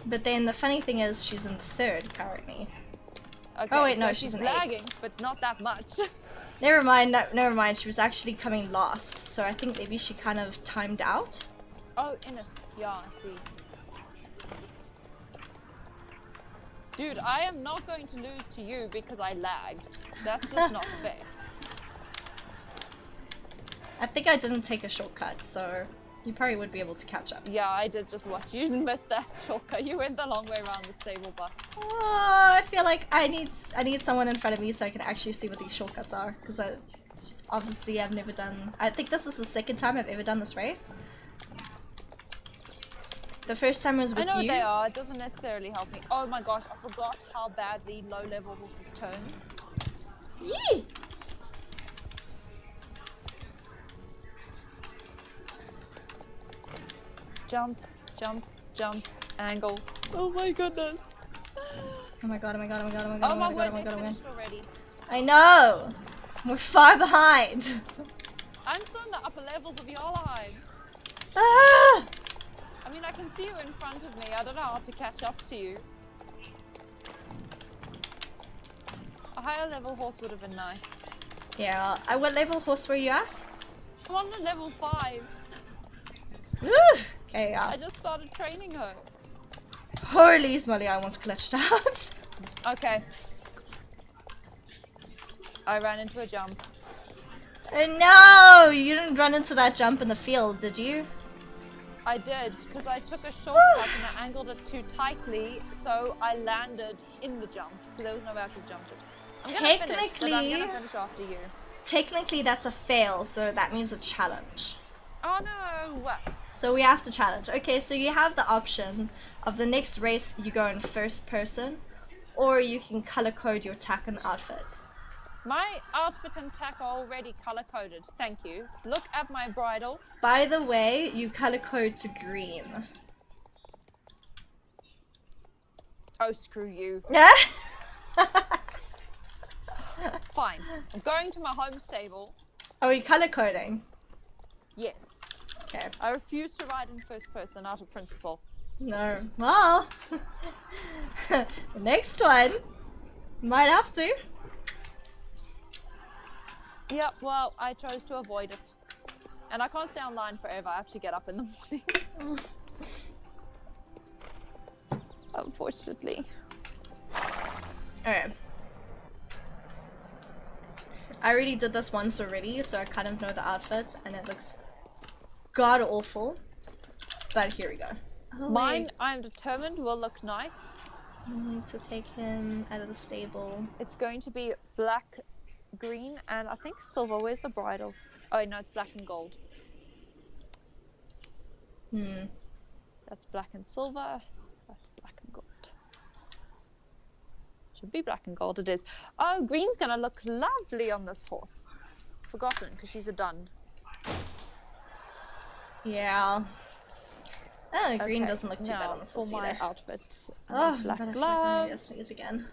But then the funny thing is she's in 3rd currently. Okay, oh wait, no, so she's in lagging, 8th. but not that much. Never mind, no, never mind. She was actually coming last, so I think maybe she kind of timed out. Oh, yeah, I see. Dude, I am not going to lose to you because I lagged. That's just not fair. I think I didn't take a shortcut, so you probably would be able to catch up. Yeah, I did just watch you missed that shortcut. You went the long way around the stable box. Oh, I feel like I need someone in front of me so I can actually see what these shortcuts are, because I just obviously I've never done. I think this is the 2nd time I've ever done this race. The first time was with you. I know what they are. It doesn't necessarily help me. Oh my gosh, I forgot how badly low-level horses turn. Yee! Jump, jump, jump, angle. Oh my goodness. Oh my god, oh my god, oh my god, oh my god, Oh my word, oh my they god, oh my finished god. already. I know! We're far behind! I'm still in the upper levels of Jarlheim. Ah! I mean, I can see you in front of me. I don't know how to catch up to you. A higher level horse would have been nice. Yeah, what level horse were you at? I'm on the level 5. Woo! Okay, yeah. I just started training her. Holy smoly, I almost glitched out. Okay. I ran into a jump. No! You didn't run into that jump in the field, did you? I did, because I took a shortcut and I angled it too tightly, so I landed in the jump. So there was no way I could jump it. I'm gonna finish after you. Technically, that's a fail, so that means a challenge. Oh no! So we have to challenge. Okay, so you have the option of the next race you go in 1st person, or you can color code your tack and outfit. My outfit and tack are already color coded. Thank you. Look at my bridle. By the way, you color code to green. Oh, screw you. Yeah. Fine. I'm going to my home stable. Are we color coding? Yes. Okay. I refuse to ride in first person out of principle. No. Well, the next one might have to. Yep, well, I chose to avoid it. And I can't stay online forever. I have to get up in the morning. Unfortunately. Okay. I already did this once already, so I kind of know the outfit, and it looks god awful. But here we go. Oh, Mine, wait. I'm determined, will look nice. I need to take him out of the stable. It's going to be black, green, and I think silver. Where's the bridle? Oh, no, it's black and gold. That's black and silver. That's black and gold. Should be black and gold, it is. Oh, green's gonna look lovely on this horse. Forgotten, because she's a dun. Yeah. Oh, green doesn't look too bad on this horse for my either. outfit. Oh, black gloves. Yes, sneeze again.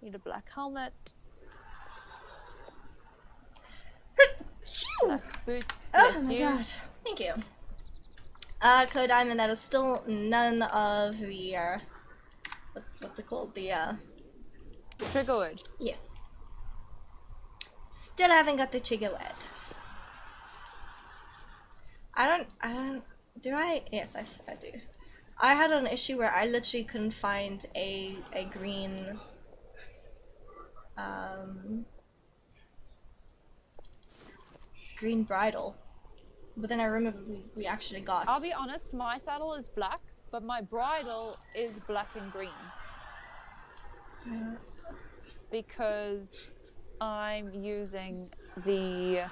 Need a black helmet. Black boots. Bless Oh my you. god. Thank you. Clay Diamond, that is still none of the, what's it called? The, Trigger word. yes. Still haven't got the trigger word. I don't, do I? Yes, I do. I had an issue where I literally couldn't find a green, green bridle. But then I remember we actually got... I'll be honest, my saddle is black, but my bridle is black and green. Because I'm using the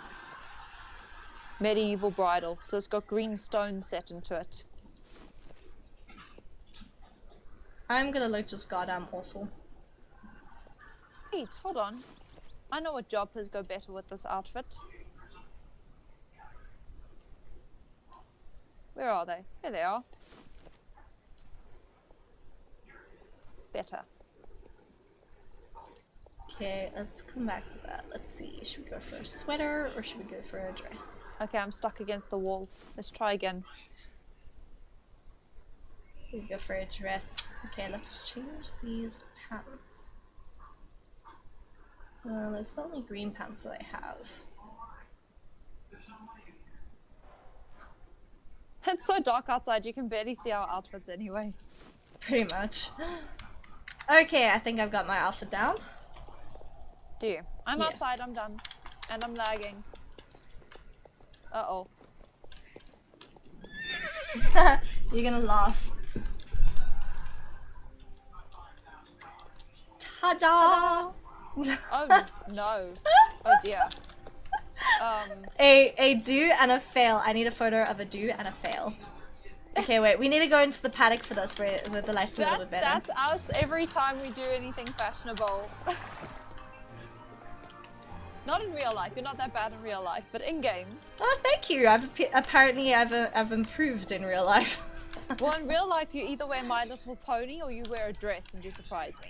medieval bridle, so it's got green stones set into it. I'm gonna look just goddamn awful. Wait, hold on. I know what jobbers go better with this outfit. Where are they? There they are. Better. Okay, let's come back to that. Let's see, should we go for a sweater or should we go for a dress? Okay, I'm stuck against the wall. Let's try again. We go for a dress. Okay, let's change these pants. There's the only green pants that I have. It's so dark outside, you can barely see our outfits anyway. Pretty much. Okay, I think I've got my outfit down. Do you? I'm Yes. outside, I'm done. And I'm lagging. Uh-oh. You're gonna laugh. Ta-da! Oh, no. Oh, dear. A do and a fail. I need a photo of a do and a fail. Okay, wait. We need to go into the paddock for this, where the lights are a little bit better. That's us every time we do anything fashionable. Not in real life. You're not that bad in real life, but in game. Oh, thank you. Apparently I've improved in real life. Well, in real life, you either wear My Little Pony or you wear a dress and you surprise me.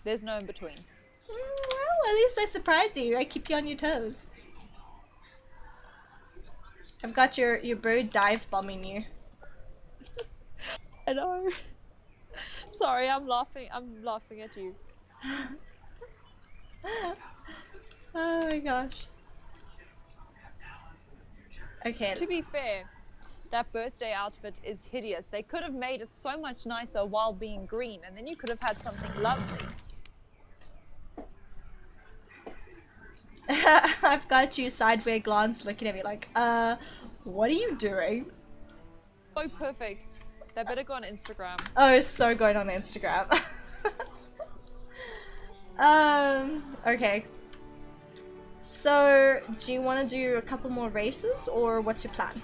There's no in between. Well, at least I surprise you. I keep you on your toes. I've got your bird dive bombing you. I know. Sorry, I'm laughing at you. Oh my gosh. Okay. To be fair, that birthday outfit is hideous. They could have made it so much nicer while being green, and then you could have had something lovely. I've got you sideways glance looking at me like, what are you doing? Oh, perfect. They better go on Instagram. Oh, it's so good on Instagram. Okay. So, do you want to do a couple more races, or what's your plan?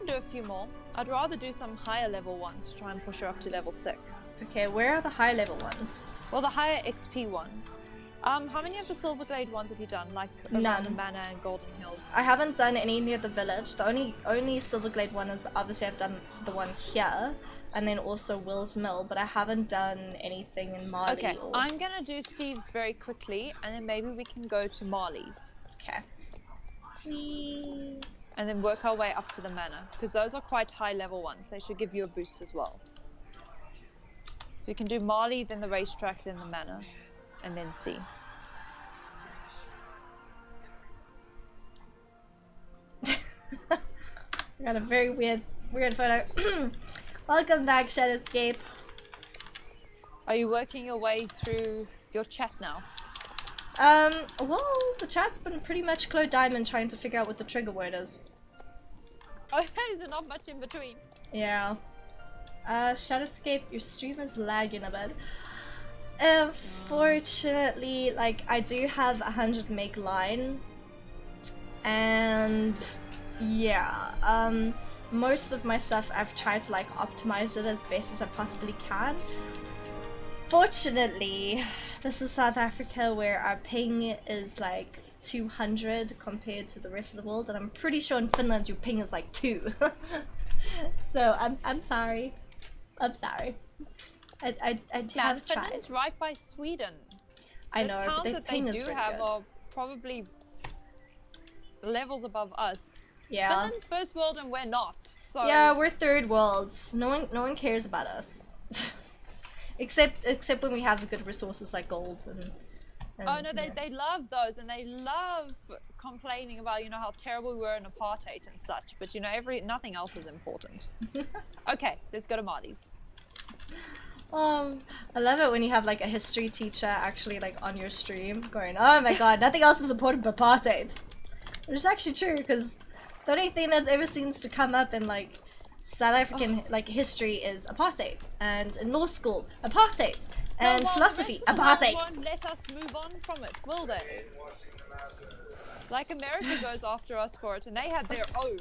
Do a few more. I'd rather do some higher level ones to try and push her up to level 6. Okay, where are the high level ones? Well, the higher XP ones. How many of the Silverglade ones have you done? Like around None. the Manor and Golden Hills? I haven't done any near the village. The only Silverglade one is obviously I've done the one here, and then also Will's Mill, but I haven't done anything in Marley. Okay, or... I'm gonna do Steve's very quickly, and then maybe we can go to Marley's. Okay. and then work our way up to the manor, because those are quite high level ones. They should give you a boost as well. So we can do Marley, then the racetrack, then the manor, and then C. We got a very weird photo. Welcome back, Shadowscape. Are you working your way through your chat now? Well, the chat's been pretty much Chloe Diamond trying to figure out what the trigger word is. Oh, is there not much in between? Yeah. Shadowscape, your stream is lagging a bit. Unfortunately, like, I do have 100 meg line. And yeah, most of my stuff I've tried to like optimize it as best as I possibly can. Fortunately, this is South Africa where our ping is like 200 compared to the rest of the world, and I'm pretty sure in Finland your ping is like 2. So I'm sorry. I'm sorry. I have tried. Finland's right by Sweden. I know, the but towns their that ping they is do really have good. are probably levels above us. Yeah. Finland's first world and we're not. So yeah, we're third worlds. No one cares about us. except when we have good resources like gold and oh no, they love those, and they love complaining about, you know, how terrible we were in apartheid and such, but you know, nothing else is important. Okay, let's go to Marty's. I love it when you have like a history teacher actually like on your stream going, oh my god, nothing else is important but apartheid. Which is actually true, because the only thing that ever seems to come up in like South African like history is apartheid, and in law school apartheid, and philosophy apartheid. Won't let us move on from it, will they? Like America goes after us for it, and they had their own,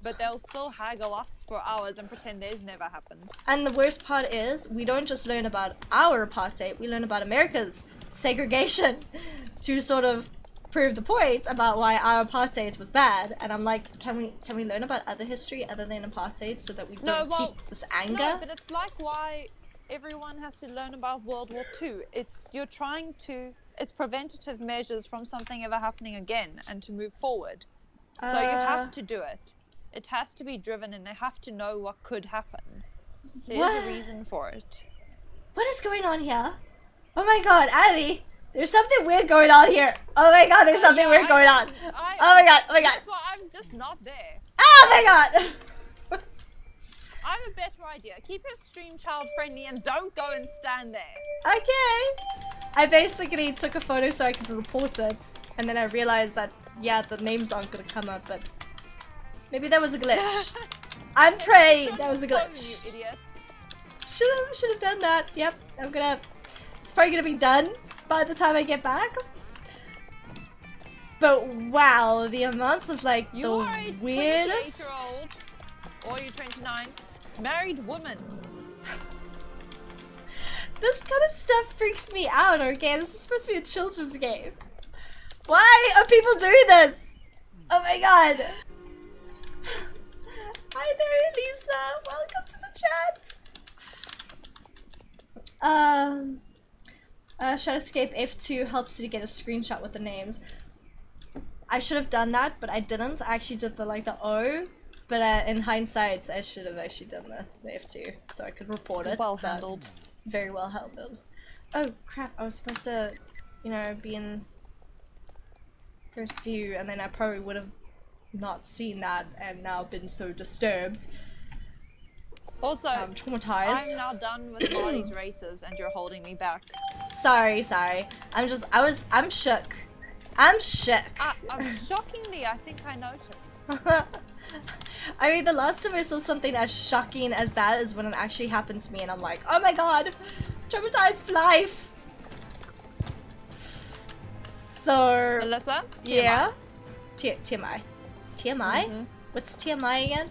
but they'll still haggle us for hours and pretend theirs never happened. And the worst part is, we don't just learn about our apartheid, we learn about America's segregation to sort of prove the point about why our apartheid was bad. And I'm like, can we learn about other history other than apartheid so that we don't keep this anger? No, but it's like why everyone has to learn about World War II. It's preventative measures from something ever happening again and to move forward. So you have to do it. It has to be driven, and they have to know what could happen. There's a reason for it. What is going on here? Oh my god, Abby! There's something weird going on here! Oh my god, there's something weird going on! Oh my god, oh my god! That's why I'm just not there. Oh my god! I have a better idea. Keep your stream child friendly and don't go and stand there. Okay! I basically took a photo so I could report it, and then I realized that, yeah, the names aren't gonna come up, but maybe that was a glitch. I'm praying that was a glitch. You idiot. Should have done that. Yep, it's probably gonna be done by the time I get back. But wow, the amounts of like you the are a weirdest. 28-year-old, or you're 29, married woman. This kind of stuff freaks me out, okay? This is supposed to be a children's game. Why are people doing this? Oh my god. Hi there, Lisa. Welcome to the chat. Shadowscape F2 helps you to get a screenshot with the names. I should have done that, but I didn't. I actually did the O, but in hindsight, I should have actually done the F2 so I could report it. Well handled. Very well handled. Oh crap! I was supposed to, you know, be in first view, and then I probably would have not seen that and now been so disturbed. Also, I'm traumatized. I'm now done with Marty's races and you're holding me back. Sorry. I'm shook. I'm shook. Shockingly, I think I noticed. I mean, the last time I saw something as shocking as that is when it actually happened to me and I'm like, oh my god, traumatized for life. So, Melissa? yeah. TMI. TMI? Mm-hmm. What's TMI again?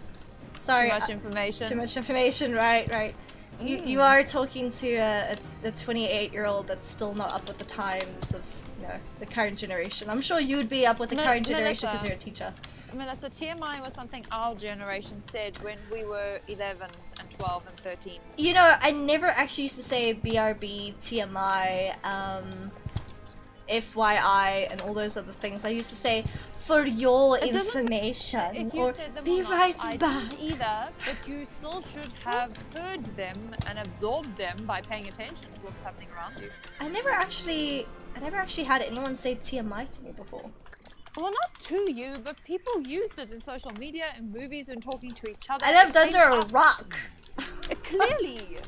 Sorry. Too much information. Too much information, right. You are talking to a 28-year-old that's still not up with the times of, you know, the current generation. I'm sure you'd be up with the current generation because you're a teacher. Melissa, TMI was something our generation said when we were 11 and 12 and 13. You know, I never actually used to say BRB, TMI. FYI and all those other things. I used to say, for your It doesn't- information, If you or said them be or not, right I back. didn't either, but you still should have heard them and absorbed them by paying attention to what's happening around you. I never actually had anyone say TMI to me before. Well, not to you, but people used it in social media and movies when talking to each other. I lived It under came a up. rock. Clearly.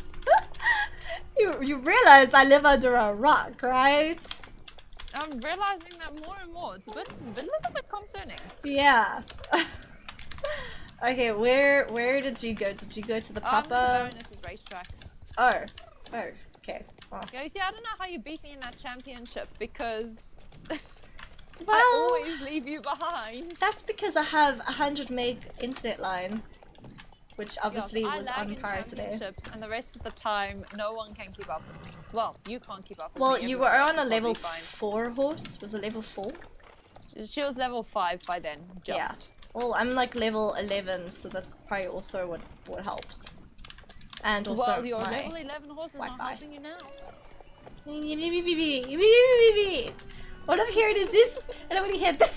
You realize I live under a rock, right? I'm realizing that more and more. It's a little bit concerning. Yeah. Okay, where did you go? Did you go to the The proper? Baroness's racetrack. Oh, okay. Oh. Yeah, you see, I don't know how you beat me in that championship because I Well, always leave you behind. that's because I have 100 meg internet line, which obviously Yes, I was lag on in prior today. championships, and the rest of the time, no one can keep up with me. Well, you can't keep up with Well, me. you were everyone on else a is level probably 4 horse. Was it level 4? fine. She was level 5 by then, just. Well, I'm like level 11, so that probably also would helped. And also Well, your my level 11 horse is not Wi-Fi. helping you now. What I'm hearing is this, and I'm gonna hear this.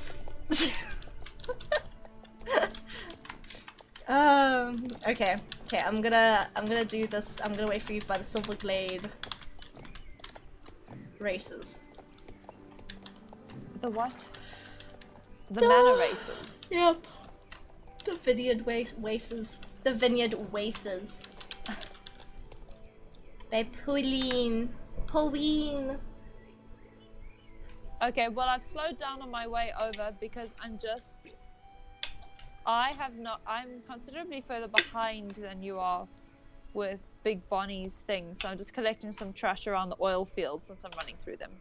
Okay. I'm gonna do this. I'm gonna wait for you by the Silver Glade races. The what? The manor races. Yep. The vineyard races. The vineyard races. By Pauline. Okay, well, I've slowed down on my way over because I'm considerably further behind than you are with Big Bonnie's thing, so I'm just collecting some trash around the oil fields since I'm running through them.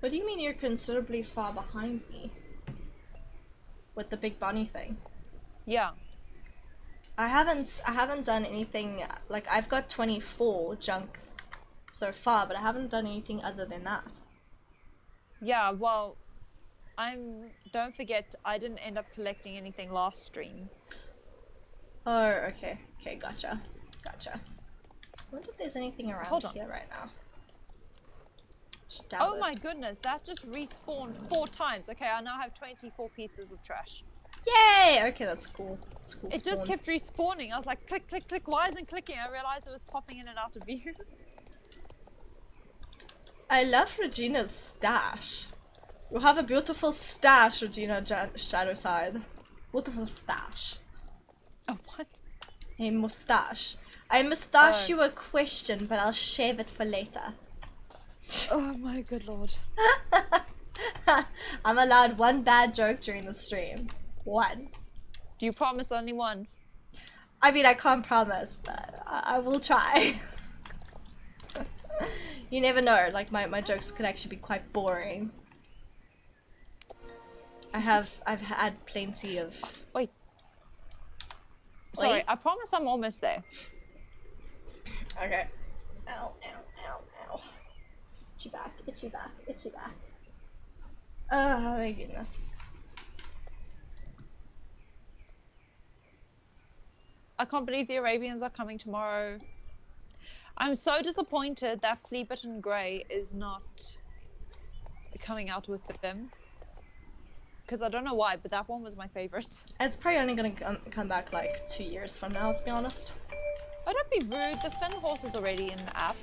What do you mean you're considerably far behind me? With the Big Bonnie thing? Yeah. I haven't done anything, like I've got 24 junk so far, but I haven't done anything other than that. Yeah, well, don't forget, I didn't end up collecting anything last stream. Oh, okay. Okay, gotcha. I wonder if there's anything around Hold on. here right now. Oh my goodness, that just respawned 4 times. Okay, I now have 24 pieces of trash. Yay! Okay, that's cool. That's cool. It just kept respawning. I was like, click, click, click. Why isn't it clicking? I realized it was popping in and out of view. I love Regina's stash. You have a beautiful stash, Regina Shadowside. Beautiful stash. Oh, what? A mustache. I mustache you a question, but I'll shave it for later. Oh my good lord. I'm allowed one bad joke during the stream. One. Do you promise only one? I mean, I can't promise, but I will try. You never know, like my jokes could actually be quite boring. I've had plenty of... Wait. Sorry, Wait. I promise I'm almost there. Okay. Ow. Itchy back. Oh my goodness. I can't believe the Arabians are coming tomorrow. I'm so disappointed that Fleabitten Grey is not coming out with them. Because I don't know why, but that one was my favorite. It's probably only gonna come back like 2 years from now, to be honest. Oh, don't be rude. The Finn horse is already in the app.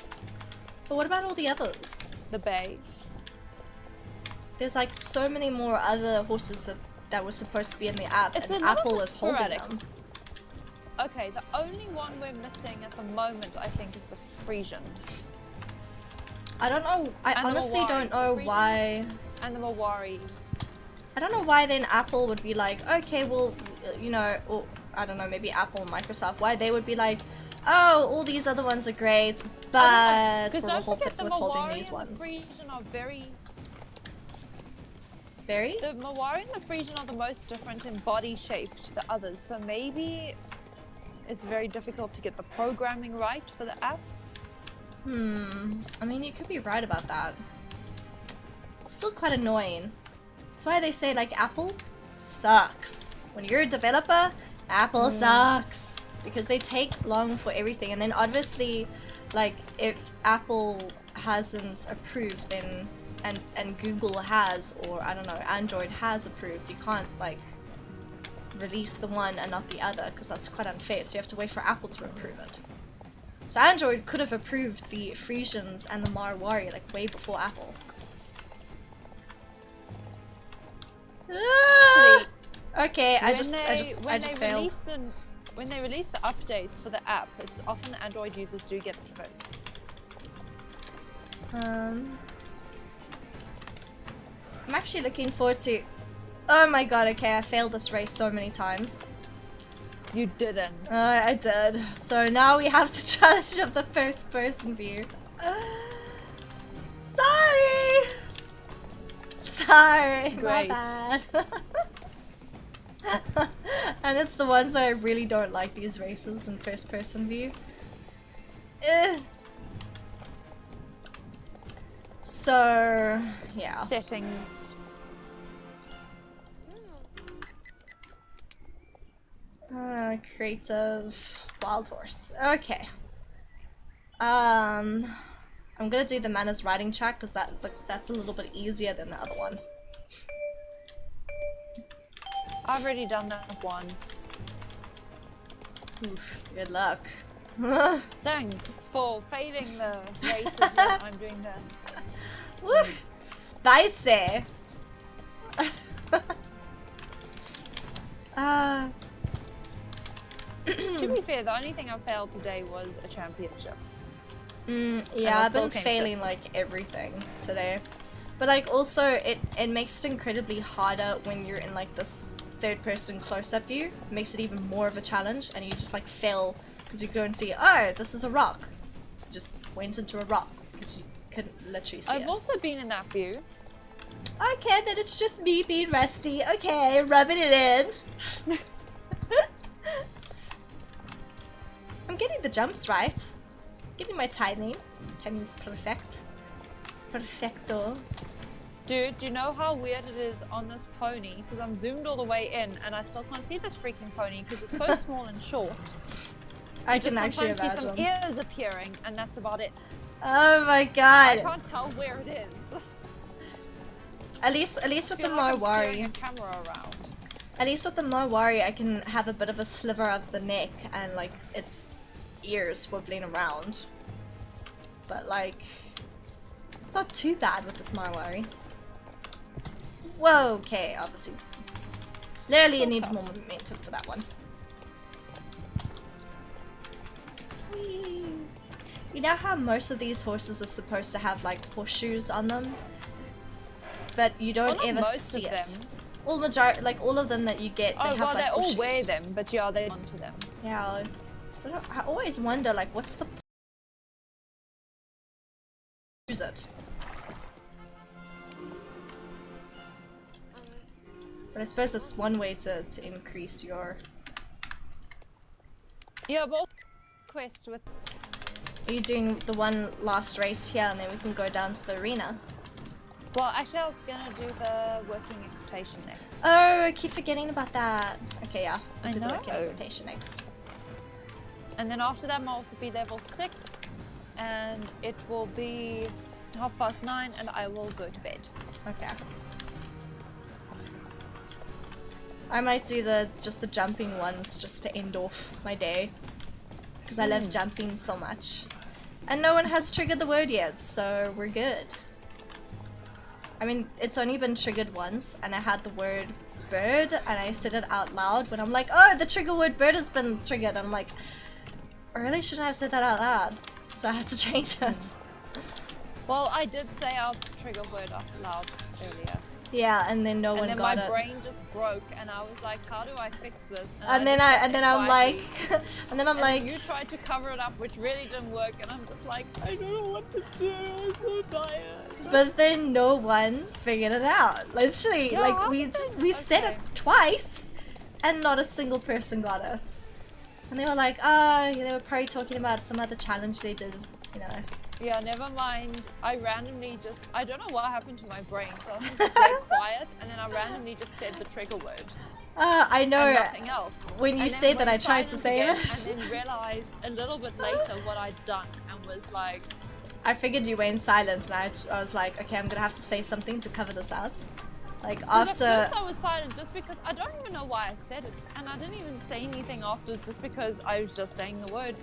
But what about all the others? The Bay. There's like so many more other horses that were supposed to be in the app, It's and a little Apple bit is holding sporadic. them. Okay, the only one we're missing at the moment, I think, is the Frisian. I don't know. I And the honestly Mawari. don't know The why. And the Mawari. I don't know why then Apple would be like, okay, well, you know, or I don't know, maybe Apple and Microsoft, why they would be like, oh, all these other ones are great, but Because we're don't forget the withholding Mawari these and ones. the Frisian are very... Very? The Mawari and the Frisian are the most different in body shape to the others, so maybe it's very difficult to get the programming right for the app. I mean, you could be right about that. It's still quite annoying. That's why they say, like, Apple sucks. When you're a developer, Apple sucks. Because they take long for everything. And then obviously, like, if Apple hasn't approved, then and Google has, or I don't know, Android has approved, you can't like release the one and not the other, because that's quite unfair. So you have to wait for Apple to approve it. So Android could have approved the Frisians and the Marwari like way before Apple. Ah! Okay, I just failed. When they release the updates for the app, it's often the Android users do get it first. I'm actually looking forward to... Oh my god, okay, I failed this race so many times. You didn't. I did. So now we have the challenge of the first person view. Sorry! Sorry, my bad. And it's the ones that I really don't like, these races in first person view. So, yeah. Settings. Creative wild horse. Okay. I'm gonna do the manners riding track because that's a little bit easier than the other one. I've already done that one. Oof, good luck. Thanks for failing the races when I'm doing that. Woo! Spicy! To be fair, the only thing I failed today was a championship. Yeah, I've been failing like everything today. But like also it makes it incredibly harder when you're in like this third person close-up view. It makes it even more of a challenge and you just like fail because you go and see, oh, this is a rock. You just went into a rock because you couldn't literally see it. I've also been in that view. Okay, then it's just me being rusty. Okay, rubbing it in. I'm getting the jumps right. Getting my timing. Timing is perfect. Perfecto. Dude, do you know how weird it is on this pony? Because I'm zoomed all the way in and I still can't see this freaking pony because it's so small and short. I can actually see some ears appearing and that's about it. Oh my god. I can't tell where it is. At least with the Marwari. Camera around. At least with the Marwari I can have a bit of a sliver of the neck and like its ears wobbling around. But like it's not too bad with this Marwari. Whoa, okay, obviously. Literally, it needs more momentum for that one. Whee. You know how most of these horses are supposed to have like horseshoes on them? But you don't ever see it. All all of them that you get, they have like they horseshoes. all wear them, but yeah, they onto them. Yeah. So I always wonder, like, what's the use it? But I suppose that's one way to increase your... Yeah, but quest with... Are you doing the one last race here and then we can go down to the arena? Well, actually I was gonna do the working invitation next. Oh, I keep forgetting about that. Okay, yeah. I do know. the working invitation next. And then after that I'll also be level 6 and it will be 9:30 and I will go to bed. Okay. I might do just the jumping ones just to end off my day. Because I love jumping so much. And no one has triggered the word yet, so we're good. I mean, it's only been triggered once, and I had the word bird, and I said it out loud when I'm like, oh, the trigger word bird has been triggered. I'm like, I really shouldn't have said that out loud. So I had to change it. Well, I did say our trigger word out loud earlier. Yeah, and then no one got it. And then my brain just broke, and I was like, "How do I fix this?" And then I'm like, you tried to cover it up, which really didn't work, and I'm just like, I don't know what to do. I'm so tired. But then no one figured it out. Literally, yeah, like we said it twice, and not a single person got it. And they were like, oh, they were probably talking about some other challenge they did, you know. Yeah, never mind. I randomly I don't know what happened to my brain, so I was just very quiet, and then I randomly just said the trigger word. I know. And nothing else. When you said that, I tried to say it. And then realized a little bit later what I'd done, and was like, I figured you went silent, and I was like, okay, I'm gonna have to say something to cover this out. Like after. At first I was silent just because I don't even know why I said it, and I didn't even say anything afterwards just because I was just saying the word.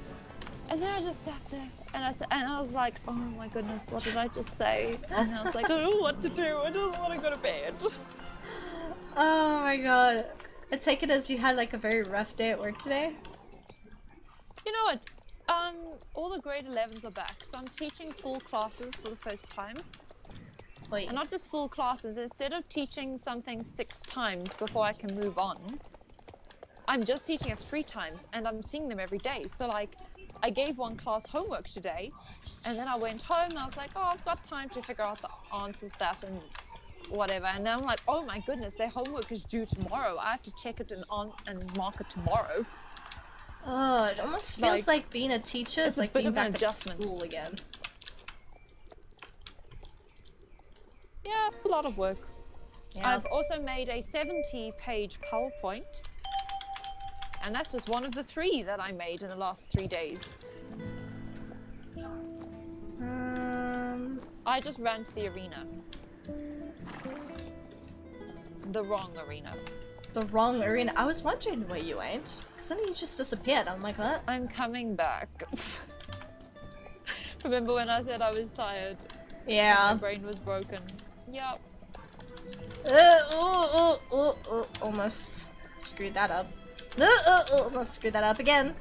And then I just sat there, and I was like, oh my goodness, what did I just say? And I was like, I don't know what to do. I don't want to go to bed. Oh my god. I take it as you had like a very rough day at work today. You know what? All the grade 11s are back, so I'm teaching full classes for the first time. Wait. And not just full classes. Instead of teaching something 6 times before I can move on, I'm just teaching it 3 times, and I'm seeing them every day. So like, I gave one class homework today, and then I went home and I was like, oh, I've got time to figure out the answers to that and whatever. And then I'm like, oh my goodness, their homework is due tomorrow. I have to check it and mark it tomorrow. Oh, it almost feels like being a teacher is like being back at school again. Yeah, a lot of work. Yeah. I've also made a 70-page PowerPoint. And that's just one of the 3 that I made in the last 3 days. I just ran to the arena. The wrong arena. The wrong arena? I was wondering where you went. Because then you just disappeared. I'm like, what? I'm coming back. Remember when I said I was tired? Yeah. My brain was broken. Yep. Almost screwed that up. Almost screwed that up again.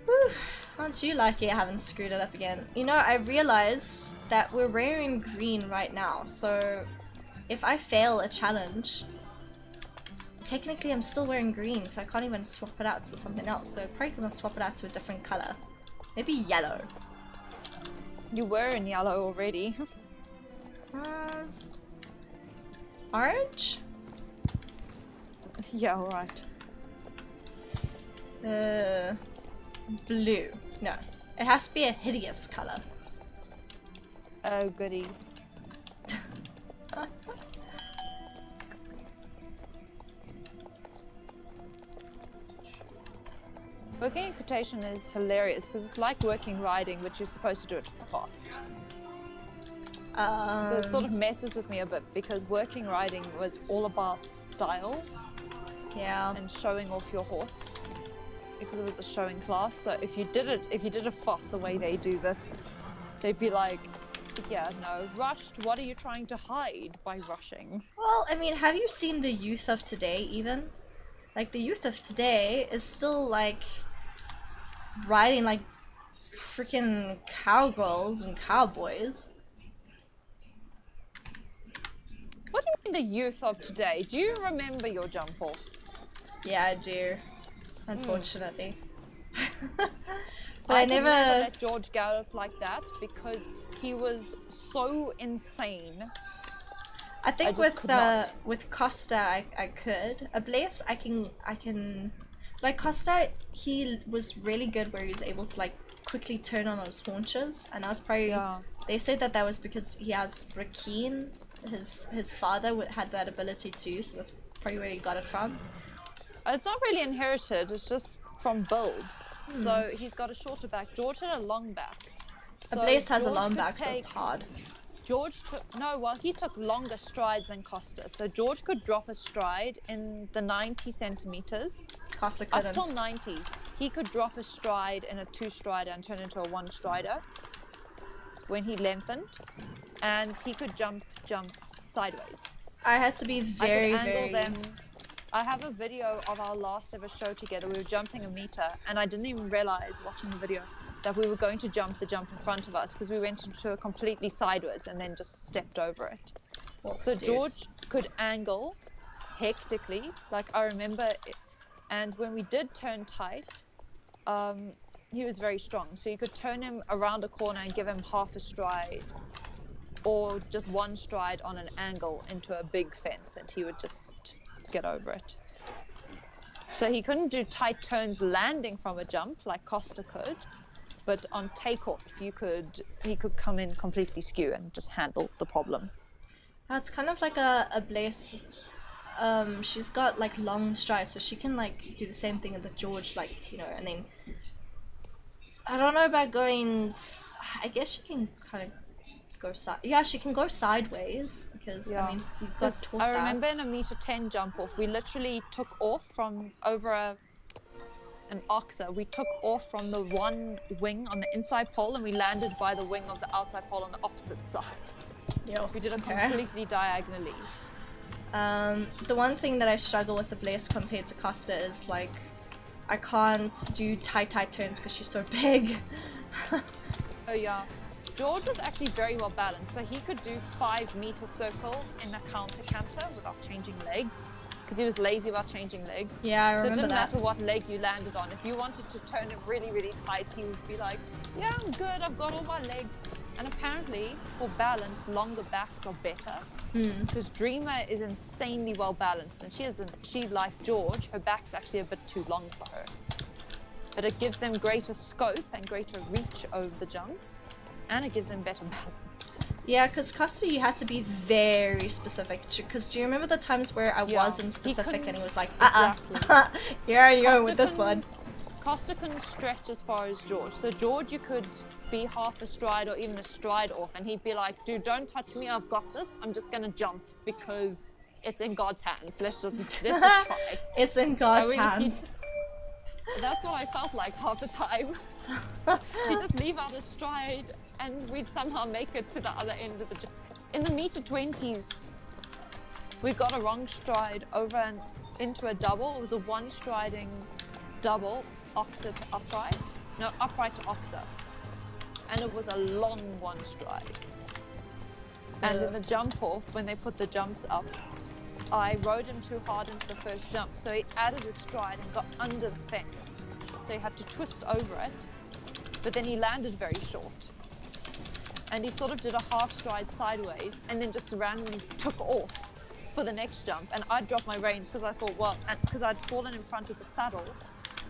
Whew. Aren't you lucky I haven't screwed it up again? You know, I realized that we're wearing green right now, so if I fail a challenge, technically I'm still wearing green, so I can't even swap it out to something else, so I'm probably gonna swap it out to a different color. Maybe yellow. You were in yellow already. Orange? Yeah, alright. Blue. No. It has to be a hideous color. Oh, goody. Working equitation is hilarious because it's like working riding, but you're supposed to do it fast. So it sort of messes with me a bit because working riding was all about style. Yeah. And showing off your horse because it was a showing class. So if you did it fast the way they do this, they'd be like, yeah, no, rushed. What are you trying to hide by rushing? Well, I mean, have you seen the youth of today even? Like the youth of today is still like riding like freaking cowgirls and cowboys. What do you mean the youth of today? Do you remember your jump-offs? Yeah, I do. Unfortunately. But I never never let George gallop like that because he was so insane. I think with Costa I could. Ablaze I can like Costa, he was really good where he was able to like quickly turn on his haunches, and that was probably they said that was because he has Rakeen. His father had that ability too, so that's probably where he got it from. It's not really inherited, it's just from build. So he's got a shorter back. George had a long back. So Ablaze has a George long could back, so it's hard. He took longer strides than Costa. So George could drop a stride in the 90 centimeters. Costa couldn't. Up till 90s. He could drop a stride in a 2-strider and turn into a 1-strider when he lengthened. And he could jump jumps sideways. I had to be very. I have a video of our last ever show together. We were jumping a meter, and I didn't even realize watching the video that we were going to jump the jump in front of us because we went into a completely sideways and then just stepped over it. So George could angle hectically, like I remember, and when we did turn tight, he was very strong. So you could turn him around a corner and give him half a stride, or just 1 stride on an angle into a big fence, and he would just get over it. So he couldn't do tight turns landing from a jump like Costa could, but on takeoff he could come in completely skew and just handle the problem. It's kind of like a Blaze. She's got like long strides, so she can like do the same thing that George, like, you know, and then I don't know about going. I guess she can kind of go side. Yeah, she can go sideways because I mean we've got taught I remember in a meter 10 jump off, we literally took off from over an oxer. We took off from the one wing on the inside pole and we landed by the wing of the outside pole on the opposite side. Yo, we did it completely diagonally. The one thing that I struggle with the Bless compared to Costa is like I can't do tight turns because she's so big. Oh yeah. George was actually very well balanced, so he could do 5-meter circles in a counter canter without changing legs, because he was lazy about changing legs. Yeah, I remember that. So it didn't matter what leg you landed on. If you wanted to turn it really, really tight, he would be like, yeah, I'm good, I've got all my legs. And apparently, for balance, longer backs are better, because Dreamer is insanely well balanced, and she, like George, her back's actually a bit too long for her. But it gives them greater scope and greater reach over the jumps, and it gives them better balance. Yeah, because Costa, you had to be very specific. Because do you remember the times where I wasn't specific and he was like, exactly. Here you go with this one. Costa couldn't stretch as far as George. So George, you could be half a stride or even a stride off, and he'd be like, dude, don't touch me, I've got this. I'm just going to jump because it's in God's hands. Let's just try. It's in God's hands. That's what I felt like half the time. He'd just leave out a stride and we'd somehow make it to the other end of the jump. In the meter 20s, we got a wrong stride over and into a double. It was a one-striding double, oxer to upright. No, upright to oxer. And it was a long one stride. And in the jump off, when they put the jumps up, I rode him too hard into the first jump, so he added a stride and got under the fence. So he had to twist over it, but then he landed very short. And he sort of did a half stride sideways and then just randomly took off for the next jump. And I dropped my reins because I thought, well, because I'd fallen in front of the saddle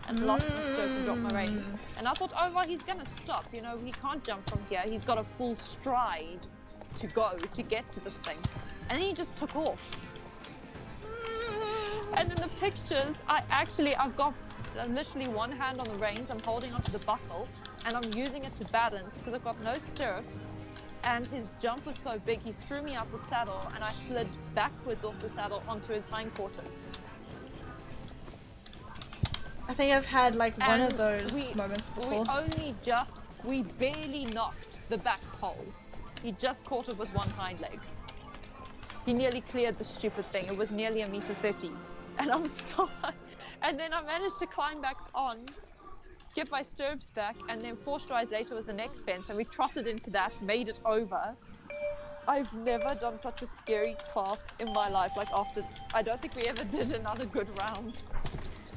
and lost my stirrups and dropped my reins. And I thought, oh, well, he's going to stop. You know, he can't jump from here. He's got a full stride to go to get to this thing. And then he just took off. And in the pictures, I've got literally one hand on the reins, I'm holding onto the buckle, and I'm using it to balance because I've got no stirrups. And his jump was so big, he threw me out the saddle, and I slid backwards off the saddle onto his hindquarters. I think I've had like one of those moments before. We barely knocked the back pole. He just caught it with one hind leg. He nearly cleared the stupid thing. It was nearly a meter 30. And I'm still, and then I managed to climb back on, get my stirrups back, and then 4 strides later was the next fence, and we trotted into that, made it over. I've never done such a scary class in my life. Like after, I don't think we ever did another good round.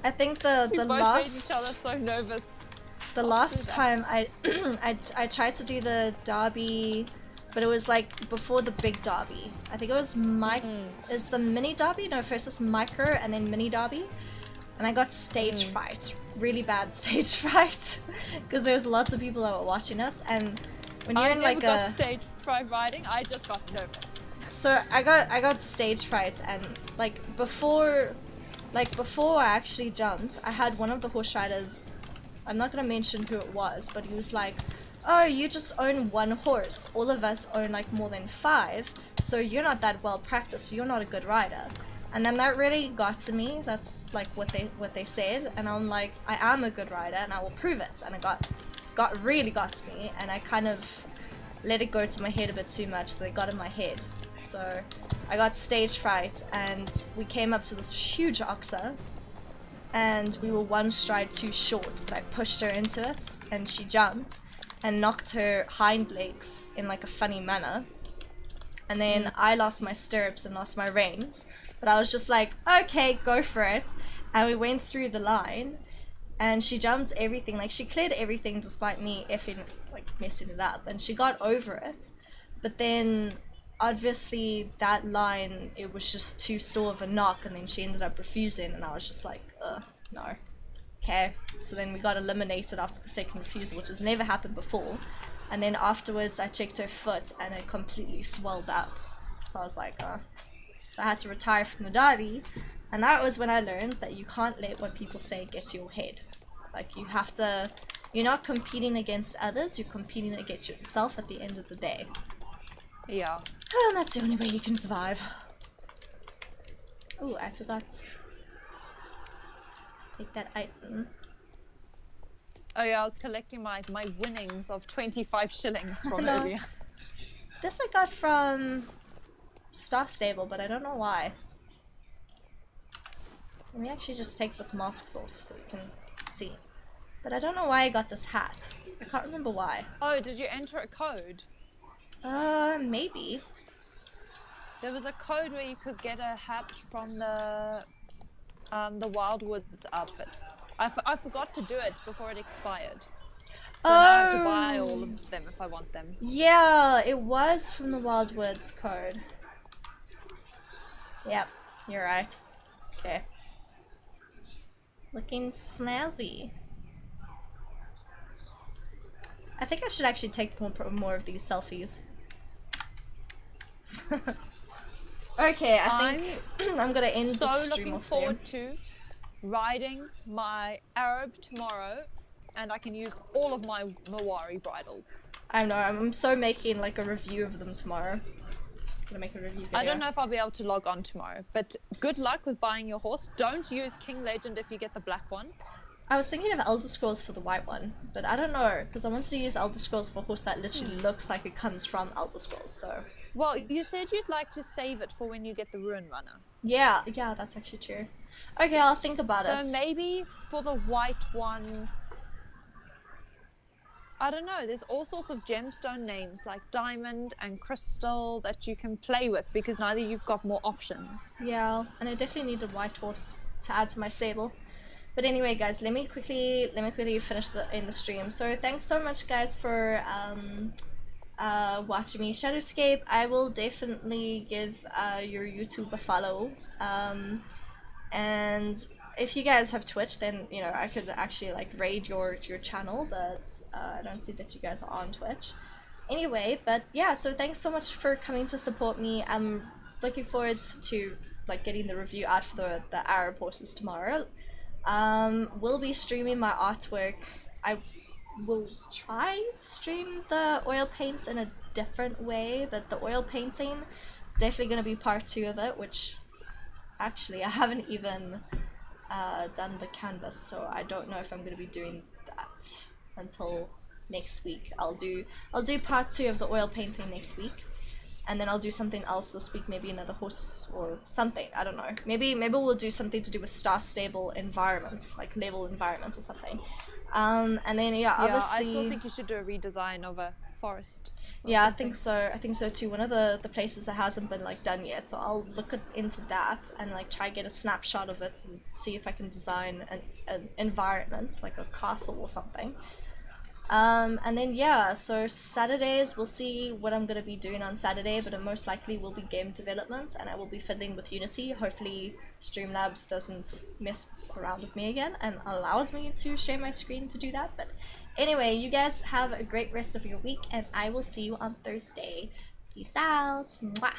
I think the we both last made each other so nervous. The last time I tried to do the derby, but it was like before the big derby. I think it was is the mini derby? No, first it's micro and then mini derby. And I got stage fright, really bad stage fright, because there was lots of people that were watching us. And when you're in like I never got stage fright riding, I just got nervous. So I got stage fright, and like before I actually jumped, I had one of the horse riders. I'm not gonna mention who it was, but he was like, oh, you just own one horse. All of us own like more than 5, so you're not that well practiced. You're not a good rider. And then that really got to me. That's like what they said, and I'm like, I am a good rider, and I will prove it. And it really got to me, and I kind of let it go to my head a bit too much. So it got in my head. So I got stage fright, and we came up to this huge oxer. And we were one stride too short, but I pushed her into it, and she jumped and knocked her hind legs in like a funny manner. And then I lost my stirrups and lost my reins, but I was just like, okay, go for it. And we went through the line, and she jumped everything, like she cleared everything despite me effing like messing it up, and she got over it. But then obviously that line, it was just too sore of a knock, and then she ended up refusing, and I was just like, no. Okay, so then we got eliminated after the second refusal, which has never happened before. And then afterwards I checked her foot, and it completely swelled up. So I was like, so I had to retire from the derby. And that was when I learned that you can't let what people say get to your head. Like, you have to you're not competing against others, you're competing against yourself at the end of the day. Yeah. And that's the only way you can survive. Oh, I forgot to take that item. Oh yeah, I was collecting my winnings of 25 shillings from earlier. This I got from Staff Stable, but I don't know why. Let me actually just take this mask off so you can see. But I don't know why I got this hat. I can't remember why. Oh, did you enter a code? Maybe. There was a code where you could get a hat from the Wildwoods outfits. I forgot to do it before it expired. So now I have to buy all of them if I want them. Yeah, it was from the Wildwoods code. Yep, you're right. Okay. Looking snazzy. I think I should actually take more of these selfies. Okay, I think I'm gonna end the stream so looking forward to riding my Arab tomorrow, and I can use all of my Mawari bridles. I know, I'm so making like a review of them tomorrow. I'm gonna make a review video. I don't know if I'll be able to log on tomorrow, but good luck with buying your horse. Don't use King Legend if you get the black one. I was thinking of Elder Scrolls for the white one, but I don't know, because I wanted to use Elder Scrolls for a horse that literally looks like it comes from Elder Scrolls, so... Well, you said you'd like to save it for when you get the Ruin Runner. Yeah, that's actually true. Okay, I'll think about it. So maybe for the white one... I don't know, there's all sorts of gemstone names like Diamond and Crystal that you can play with, because now that you've got more options. Yeah, and I definitely need a white horse to add to my stable. But anyway, guys, let me quickly finish the stream. So thanks so much, guys, for watching me Shadowscape. I will definitely give your YouTube a follow. And if you guys have Twitch, then you know I could actually like raid your channel, but I don't see that you guys are on Twitch. Anyway, but yeah, so thanks so much for coming to support me. I'm looking forward to like getting the review out for the Arab horses tomorrow. We'll be streaming my artwork. I will try stream the oil paints in a different way, but the oil painting definitely going to be part 2 of it, which actually I haven't even done the canvas, so I don't know if I'm going to be doing that until next week. I'll do part 2 of the oil painting next week, and then I'll do something else this week, maybe another horse or something, I don't know. Maybe we'll do something to do with Star Stable environments, like level environment or something. And then yeah, obviously... I still think you should do a redesign of a forest. Yeah, I think so too. One of the places that hasn't been like done yet, so I'll look into that and like try get a snapshot of it and see if I can design an environment, like a castle or something. And then yeah, so Saturdays we'll see what I'm gonna be doing on Saturday, but it most likely will be game development, and I will be fiddling with Unity. Hopefully Streamlabs doesn't mess around with me again and allows me to share my screen to do that. But anyway, you guys have a great rest of your week, and I will see you on Thursday. Peace out. Mwah.